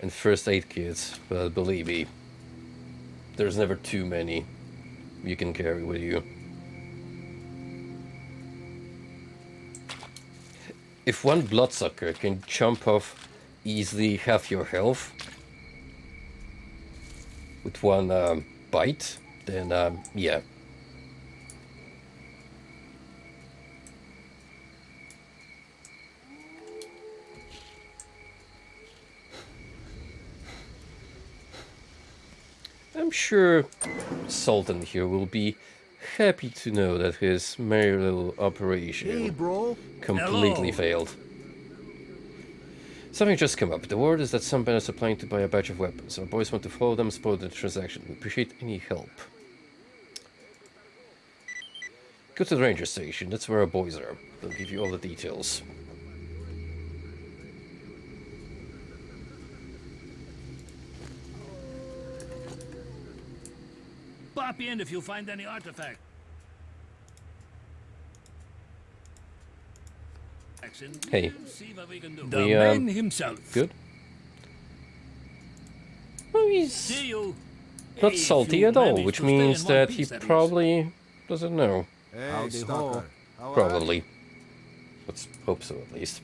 S1: and first aid kits, but believe me, there's never too many you can carry with you. If one bloodsucker can chomp off easily half your health with one bite, then yeah. I'm sure Sultan here will be happy to know that his merry little operation completely failed. Something just came up. The word is that some bandits are planning to buy a batch of weapons. Our boys want to follow them, spoil the transaction. We appreciate any help. Go to the ranger station. That's where our boys are. They'll give you all the details.
S5: Pop in if you find any artifact.
S1: Hey,
S5: See what we can do.
S1: we,
S5: The man himself.
S1: Good? Well, he's
S5: See you.
S1: not
S5: If
S1: salty
S5: you
S1: at all,
S5: manage
S1: which
S5: to stay
S1: means
S5: in one
S1: that he
S5: piece, that is.
S1: probably doesn't know.
S3: Hey,
S10: Howdy ho.
S3: Stalker. How are
S1: Probably. Let's hope so, at least.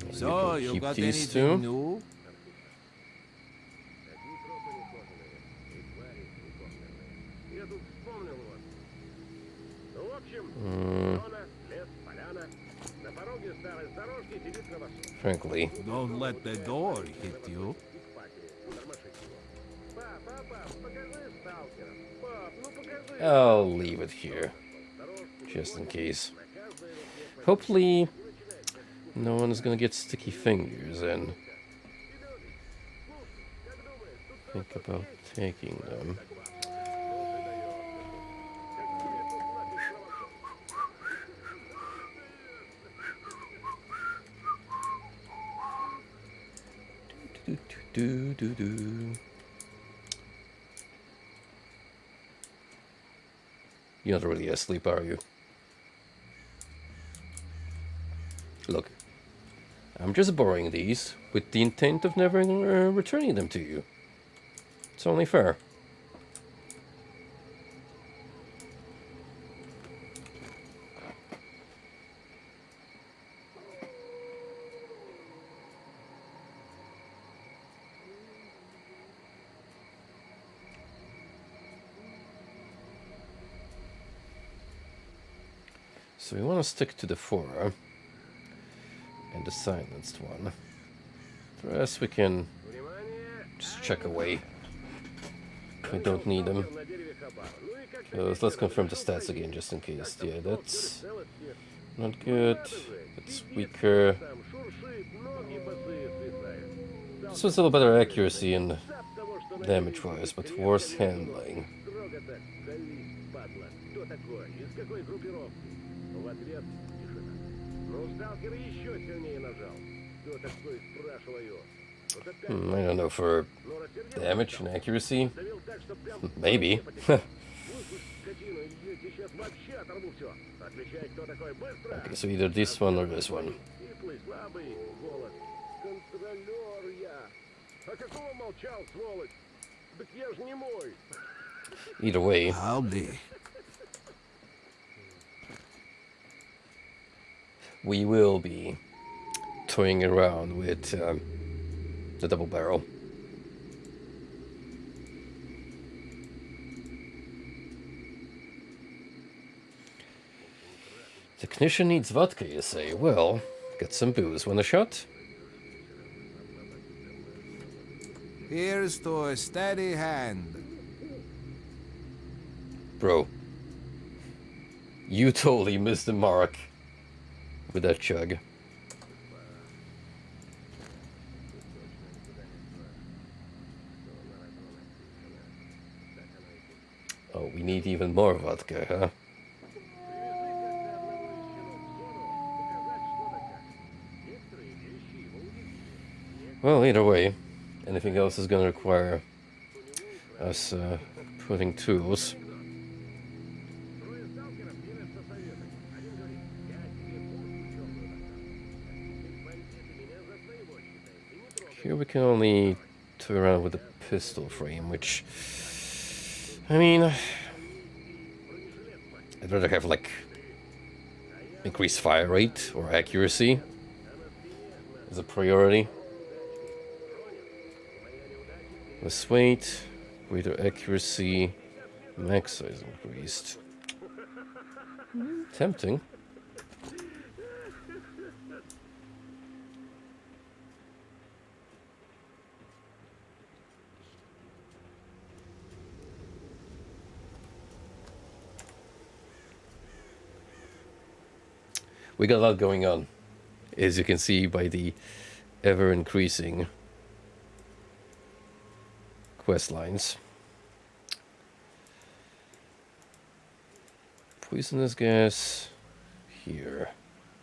S3: So,
S1: can
S3: you
S1: keep
S3: got
S1: these
S3: anything
S1: two.
S3: new?
S1: Frankly.
S3: Don't let the door hit you.
S1: I'll leave it here, just in case. Hopefully, no one is gonna get sticky fingers and think about taking them. Do. You're not really asleep, are you? Look, I'm just borrowing these with the intent of never returning them to you. It's only fair. So we want to stick to the 4 and the silenced one. The rest we can just check away. We don't need them. So let's confirm the stats again, just in case. Yeah, that's Not good. It's weaker.
S7: Там шуршит, ноги босые свисают.
S1: This was a little better accuracy and damage-wise, but worse handling.
S7: Строго так, колись, падла. Кто такой? Из какой группировки? В ответ тишина. Ну, сталкер еще сильнее нажал. Кто такой, спрашиваю?
S1: I don't know, for damage and accuracy?
S7: Давил так, что прям
S1: Maybe.
S7: слушай, скотину, я тебе сейчас вообще оторву все. Отвечай, кто такой, быстро!
S1: Okay, so either this one or this one.
S7: Сиплый, слабый, голос. Контролер я. А какого молчал, сволочь? Так я ж не мой.
S1: Either way.
S10: I'll be.
S1: We will be toying around with the double barrel. Technician needs vodka, you say? Well, get some booze. Want a shot?
S3: Here's to a steady hand.
S1: Bro, you totally missed the mark with that chug. Oh, we need even more vodka, huh? Well, either way, anything else is gonna require us putting tools. Here we can only toy around with the pistol frame, which, I mean, I'd rather have like increased fire rate or accuracy as a priority. Less weight, greater accuracy, max size increased. Tempting. We got a lot going on, as you can see by the ever-increasing quest lines. Poisonous gas here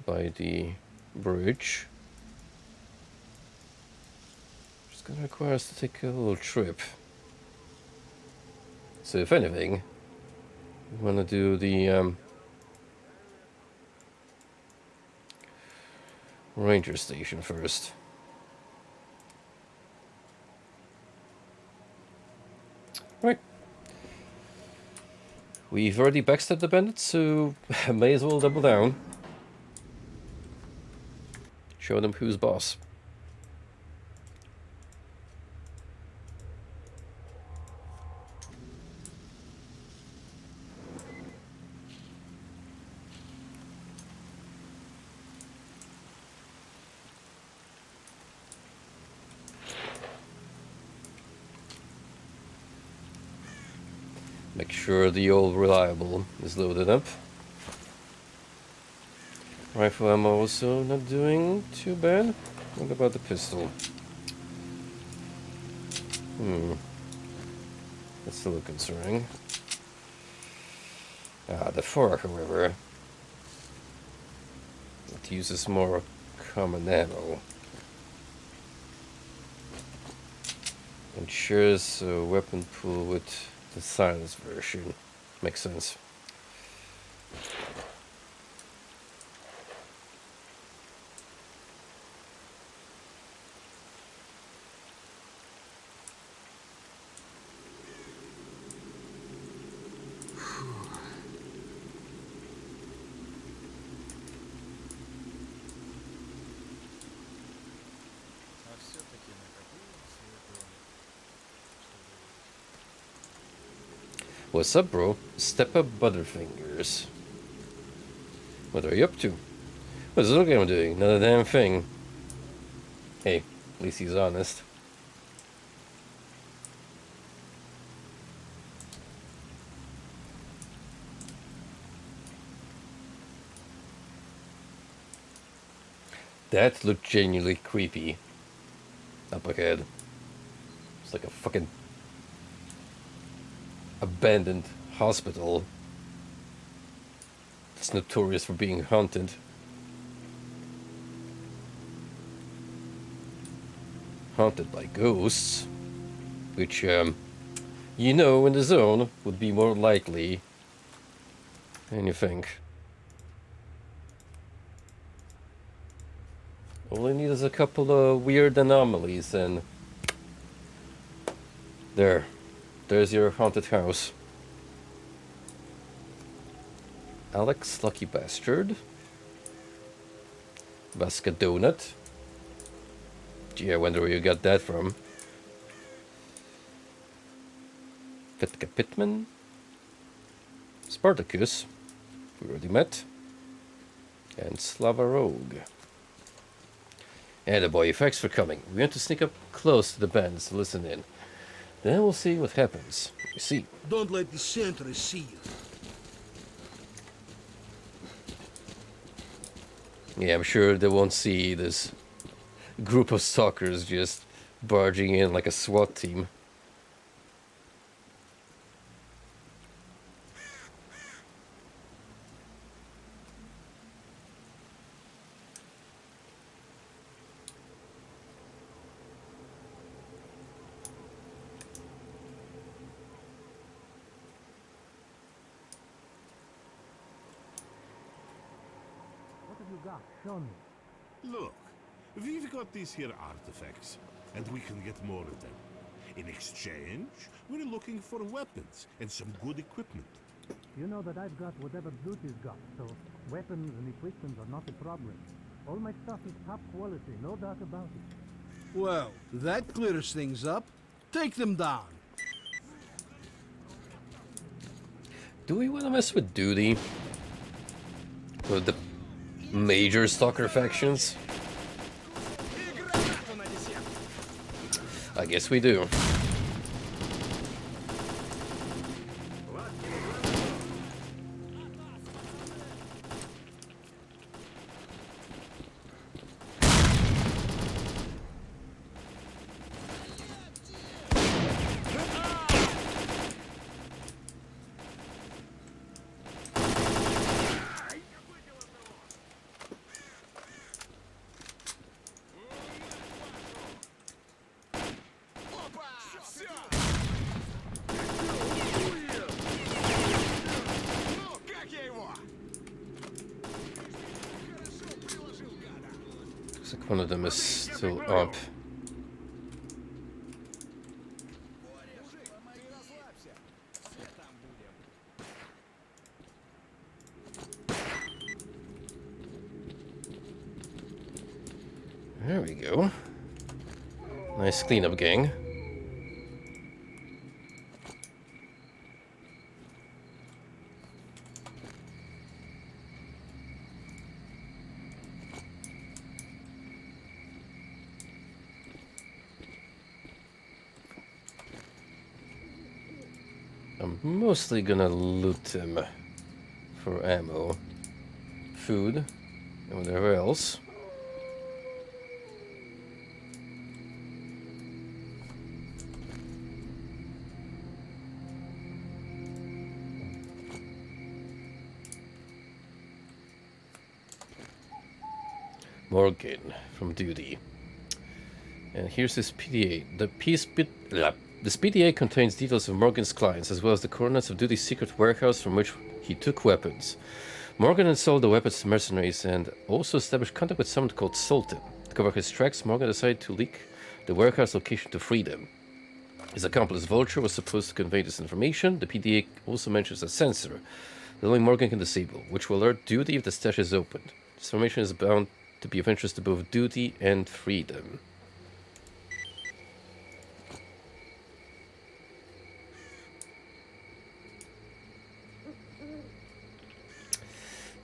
S1: by the bridge. It's gonna require us to take a little trip. So if anything, we wanna do the ranger station first. Right. We've already backstabbed the bandits, so may as well double down. Show them who's boss. Make sure the old reliable is loaded up. Rifle ammo also not doing too bad. What about the pistol? That's a little concerning. The 4, however, it uses more common ammo. Ensures a weapon pool with the silence version. Makes sense. What's up, bro? Step up Butterfingers. What are you up to? What does it look like I'm doing? Not a damn thing. Hey, at least he's honest. That looked genuinely creepy. Up ahead. It's like a fucking abandoned hospital. It's notorious for being haunted. Haunted by ghosts. Which, you know, in the zone would be more likely than you think. All you need is a couple of weird anomalies and there's your haunted house. Alex, lucky bastard. Vasca Donut. Gee, I wonder where you got that from. Vitka Pittman. Spartacus. We already met. And Slava Rogue. And boy, thanks for coming. We want to sneak up close to the bands to listen in. Then we'll see what happens. You see.
S10: Don't let the sentries see you.
S1: Yeah, I'm sure they won't see this group of stalkers just barging in like a SWAT team.
S9: Show me.
S4: Look, we've got these here artifacts, and we can get more of them. In exchange, we're looking for weapons and some good equipment.
S9: You know that I've got whatever Duty's got, so weapons and equipment are not a problem. All my stuff is top quality, no doubt about it.
S10: Well, that clears things up. Take them down.
S1: Do we want to mess with Duty? With the major stalker factions? I guess we do. Looks like one of them is still up. There we go. Nice cleanup, gang. I'm mostly gonna loot them for ammo, food, and whatever else. Morgan from Duty. And here's his PDA. This PDA contains details of Morgan's clients, as well as the coordinates of Duty's secret warehouse from which he took weapons. Morgan had sold the weapons to mercenaries and also established contact with someone called Sultan. To cover his tracks, Morgan decided to leak the warehouse location to Freedom. His accomplice Vulture was supposed to convey this information. The PDA also mentions a sensor that only Morgan can disable, which will alert Duty if the stash is opened. This information is bound to be of interest to both Duty and Freedom.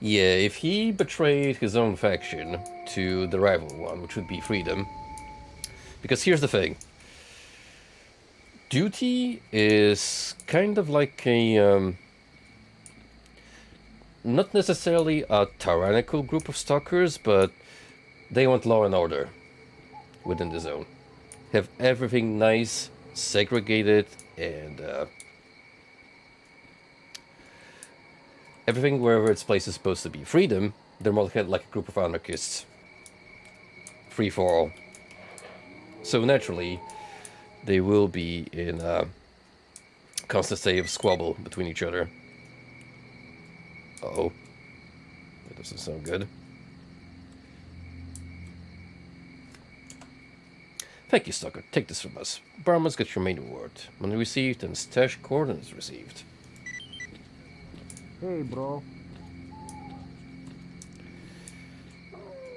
S1: Yeah, if he betrayed his own faction to the rival one, which would be Freedom. Because here's the thing. Duty is kind of like a... not necessarily a tyrannical group of stalkers, but They want law and order within the zone. Have everything nice, segregated, and everything wherever its place is supposed to be. Freedom, they're more like a group of anarchists. Free for all. So naturally, they will be in a constant state of squabble between each other. Uh-oh. That doesn't sound good. Thank you, Stalker. Take this from us. Brahma's got your main reward. Money received and stash coordinates received.
S9: Hey, bro.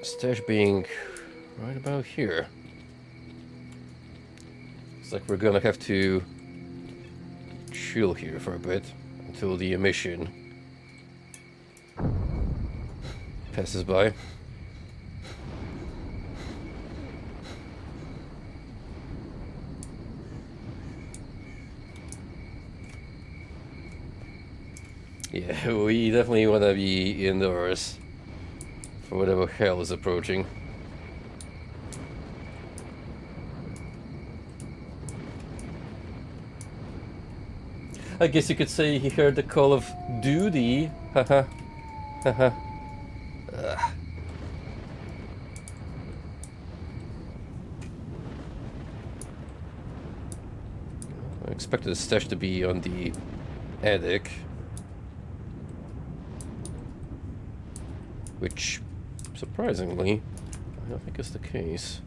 S1: Stash being right about here. Looks like we're gonna have to chill here for a bit until the emission passes by. Yeah, we definitely want to be indoors for whatever hell is approaching. I guess you could say he heard the call of duty. Haha. Haha. I expected the stash to be on the attic. Which, surprisingly, I don't think is the case.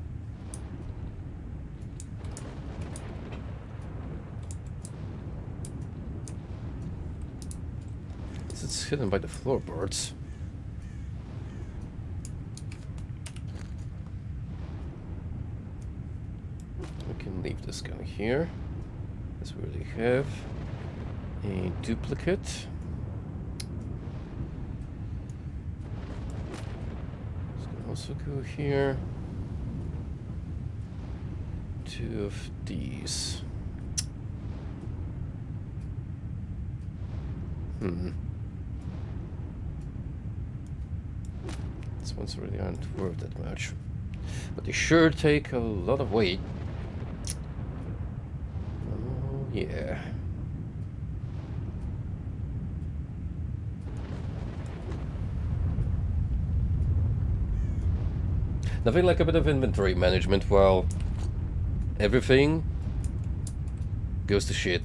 S1: It's hidden by the floorboards. We can leave this gun here, as we already have a duplicate. Also go here. 2 of these. These ones really aren't worth that much. But they sure take a lot of weight. Oh yeah. Nothing like a bit of inventory management while everything goes to shit.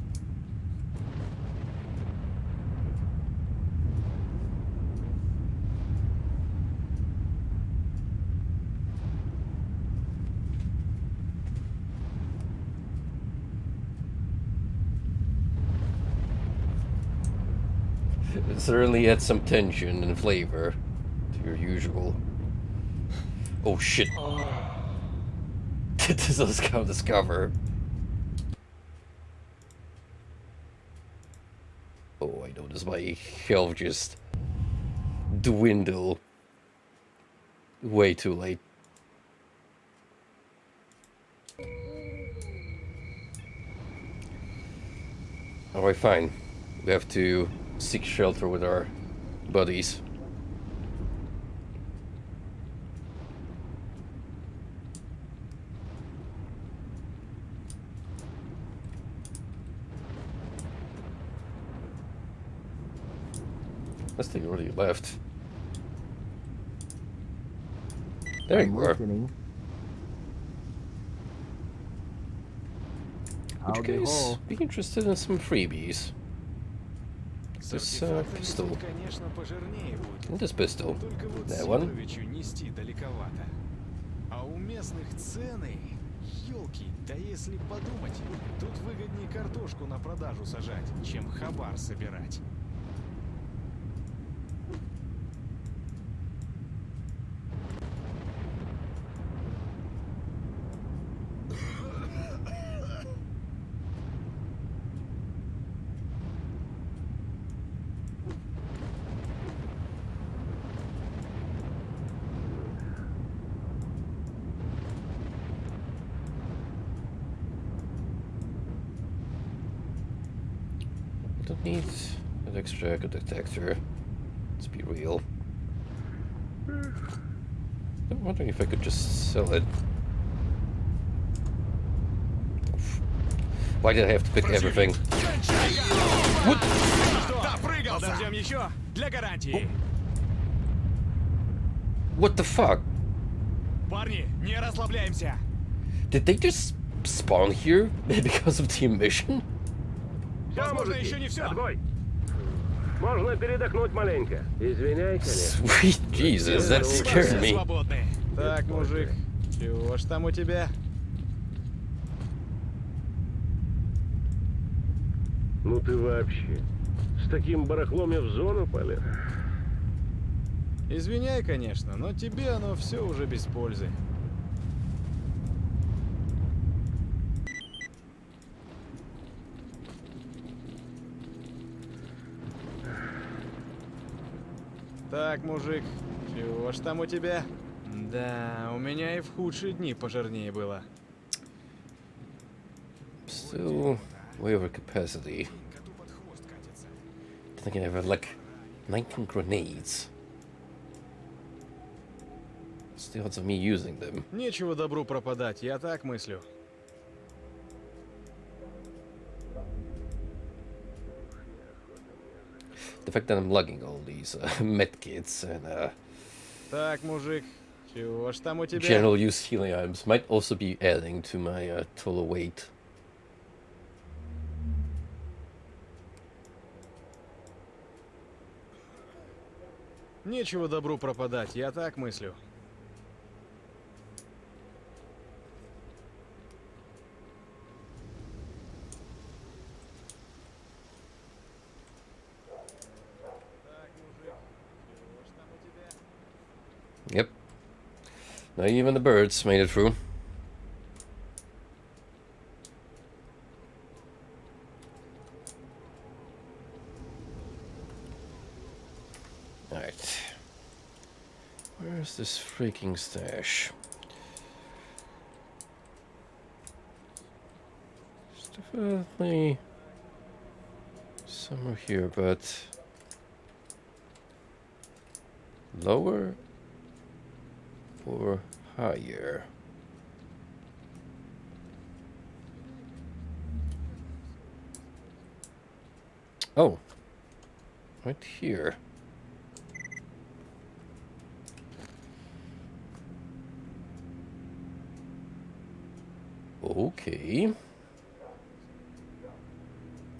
S1: It certainly adds some tension and flavor to your usual. Oh shit. This is how discover. Oh, I noticed my health just dwindle way too late. Alright, fine. We have to seek shelter with our buddies. Unless they already left. There you are. In which case, be interested in some freebies. This pistol. And this pistol. That one.
S8: А у местных цены, ёлки, да если подумать, тут выгоднее картошку на продажу сажать, чем хабар собирать.
S1: Don't need an extra detector. Let's be real. I'm wondering if I could just sell it. Why did I have to pick everything? What?
S8: Подождем еще для гарантии.
S1: What the fuck?
S8: Парни, не расслабляемся.
S1: Did they just spawn here because of the emission?
S8: Возможно, еще не все.
S7: Отбой. Можно передохнуть маленько. Извиняй, конечно.
S1: Sweet Jesus, that scared
S8: Все
S1: me.
S8: свободны. Так, мужик, чего ж там у тебя?
S7: Ну ты вообще. С таким барахлом я в зону полез.
S8: Извиняй, конечно, но тебе оно все уже без пользы. Так, мужик, чего ж там у тебя? Да, у меня и в худшие дни пожирнее было.
S1: Still way over capacity. Then again, I have like 19 grenades. What's the odds of me using them?
S8: Нечего добру пропадать, я так мыслю.
S1: The fact that I'm lugging all these medkits and
S8: Так, мужик, чего ж там у тебя?
S1: general use healing items might also be adding to my total weight.
S8: Нечего добру пропадать, я так мыслю.
S1: Yep. Not even the birds made it through. Alright. Where's this freaking stash? There's definitely somewhere here, but lower or higher? Oh, right here. Okay.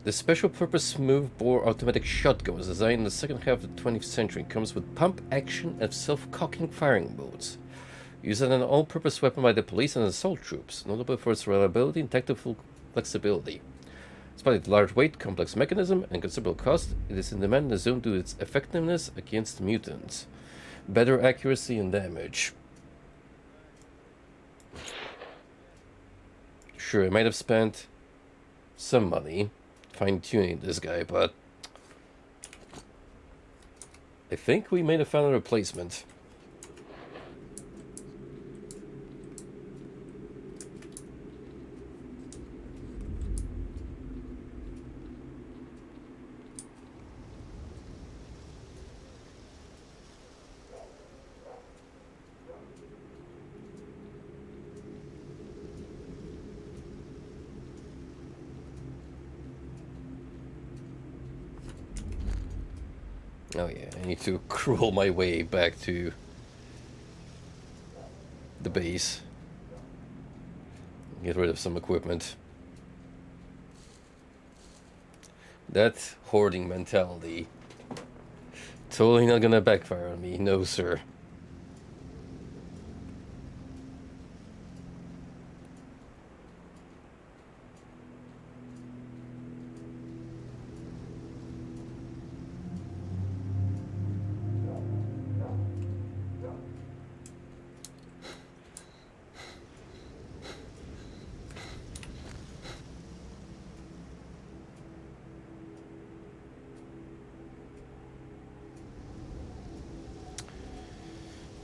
S1: The special purpose smooth bore automatic shotgun was designed in the second half of the 20th century. It comes with pump action and self-cocking firing modes. Used as an all-purpose weapon by the police and assault troops, notable for its reliability and tactical flexibility. Despite its large weight, complex mechanism, and considerable cost, it is in demand in the zone due to its effectiveness against mutants. Better accuracy and damage. Sure, I might have spent some money fine-tuning this guy, but I think we may have found a replacement. Oh yeah, I need to crawl my way back to the base. Get rid of some equipment. That hoarding mentality. Totally not gonna backfire on me, no sir.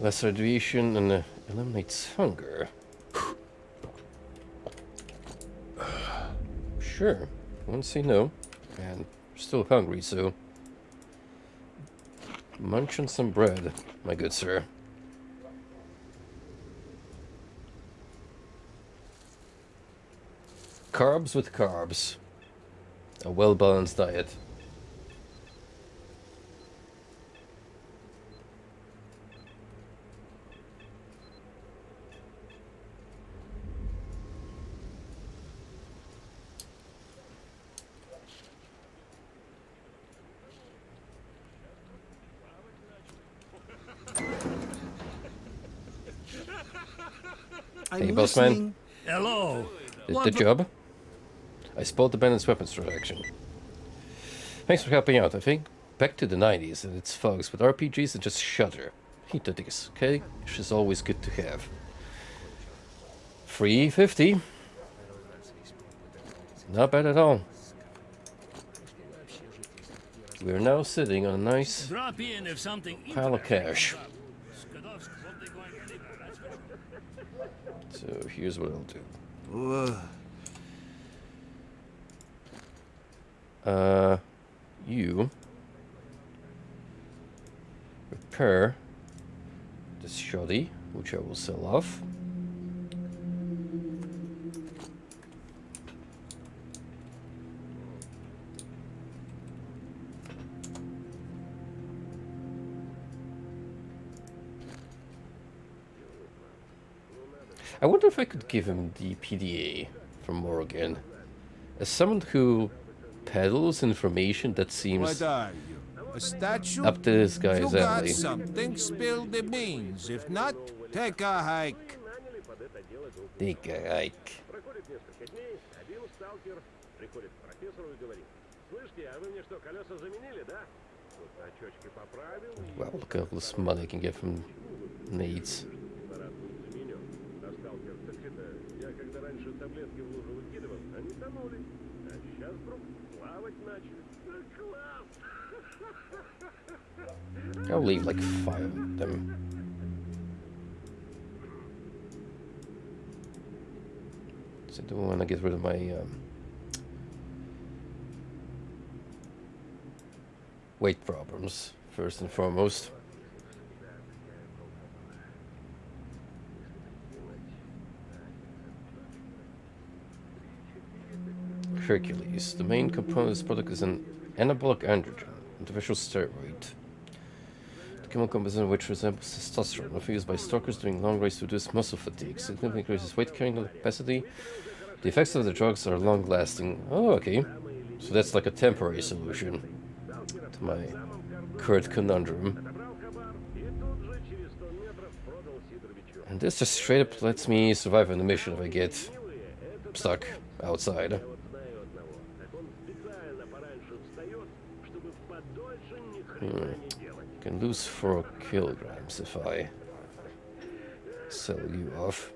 S1: Less radiation and eliminates hunger. Sure, won't say no. And still hungry, so munch on some bread, my good sir. Carbs with carbs. A well-balanced diet. Hey, boss man.
S5: Hello.
S1: The job. I spotted the bandit's weapons transaction. Thanks for helping out. I think back to the 90s and its thugs with RPGs and just shudder. Heat to this, okay? Which is always good to have. 350. Not bad at all. We're now sitting on a nice
S5: Drop in if something
S1: pile of cash.
S5: Skadovsk won't be going anywhere, that's for sure.
S1: So here's what I'll do. You repair this shoddy, which I will sell off. I wonder if I could give him the PDA from Morgan. As someone who peddles information that seems
S3: What are you? A statue?
S1: up to this guy's
S3: You got
S1: alley.
S3: something, spill the beans. If not, take a hike.
S1: Take a hike.
S7: Проходит несколько дней, один сталкер приходит к профессору и говорит: «Слышите, а вы мне что, колеса заменили, да? Вот очечки поправил и...»
S1: Wow, look at all this money I can get from nades.
S7: Заменен. А сталкер: «Так это, я когда раньше таблетки в лужу выкидывал, они тонули. А сейчас вдруг плавать начали. Класс!»
S1: I'll leave like 5 of them. So I do want to get rid of my weight problems first and foremost. Hercules. The main component of this product is an anabolic androgen, artificial steroid. The chemical composition which resembles testosterone, often used by stalkers during long races to reduce muscle fatigue, significantly increases weight carrying capacity. The effects of the drugs are long-lasting. Oh, okay. So that's like a temporary solution to my current conundrum. And this just straight up lets me survive on the mission if I get stuck outside. Can lose 4 kilograms if I sell you off.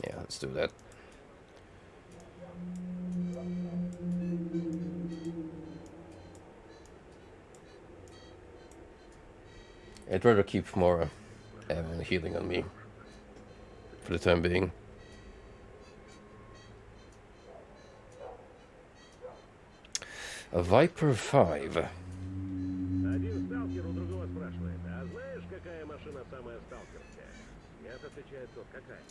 S1: Yeah, let's do that. I'd rather keep more ammo and healing on me for the time being. A Viper 5.
S7: Один сталкер у другого спрашивает: «А знаешь, какая машина самая сталкерская?» Нет, отвечает тот: «Какая?»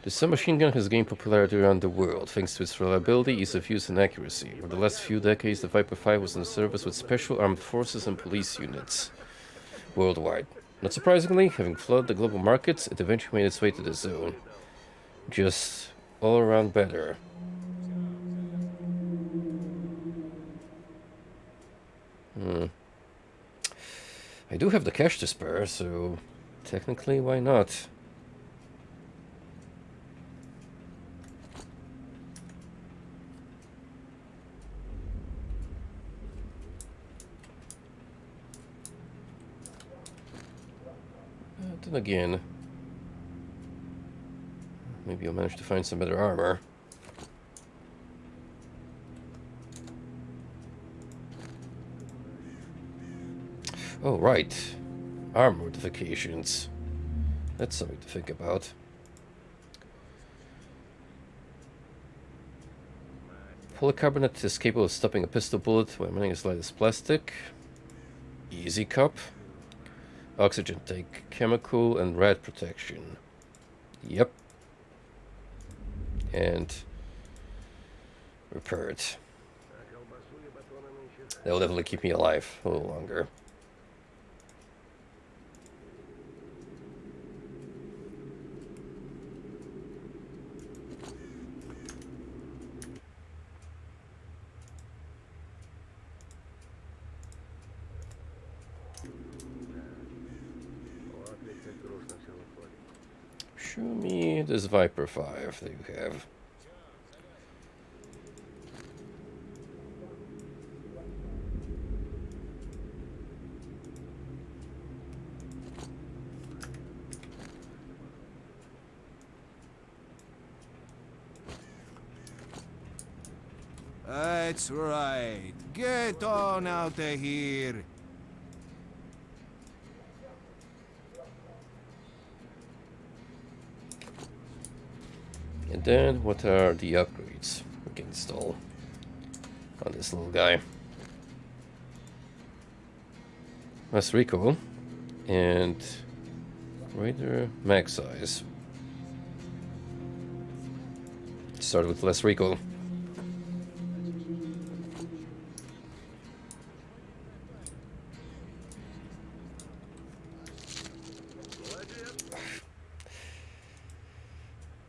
S1: The submachine gun has gained popularity around the world thanks to its reliability, ease of use, and accuracy. Over the last few decades, the Viper 5 was in service with special armed forces and police units worldwide. Not surprisingly, having flooded the global markets, it eventually made its way to the zone. Just all around better. I do have the cash to spare, so technically, why not? Then again, maybe I'll manage to find some better armor. Oh, right. Armor modifications. That's something to think about. Polycarbonate is capable of stopping a pistol bullet when emitting as light as plastic. Easy cup. Oxygen tank, chemical and rat protection. Yep. And repair it. That will definitely keep me alive a little longer. Show me this Viper 5 that you have.
S3: That's right. Get on out of here.
S1: And then, what are the upgrades we can install on this little guy? Less recoil and greater mag size. Start with less recoil.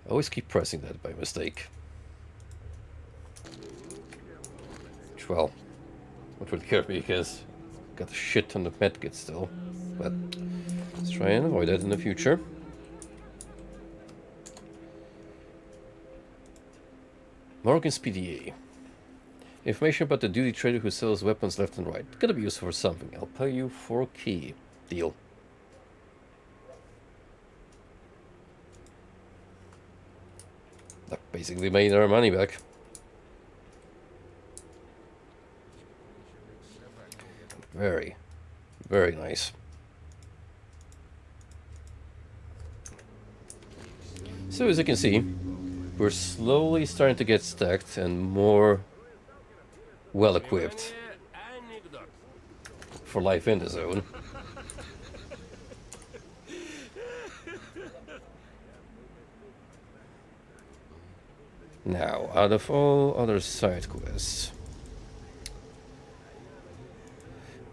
S1: I always keep pressing that by mistake. Well, what would care because got a shit ton of medkits still. But let's try and avoid that in the future. Morgan's PDA. Information about the duty trader who sells weapons left and right. Gotta be useful for something. I'll pay you 4K. Deal. That basically made our money back. Very, very nice. So as you can see, we're slowly starting to get stacked and more well equipped for life in the zone. Now, out of all other side quests,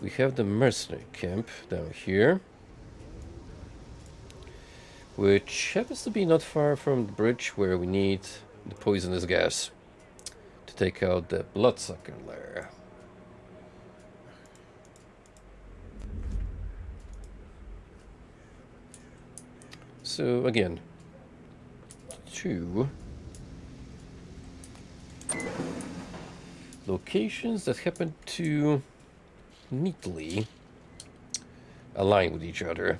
S1: we have the mercenary camp down here, which happens to be not far from the bridge where we need the poisonous gas to take out the bloodsucker lair. So again, two locations that happen to neatly align with each other.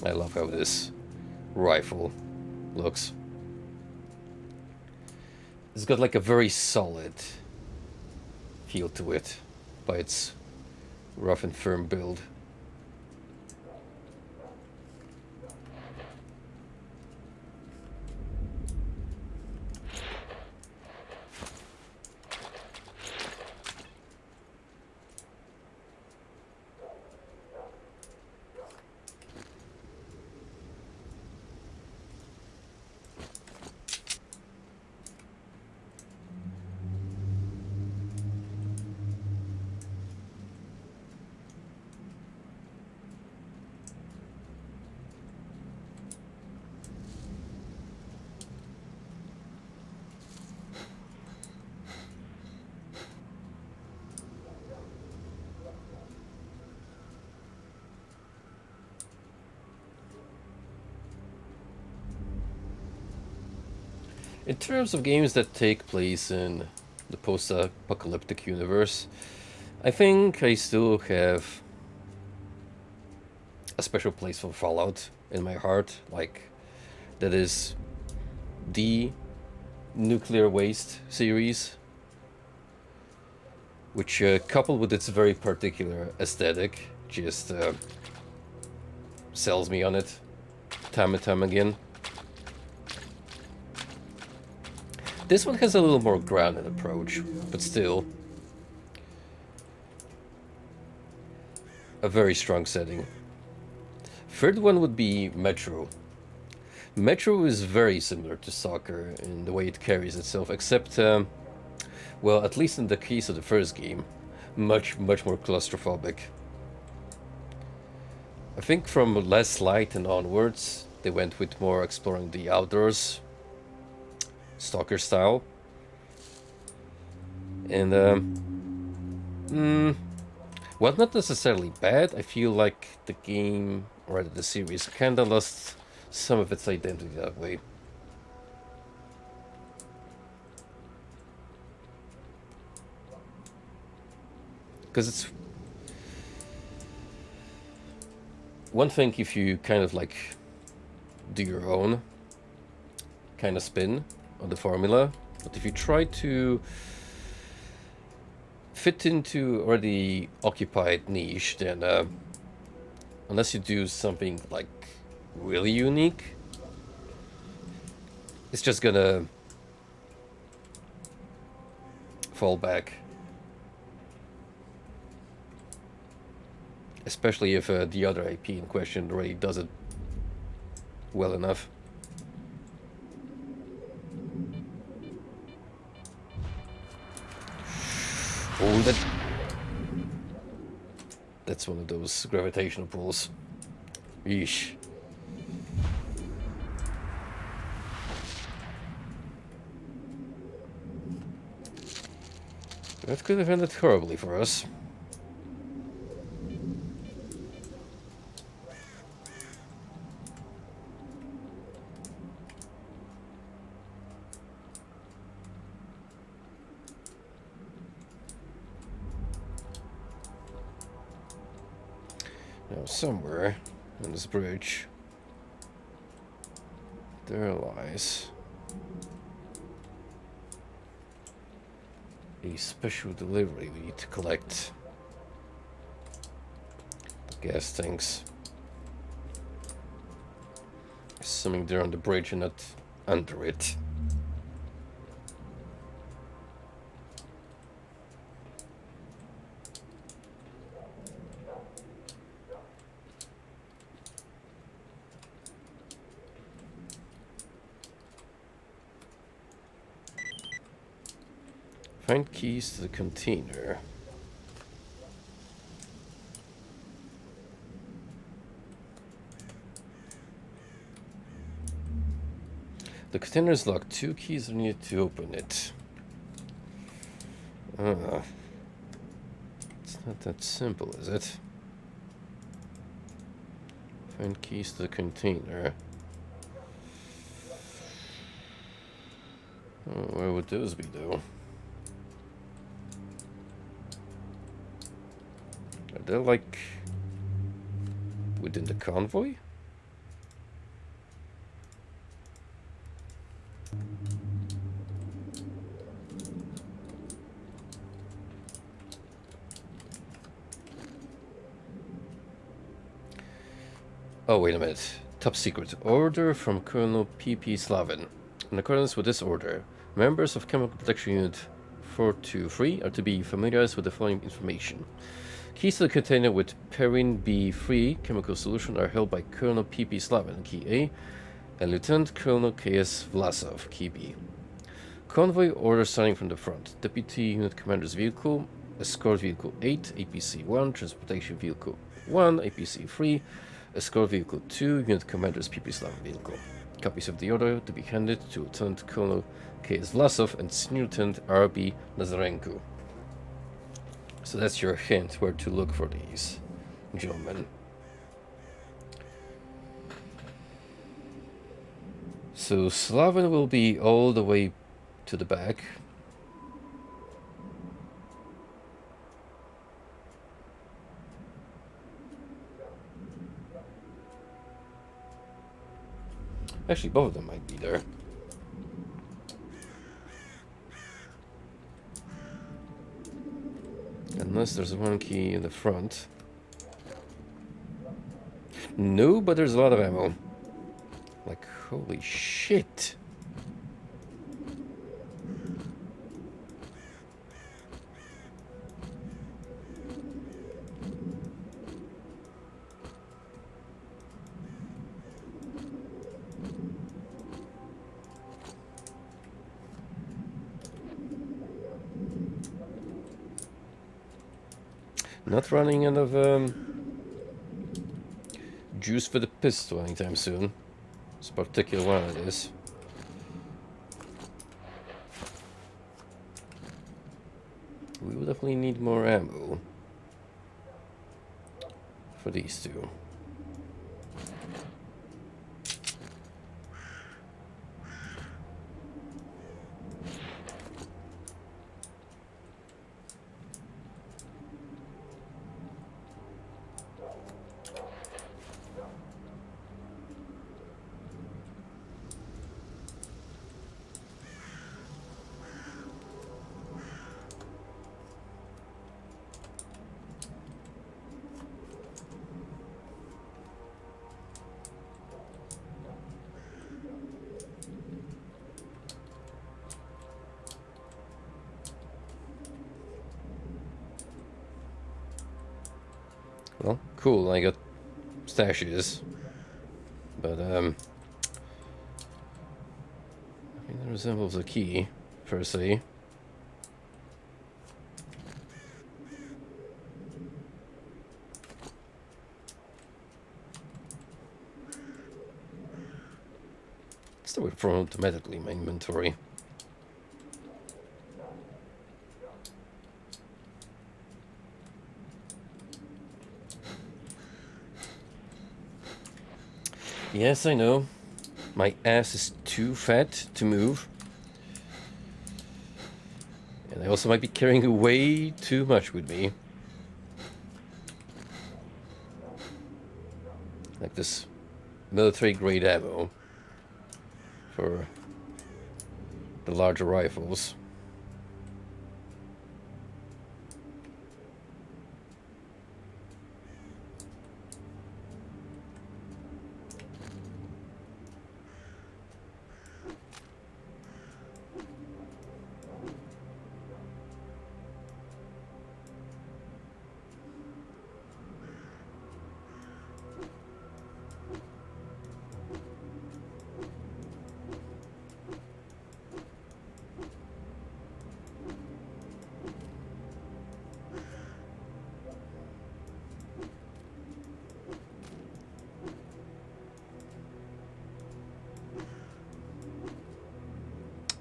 S1: I love how this rifle looks. It's got like a very solid feel to it by its rough and firm build. In terms of games that take place in the post-apocalyptic universe, I think I still have a special place for Fallout in my heart. Like, that is the nuclear waste series, which coupled with its very particular aesthetic, just sells me on it time and time again. This one has a little more grounded approach, but still a very strong setting. Third one would be Metro. Metro is very similar to Soccer in the way it carries itself, except, well, at least in the case of the first game, much more claustrophobic. I think from Less Light and onwards, they went with more exploring the outdoors, Stalker style. And, well, not necessarily bad. I feel like the game, or rather the series, kinda lost some of its identity that way. Because it's one thing if you kind of like do your own kind of spin on the formula, but if you try to fit into already occupied niche, then unless you do something like really unique, it's just gonna fall back. Especially if the other IP in question already does it well enough. Oh, that's one of those gravitational pulls. Yeesh. That could have ended horribly for us. Now, somewhere on this bridge, there lies a special delivery we need to collect. The gas tanks. Assuming they're on the bridge and not under it. Find keys to the container. The container is locked. 2 keys are needed to open it. It's not that simple, is it? Find keys to the container. Oh, where would those be, though? Are they, like, within the convoy? Oh, wait a minute. Top secret. Order from Colonel P.P. Slavin. In accordance with this order, members of Chemical Protection Unit 423 are to be familiarized with the following information. Keys to the container with Perrine B-free chemical solution are held by Colonel P.P. Slavin, Key A, and Lieutenant Colonel K.S. Vlasov, Key B. Convoy order starting from the front. Deputy Unit Commander's Vehicle, Escort Vehicle 8, APC 1, Transportation Vehicle 1, APC 3, Escort Vehicle 2, Unit Commander's P.P. Slavin Vehicle. Copies of the order to be handed to Lieutenant Colonel K.S. Vlasov and Senior Lieutenant R.B. Nazarenko. So that's your hint where to look for these, gentlemen. So Slavin will be all the way to the back. Actually, both of them might be there. Unless there's one key in the front. No, but there's a lot of ammo. Like, holy shit. Not running out of juice for the pistol anytime soon. This particular one it is. We will definitely need more ammo for these two. Well, cool, I got stashes. But, I mean, that resembles a key, per se. Still would throw automatically in my inventory. Yes, I know. My ass is too fat to move. And I also might be carrying way too much with me. Like this military grade ammo for the larger rifles.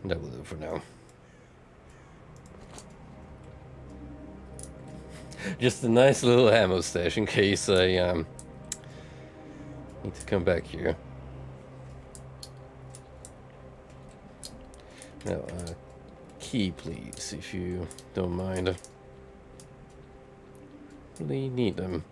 S1: That will do for now. Just a nice little ammo stash in case I need to come back here. Now, key please, if you don't mind. Really need them.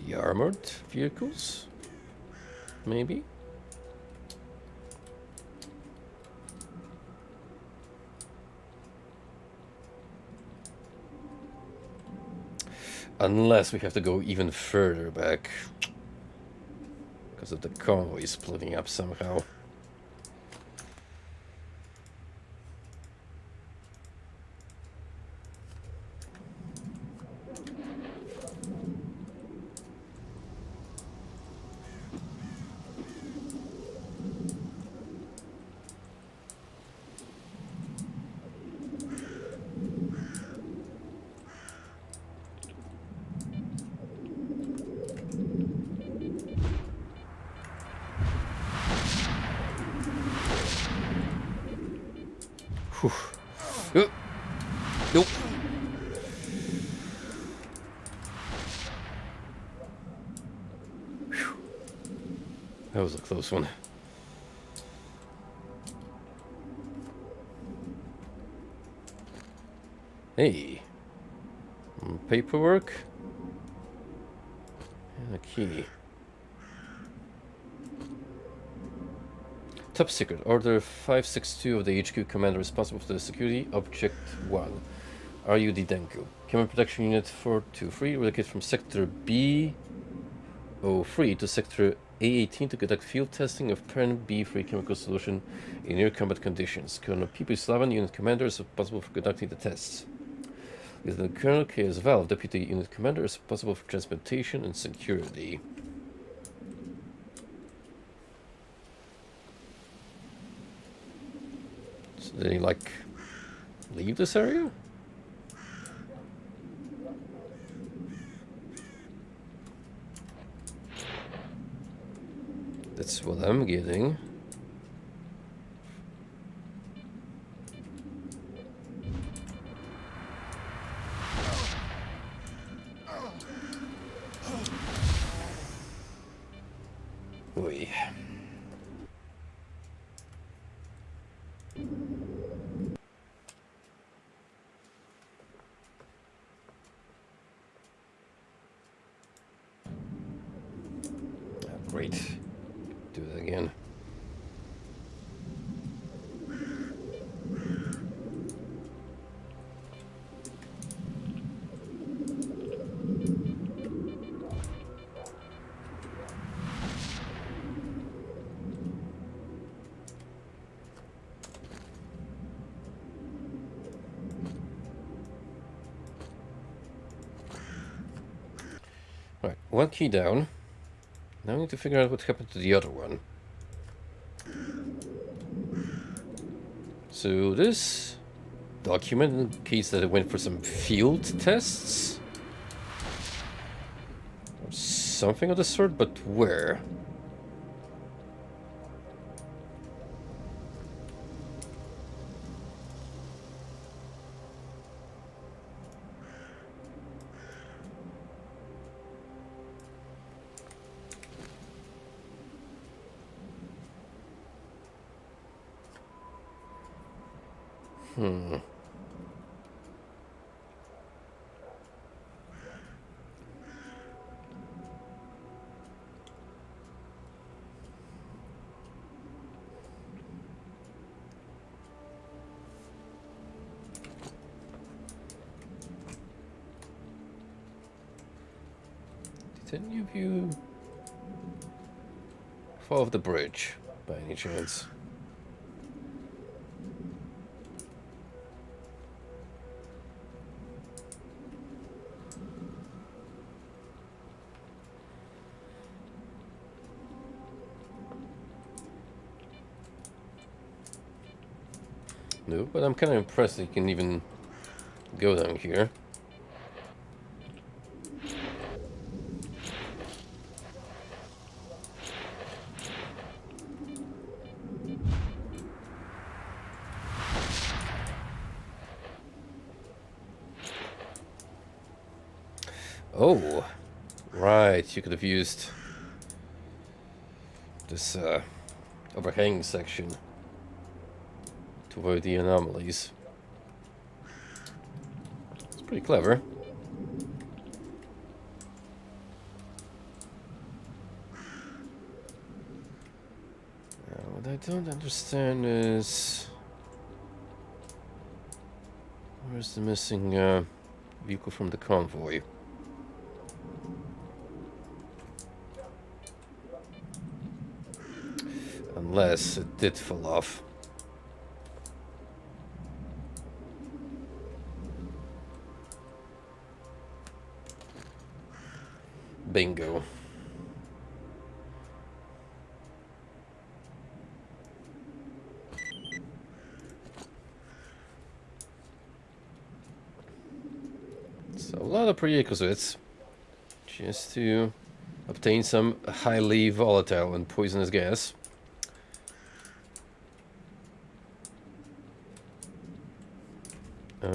S1: The armored vehicles? Maybe? Unless we have to go even further back. Because of the convoy splitting up somehow. Nope. That was a close one. Hey. Paperwork. And a key. Top secret. Order 562 of the HQ commander responsible for the security. Object 1. RU Didenko. Command Protection Unit 423. Relocated from Sector B03 to Sector A18 to conduct field testing of Parent B3 chemical solution in near combat conditions. Colonel P.P. Slavan, Unit Commander, is responsible for conducting the tests. Lieutenant Colonel K.S. Valve, Deputy Unit Commander, is responsible for transportation and security. So did he, like, leave this area? That's what I'm getting. Oi. Great. Do that again. Right, one key down. Now I need to figure out what happened to the other one. So this document indicates that it went for some field tests? Or something of the sort, but where? Did any of you fall off the bridge by any chance? No, but I'm kind of impressed that you can even go down here. Oh, right, you could have used this overhanging section to avoid the anomalies. It's pretty clever. What I don't understand is where's the missing vehicle from the convoy? Unless it did fall off. Bingo. So a lot of prerequisites just to obtain some highly volatile and poisonous gas. So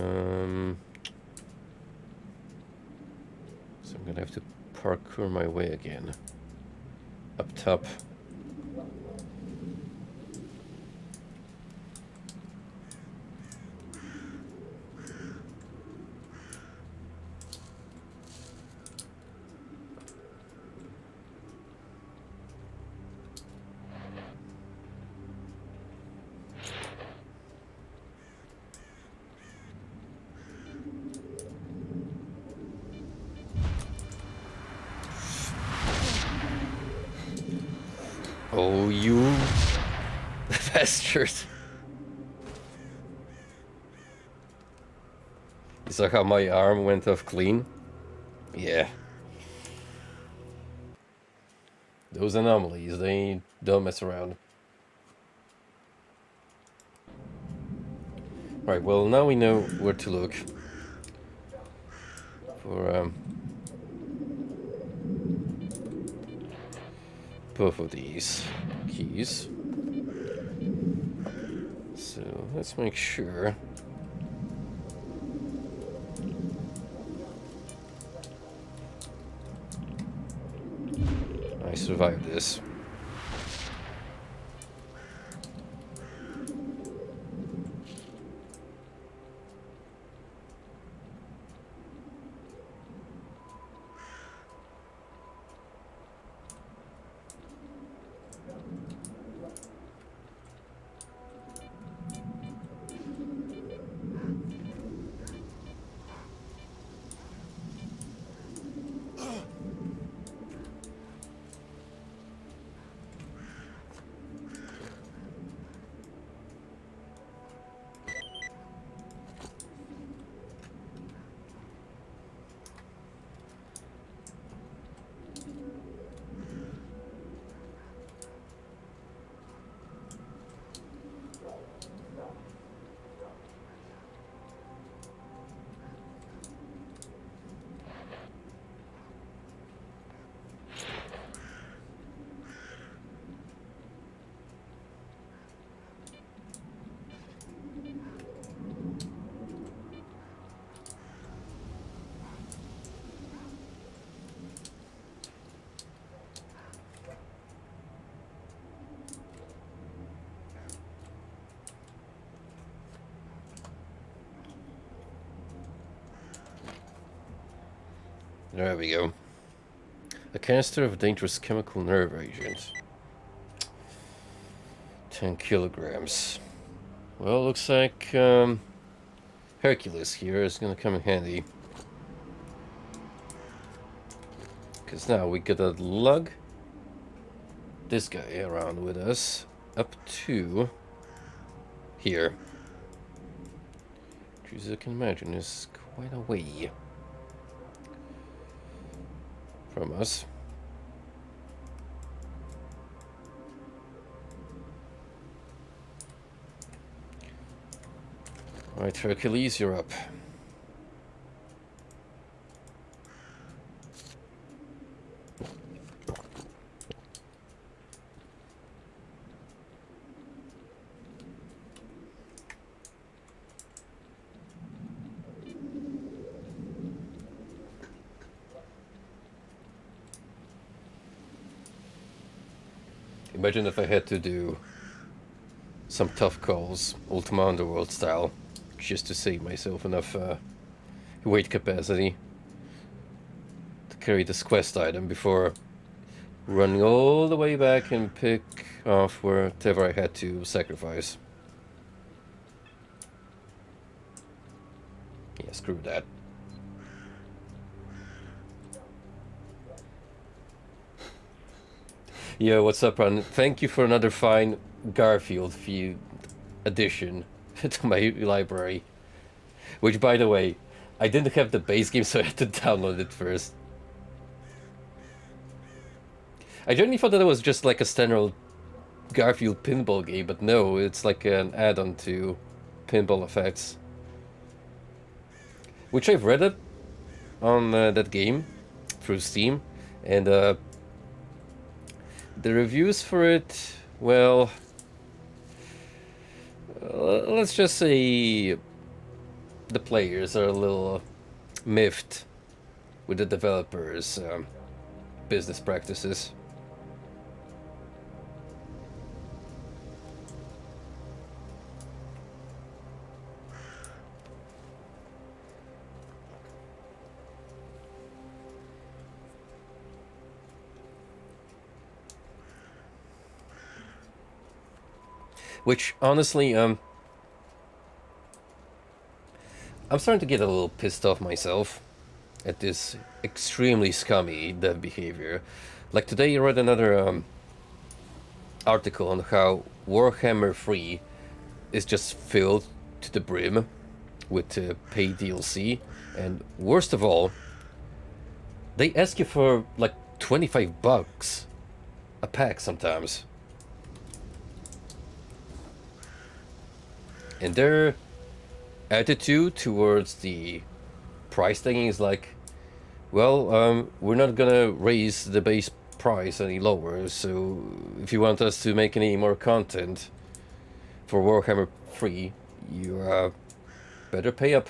S1: I'm gonna have to parkour my way again. Up top, Oh, you bastard. You saw how my arm went off clean? Yeah. Those anomalies, they don't mess around. Right, well, now we know where to look for both of these keys. So let's make sure I survive this. There we go. A canister of dangerous chemical nerve agent. 10 kilograms. Well, looks like Hercules here is gonna come in handy. Because now we gotta lug this guy around with us up to here. Which, as you can imagine, is quite a way from us. Alright, Hercules, you're up. Imagine if I had to do some tough calls, Ultima Underworld style, just to save myself enough weight capacity to carry this quest item before running all the way back and pick off whatever I had to sacrifice. Yeah, screw that. Yo, what's up, Ron? Thank you for another fine Garfield feud addition to my library. Which, by the way, I didn't have the base game, so I had to download it first. I generally thought that it was just like a standard Garfield pinball game, but no, it's like an add-on to pinball effects. Which I've read it on that game through Steam, and the reviews for it, well, let's just say the players are a little miffed with the developers' business practices. Which, honestly, I'm starting to get a little pissed off myself at this extremely scummy dev behavior. Like today I read another article on how Warhammer 3 is just filled to the brim with paid DLC, and worst of all, they ask you for like $25 a pack sometimes. And their attitude towards the price tagging is like, well, we're not gonna raise the base price any lower, so if you want us to make any more content for Warhammer 3, you better pay up.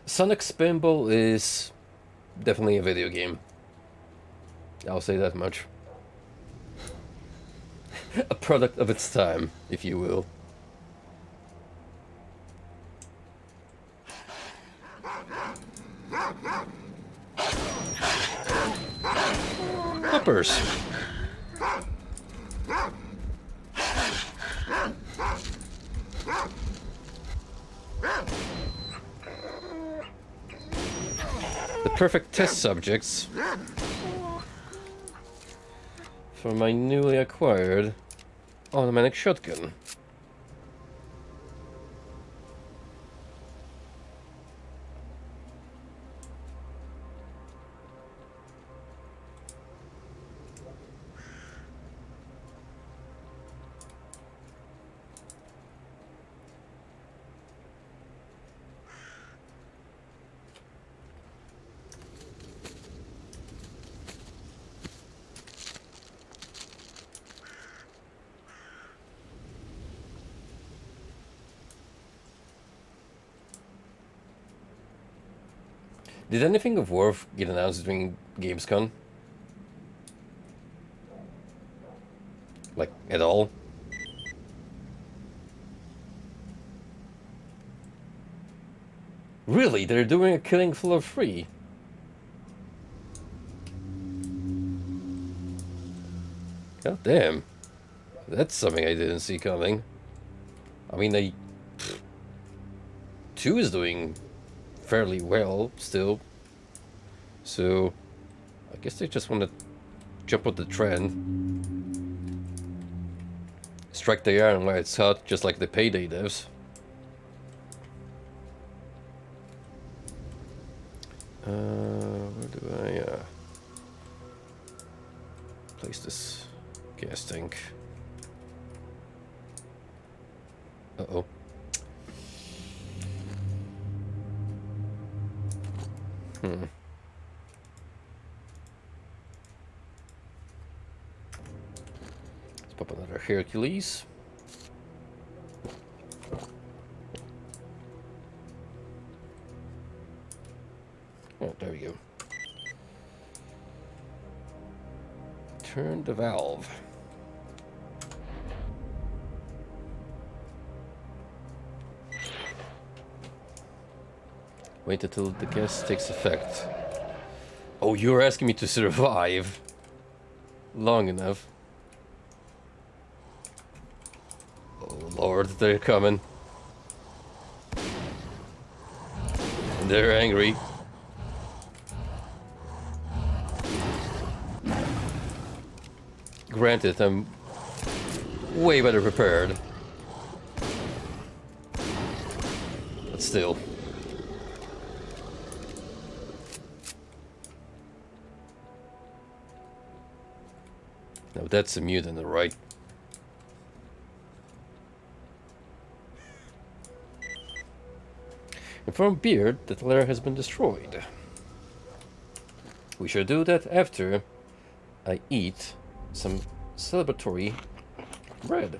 S1: Sonic Spinball is definitely a video game. I'll say that much. A product of its time, if you will. Hoppers. The perfect test subjects for my newly acquired automatic shotgun. Did anything of worth get announced during Gamescom? Like, at all? Really? They're doing a Killing Floor 3? God damn. That's something I didn't see coming. I mean, 2 is doing fairly well still, so I guess they just want to jump on the trend, strike the iron while it's hot, just like the Payday devs. Where do I place this gas tank? Uh-oh. Let's pop another Hercules. Oh, there we go. Turn the valve. Wait until the gas takes effect. Oh, you're asking me to survive long enough. Oh Lord, they're coming. And they're angry. Granted, I'm way better prepared. But still. Now that's a mutant, right? Inform Beard that the lair has been destroyed. We shall do that after I eat some celebratory bread.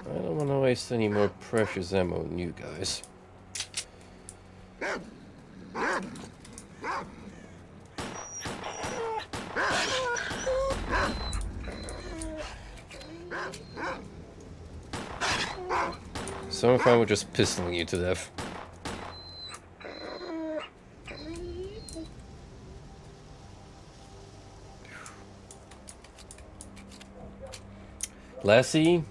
S1: I don't want to waste any more precious ammo on you guys. So I'm fine with just pistoling you to death. Lassie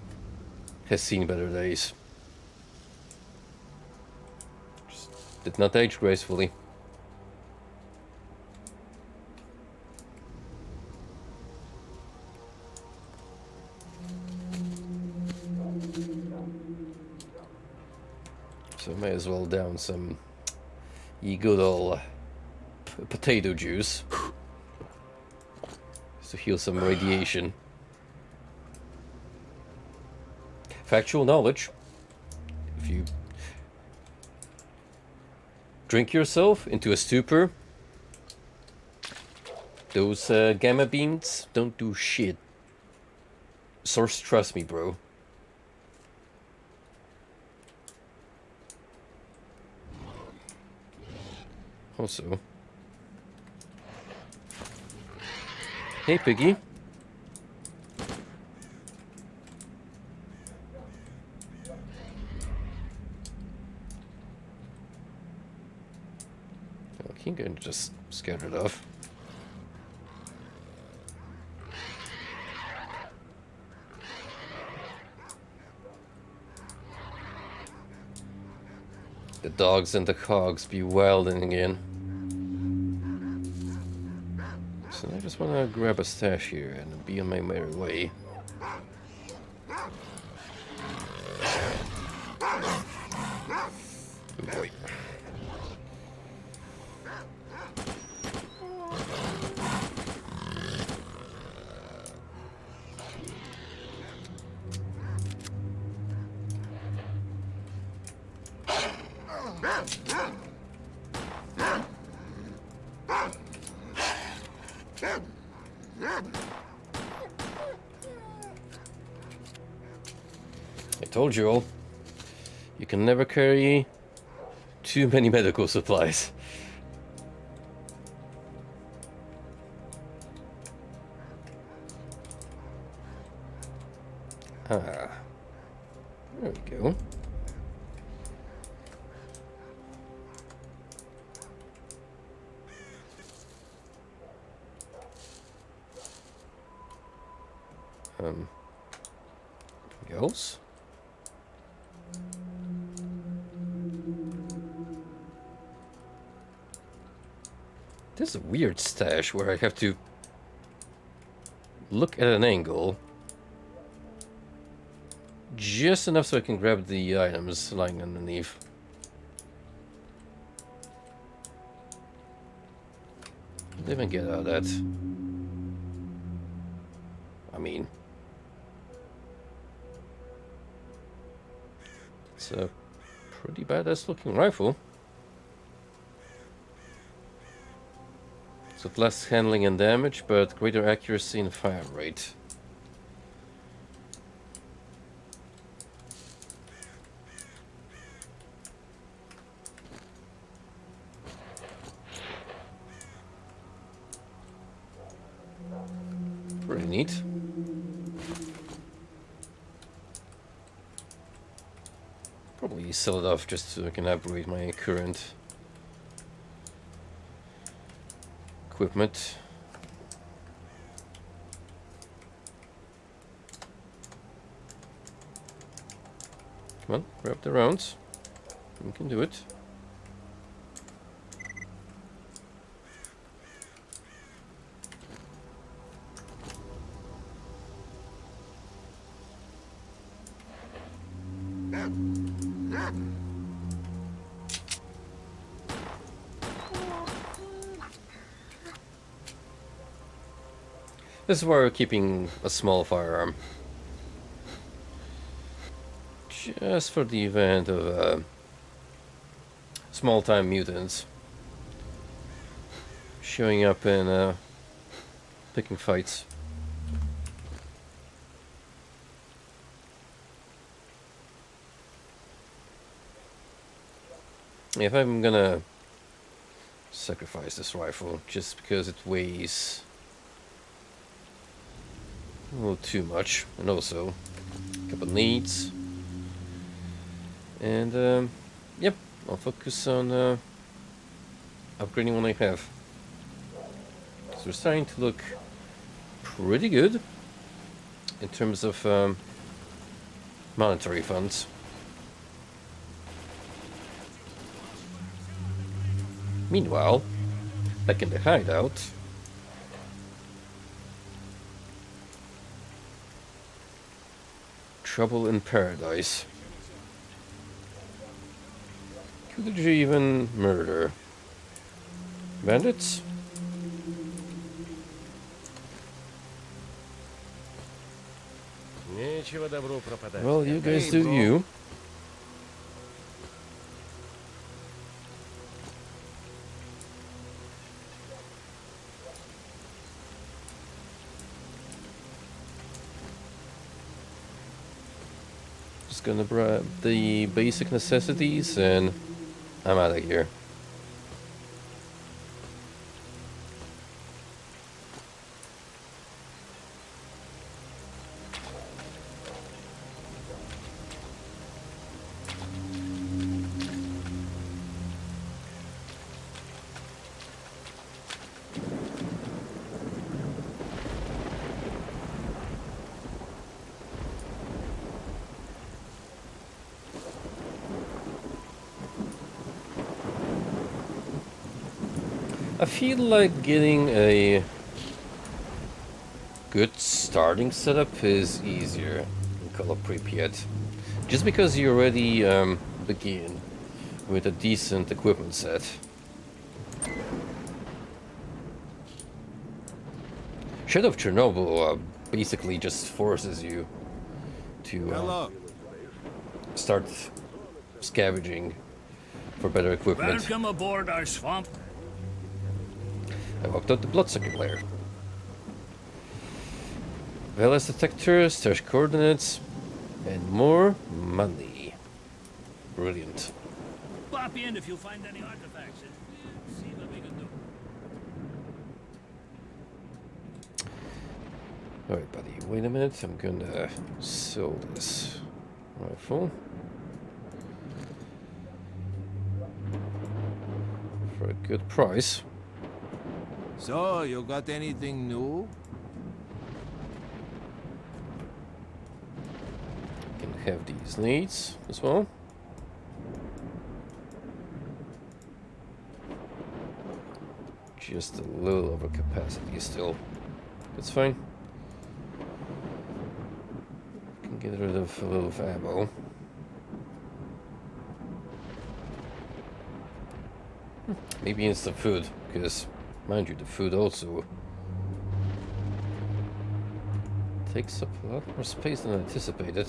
S1: has seen better days. Just did not age gracefully. So may as well down some ye good old potato juice just to heal some radiation. Factual knowledge. If you drink yourself into a stupor, those gamma beams don't do shit. Source, trust me, bro. Also, hey Piggy. Oh, he can just scatter it off. The dogs and the cogs be wilding again. So I just want to grab a stash here and be on my merry way. Oh boy. I told you all, you can never carry too many medical supplies. Ah, there we go. Anything else? This is a weird stash where I have to look at an angle just enough so I can grab the items lying underneath. Didn't even get out of that. I mean, it's a pretty badass looking rifle. So less handling and damage, but greater accuracy and fire rate. Pretty neat. Probably sell it off just so I can upgrade my current equipment. Come on, grab the rounds. You can do it. This is why we're keeping a small firearm. Just for the event of small-time mutants showing up and picking fights. If I'm gonna sacrifice this rifle just because it weighs a little too much, and also a couple needs, and yep, I'll focus on upgrading what I have. So we're starting to look pretty good. in terms of monetary funds. Meanwhile, back in the hideout, trouble in paradise. Who did you even murder? Bandits?
S7: Нечего добру пропадать.
S1: Well, you guys
S3: Hey,
S1: do
S3: bro.
S1: you. Just gonna grab the basic necessities and I'm out of here. I feel like getting a good starting setup is easier in Call of Pripyat. Just because you already begin with a decent equipment set. Shadow of Chernobyl basically just forces you to
S3: Hello.
S1: start scavenging for better equipment.
S5: Welcome aboard our swamp.
S1: I walked out the bloodsucker lair. Valence detector, stash coordinates, and more money. Brilliant.
S5: Pop in if you find any artifacts and we'll see what we can do.
S1: Alright, buddy, wait a minute. I'm gonna sell this rifle for a good price.
S3: So, you got anything new?
S1: Can have these needs as well. Just a little over capacity still. That's fine. Can get rid of a little of ammo. Maybe instant food, because mind you, the food also takes up a lot more space than anticipated.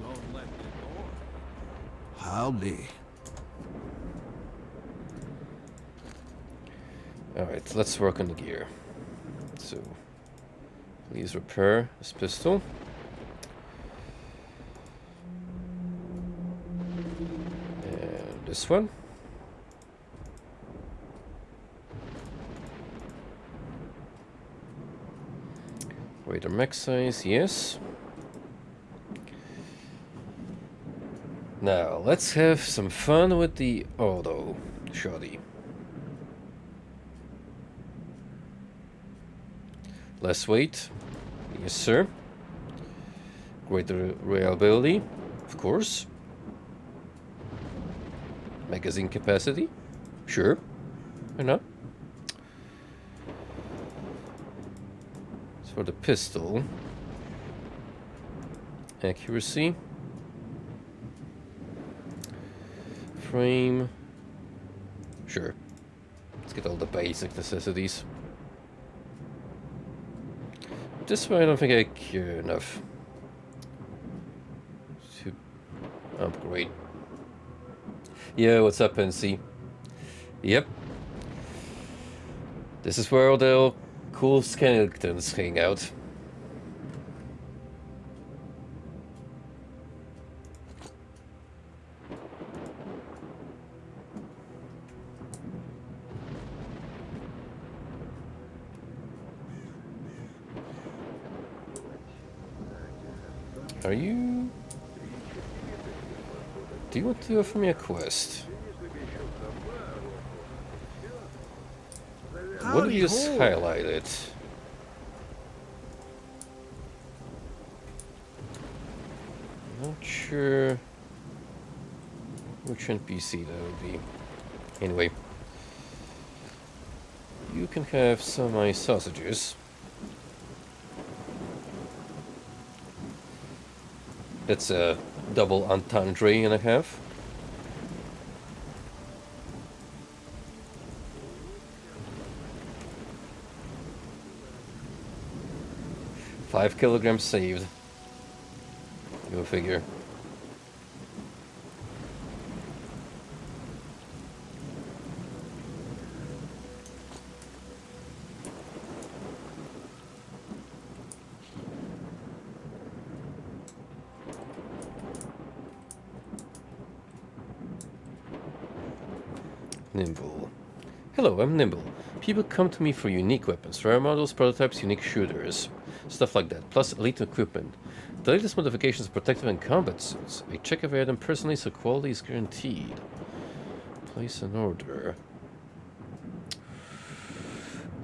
S3: Don't let the door. Howdy.
S1: Alright, let's work on the gear. So, please repair this pistol. And this one. Greater max size, yes. Now, let's have some fun with the auto shoddy. Less weight, yes sir. Greater reliability, of course. Magazine capacity, sure, why not? So for the pistol, accuracy, frame, sure. Let's get all the basic necessities. This way I don't think I care enough to upgrade. Yeah, what's up, NC? Yep. This is where all the cool skeletons hang out. Are you... Do you want to offer me a quest? What do you
S10: Howdy-ho.
S1: highlight it? Not sure which NPC that would be. Anyway, you can have some of my sausages. That's a double entendre and a half. Five kilograms saved. Go figure. Nimble. Hello, I'm Nimble. People come to me for unique weapons, rare models, prototypes, unique shooters, stuff like that, plus elite equipment. The latest modifications are protective and combat suits. I check every item personally, so quality is guaranteed. Place an order.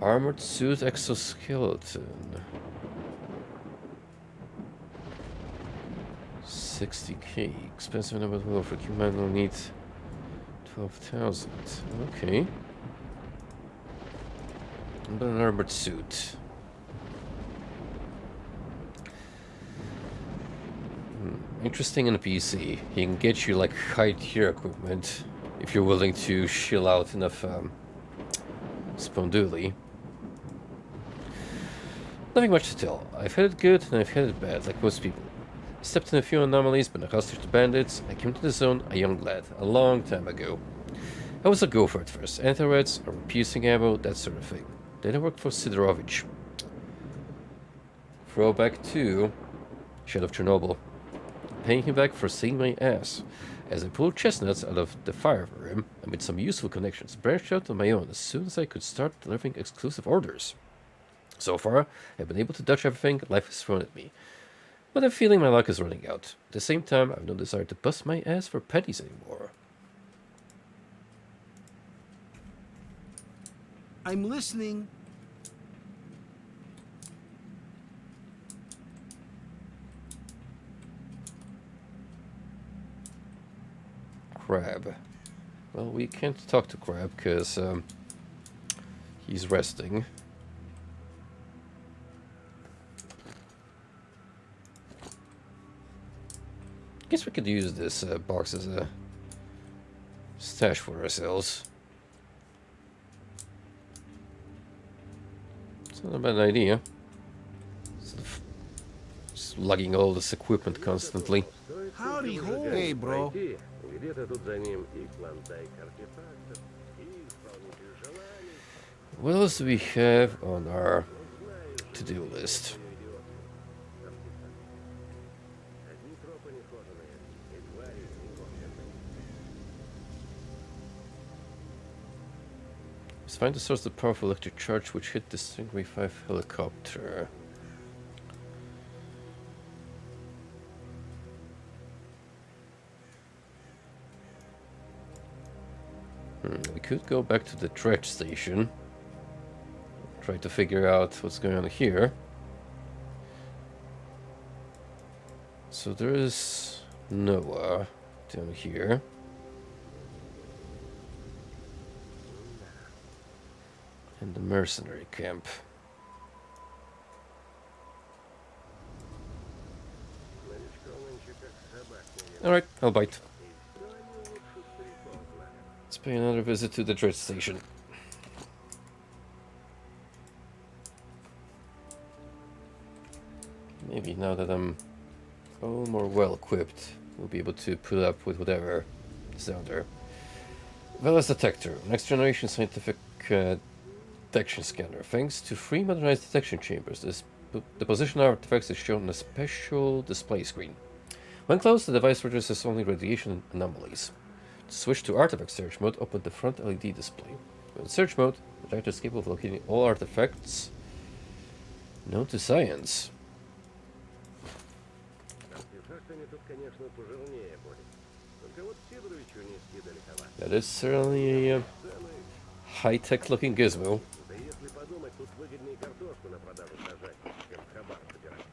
S1: Armored suit exoskeleton. 60k. Expensive number of for human will need 12,000. Okay. But an armored suit. Interesting in a PC. He can get you like high tier equipment if you're willing to shill out enough sponduli. Nothing much to tell. I've had it good and I've had it bad, like most people. Stepped in a few anomalies, been a hostage to bandits. I came to the zone a young lad, a long time ago. I was a gopher at first. Anti-reds, piercing ammo, that sort of thing. Then I worked for Sidorovich. Throwback to Shadow of Chernobyl. Paying him back for seeing my ass. As I pulled chestnuts out of the fire for him, I made some useful connections, branched out on my own as soon as I could start delivering exclusive orders. So far, I've been able to dodge everything life has thrown at me. But I'm feeling my luck is running out. At the same time, I've no desire to bust my ass for pennies anymore.
S10: I'm listening.
S1: Crab. Well, we can't talk to Crab because he's resting. Guess we could use this box as a stash for ourselves. It's not a bad idea. Instead of just lugging all this equipment constantly.
S3: Howdy ho. Hey, bro.
S1: What else do we have on our to-do list? Let's find the source of the powerful electric charge which hit the Stingray 5 helicopter. We could go back to the dredge station. Try to figure out what's going on here. So there is Noah down here. And the mercenary camp. Alright, I'll bite. Let's pay another visit to the dredge station. Maybe now that I'm a little more well equipped, we'll be able to put up with whatever is down there. Velas detector, next generation scientific detection scanner. Thanks to 3 modernized detection chambers, the position of artifacts is shown on a special display screen. When closed, the device registers only radiation anomalies. To switch to artifact search mode, open the front LED display. In search mode, the detector is capable of locating all artifacts known to science. That is certainly a high-tech looking gizmo.
S7: Тут выгоднее картошку на продажу сажать, чем хабар собирать.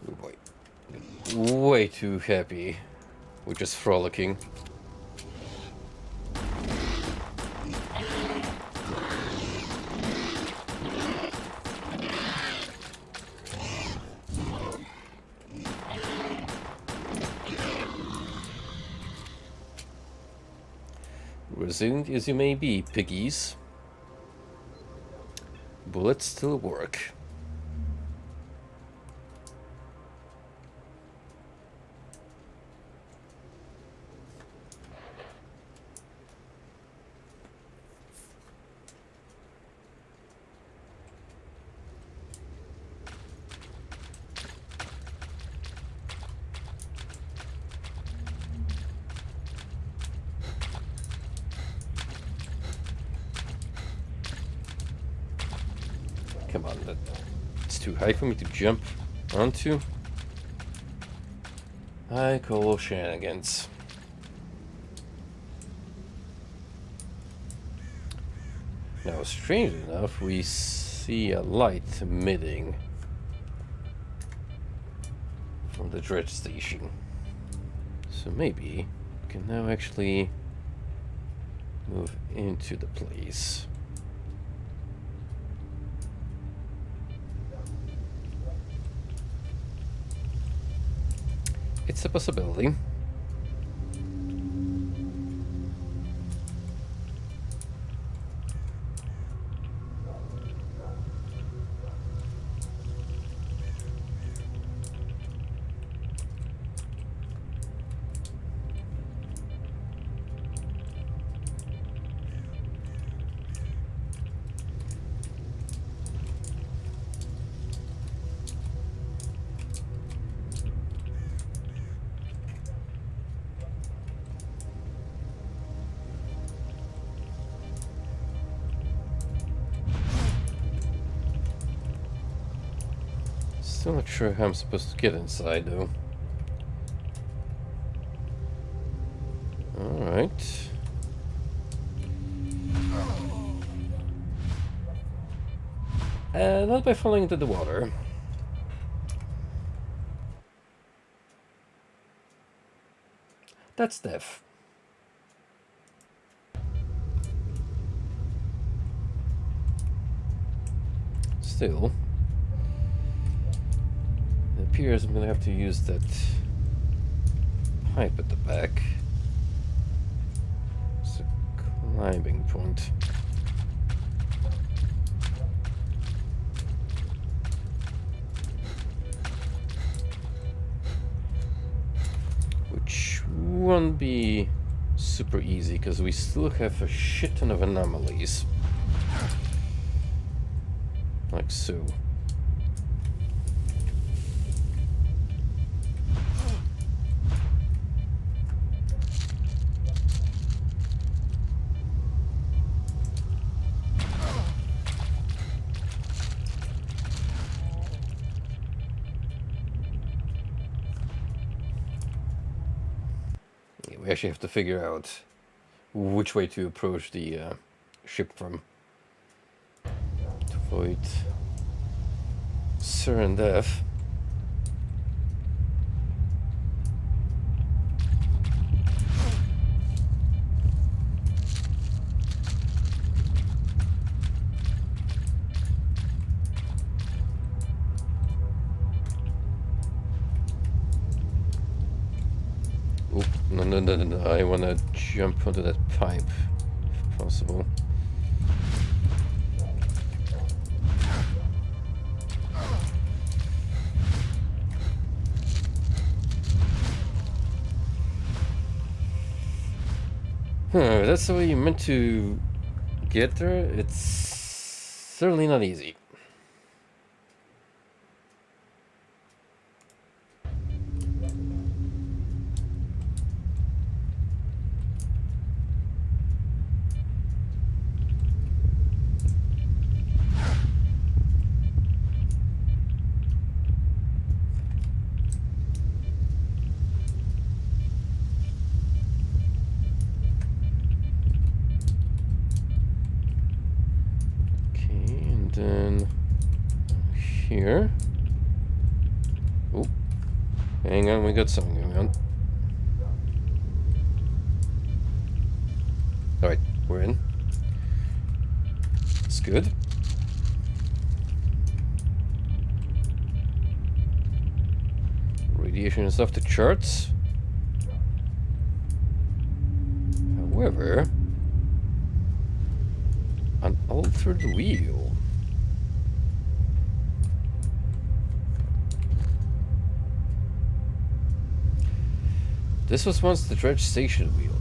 S1: Oh boy. Way too happy. We're just frolicking. Resilient as you may be, piggies, bullets still work. Come on, it's too high for me to jump onto. I call shenanigans. Now, strangely enough, we see a light emitting from the dredge station. So maybe we can now actually move into the place. It's a possibility. Still not sure how I'm supposed to get inside, though. Alright. Not by falling into the water. That's death. Still, it appears I'm gonna have to use that pipe at the back. It's a climbing point. Which won't be super easy because we still have a shit ton of anomalies. Like so. We actually have to figure out which way to approach the ship from to avoid certain death. Oop, no, I wanna jump onto that pipe, if possible. That's the way you meant to get there. It's certainly not easy. here. Oh, hang on, we got something going on. Alright, we're in. It's good. Radiation is off the charts. However, an altered wheel. This was once the dredge station wheel.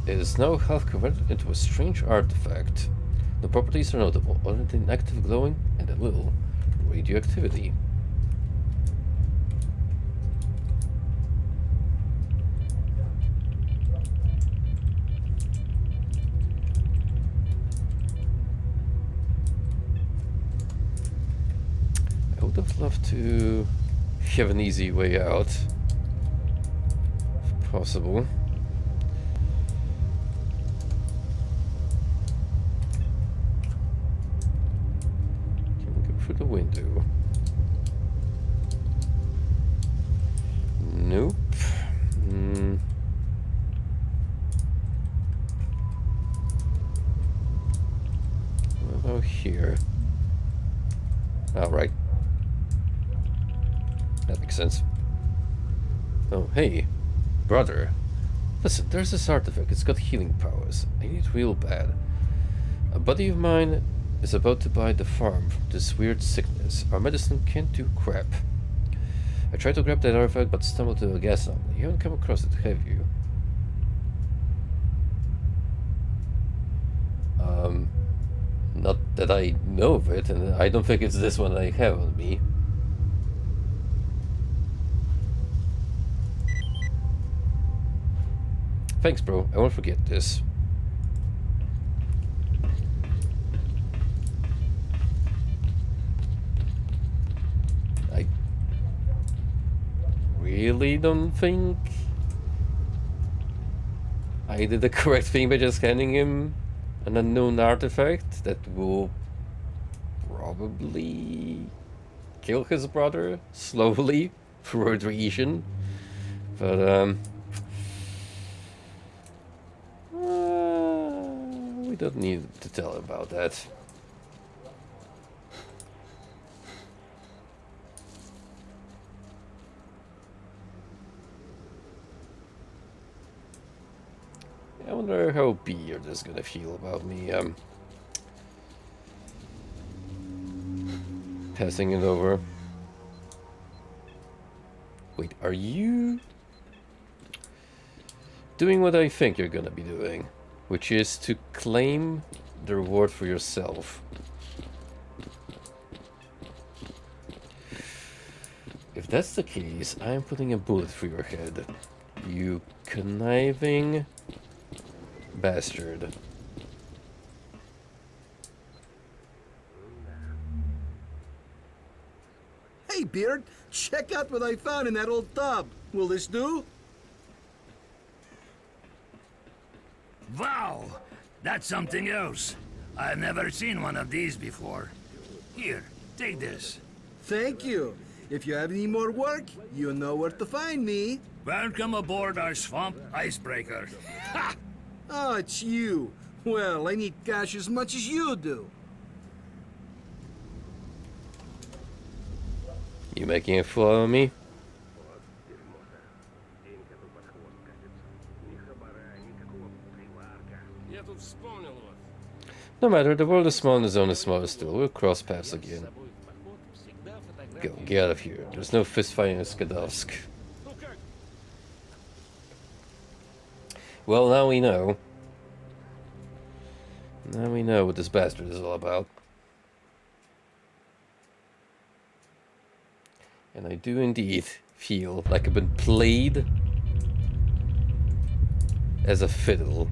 S1: It is now half converted into a strange artifact. The properties are notable, other than active glowing and a little radioactivity. I would have loved to have an easy way out, if possible. Through the window. Nope. What about here? Alright. That makes sense. Oh, hey. Brother. Listen, there's this artifact. It's got healing powers. I need it real bad. A buddy of mine is about to buy the farm from this weird sickness. Our medicine can't do crap. I tried to grab that artifact but stumbled to a gas anomaly. You haven't come across it, have you? Not that I know of it, and I don't think it's this one I have on me. Thanks, bro. I won't forget this. I really don't think I did the correct thing by just handing him an unknown artifact that will probably kill his brother slowly through radiation. But we don't need to tell about that. I wonder how Beard is gonna feel about me passing it over. Wait, are you doing what I think you're gonna be doing, which is to claim the reward for yourself? If that's the case, I'm putting a bullet through your head, you conniving bastard.
S10: Hey, Beard, check out what I found in that old tub. Will this do?
S5: Wow! That's something else. I've never seen one of these before. Here, take this.
S10: Thank you. If you have any more work, you know where to find me.
S5: Welcome aboard our swamp icebreaker. Ha!
S10: Oh, it's you. Well, I need cash as much as you do.
S1: You making a fool of me? No matter, the world is small and the zone is smaller still. We'll cross paths again. Go, get out of here. There's no fist fighting in S.T.A.L.K.E.R. Well, now we know. Now we know what this bastard is all about. And I do indeed feel like I've been played as a fiddle.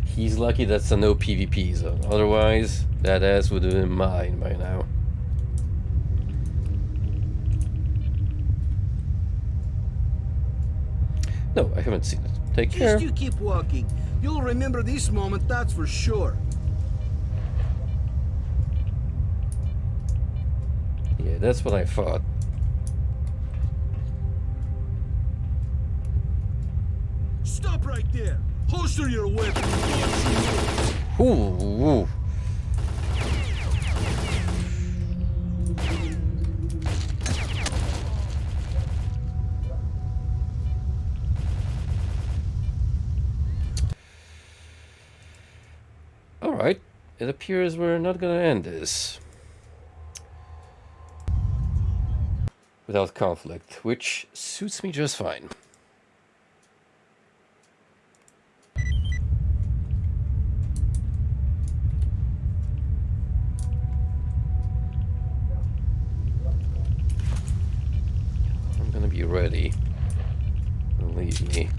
S1: He's lucky that's a no PvP zone. Otherwise, that ass would have been mine by now. No, I haven't seen it. Take care.
S10: Just you keep walking. You'll remember this moment, that's for sure.
S1: Yeah, that's what I thought.
S10: Stop right there! Holster your weapon!
S1: Ooh. Alright, it appears we're not gonna end this without conflict, which suits me just fine. I'm gonna be ready. Believe me.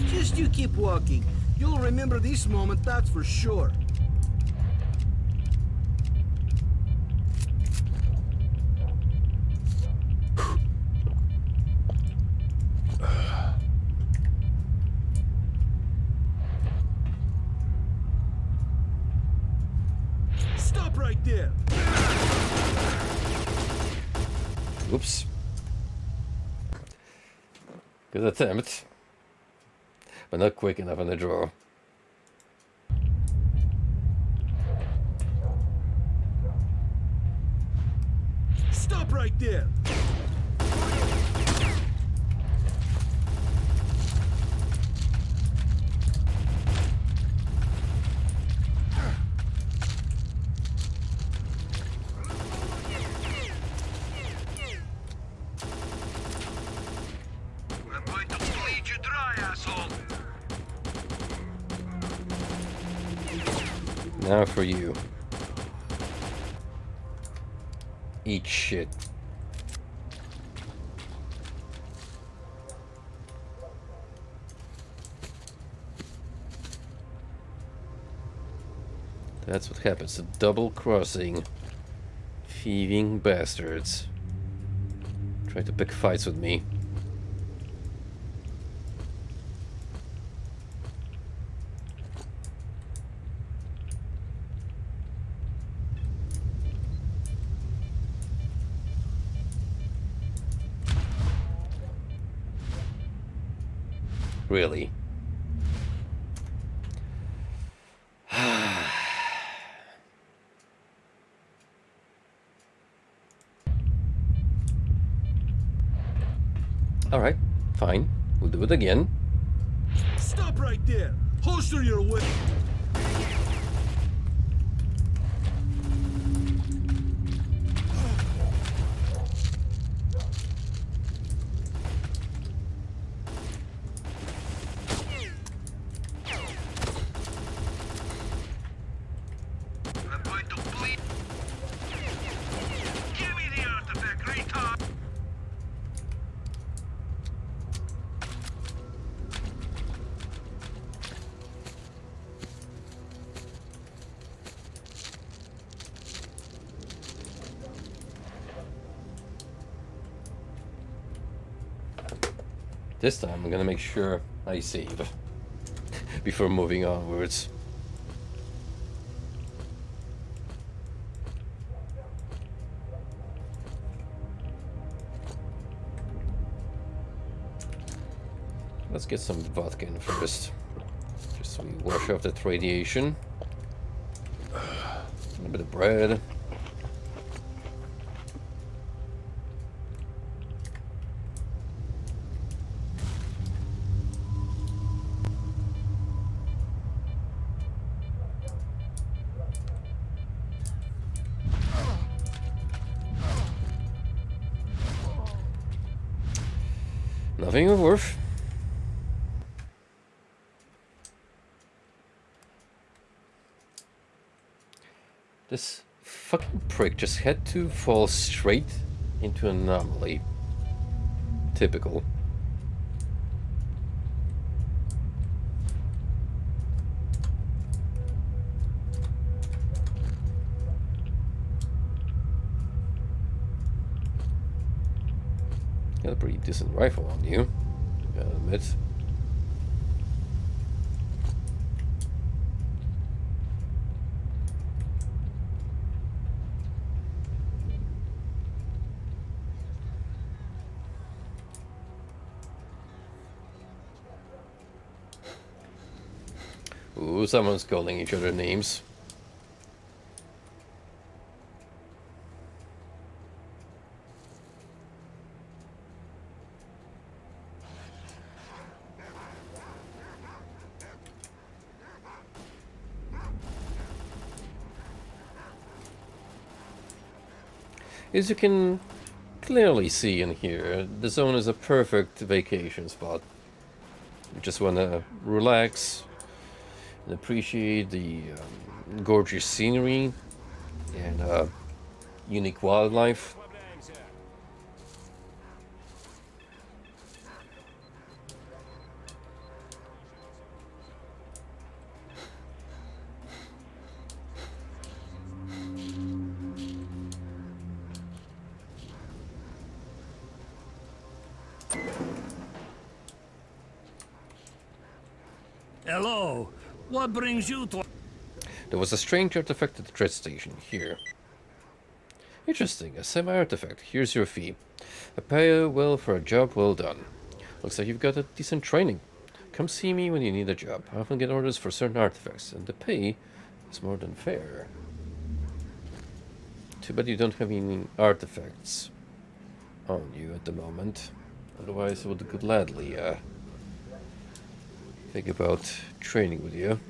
S10: Just you keep walking. You'll remember this moment, that's for sure. Stop right there!
S1: Oops. Good attempt. But not quick enough on the draw.
S10: Stop right there!
S6: I'm going to bleed you dry, asshole!
S1: Now for you. Eat shit. That's what happens to double-crossing, thieving bastards. Try to pick fights with me. Really? Alright, fine. We'll do it again.
S10: Stop right there! Holster your weapon!
S6: I'm going to bleed. Give me the artifact, retard!
S1: This time I'm gonna make sure I save before moving onwards. Let's get some vodka in first. Just so we wash off that radiation. A bit of bread. Nothing of worth. This fucking prick just had to fall straight into an anomaly. Typical. Got a pretty decent rifle on you, gotta admit. Ooh, someone's calling each other names. As you can clearly see in here, the zone is a perfect vacation spot. You just want to relax and appreciate the gorgeous scenery and unique wildlife.
S6: Hello. What brings you to...
S1: There was a strange artifact at the trade station here. Interesting, a semi-artifact. Here's your fee. I pay you well for a job well done. Looks like you've got a decent training. Come see me when you need a job. I often get orders for certain artifacts, and the pay is more than fair. Too bad you don't have any artifacts on you at the moment. Otherwise, I would gladly think about training with you.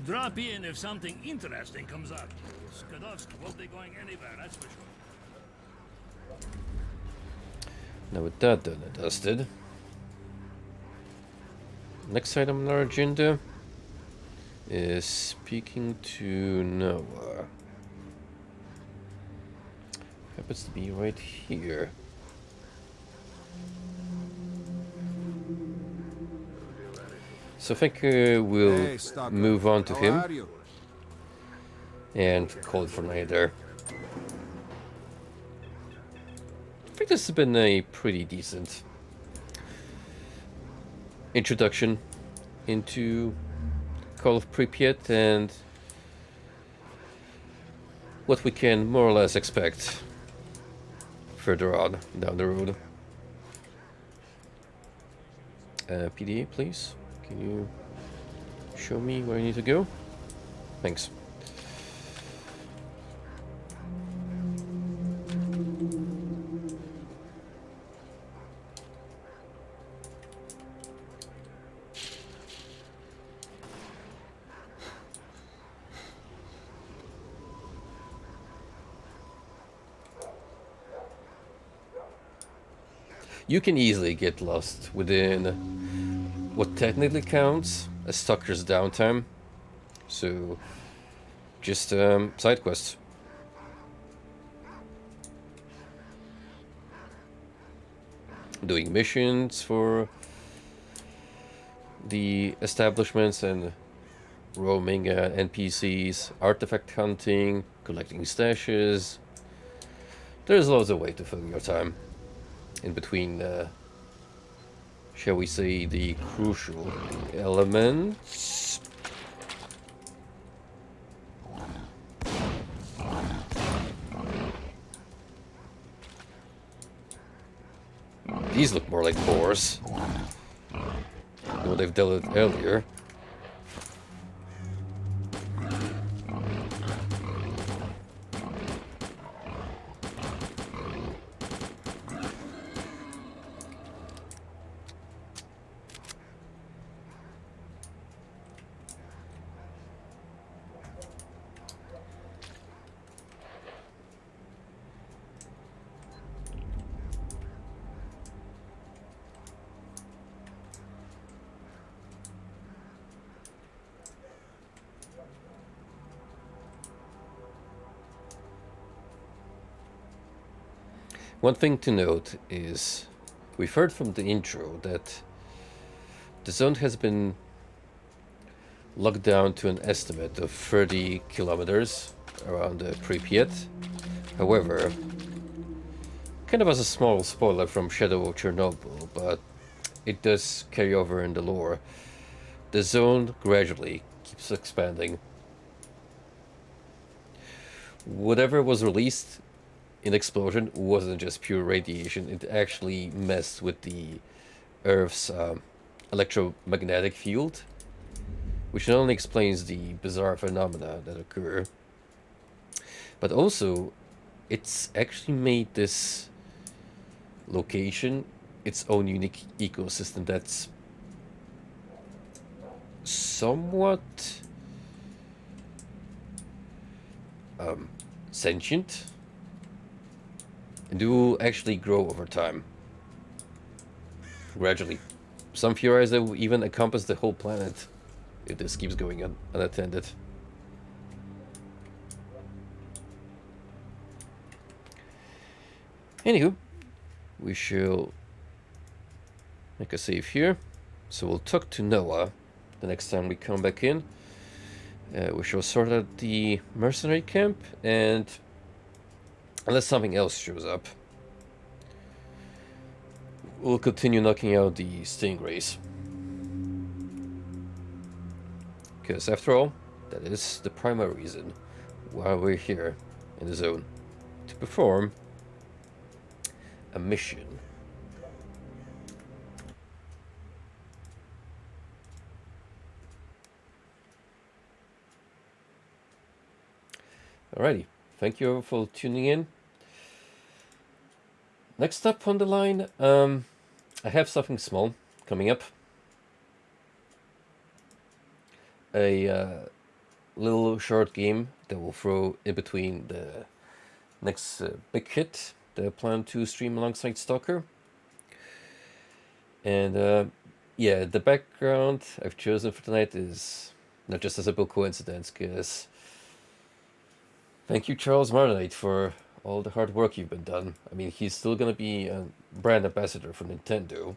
S6: Drop in if something interesting comes up. Skadovsk won't be going anywhere, that's for sure.
S1: Now with that done and dusted, next item on our agenda is speaking to Noah. Happens to be right here. So I think we'll
S3: Hey, Stalker.
S1: move on to
S3: How
S1: him
S3: are you?
S1: and call it for night there. I think this has been a pretty decent introduction into Call of Pripyat and what we can more or less expect further on down the road. PDA, please. Can you show me where I need to go? Thanks. You can easily get lost within what technically counts as S.T.A.L.K.E.R's downtime. So, just side quests. Doing missions for the establishments and roaming NPCs, artifact hunting, collecting stashes. There's loads of ways to fill your time in between, shall we say, the crucial elements. These look more like boars than what they've dealt with earlier. One thing to note is we've heard from the intro that the zone has been locked down to an estimate of 30 kilometers around Pripyat. However, kind of as a small spoiler from Shadow of Chernobyl, but it does carry over in the lore. The zone gradually keeps expanding. Whatever was released in explosion wasn't just pure radiation, it actually messed with the Earth's electromagnetic field, which not only explains the bizarre phenomena that occur, but also it's actually made this location its own unique ecosystem that's somewhat sentient and do actually grow over time. Gradually. Some theorize that will even encompass the whole planet if this keeps going unattended. Anywho, we shall make a save here. So we'll talk to Noah the next time we come back in. We shall sort out the mercenary camp, and unless something else shows up, we'll continue knocking out the stingrays. Because after all, that is the primary reason why we're here in the zone. To perform a mission. Alrighty, thank you for tuning in. Next up on the line, I have something small coming up. A little short game that will throw in between the next big hit that I plan to stream alongside S.T.A.L.K.E.R. And yeah, the background I've chosen for tonight is not just a simple coincidence, because thank you, Charles Martinite, for all the hard work you've been done. I mean, he's still going to be a brand ambassador for Nintendo.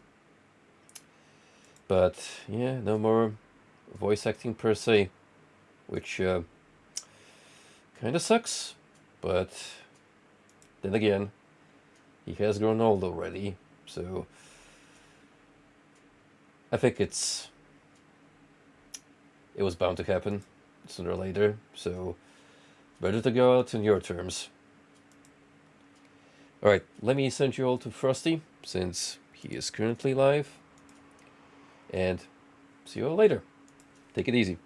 S1: But yeah, no more voice acting per se, which kind of sucks. But then again, he has grown old already, so I think it was bound to happen sooner or later. So better to go out on your terms. Alright, let me send you all to Frosty, since he is currently live. And see you all later. Take it easy.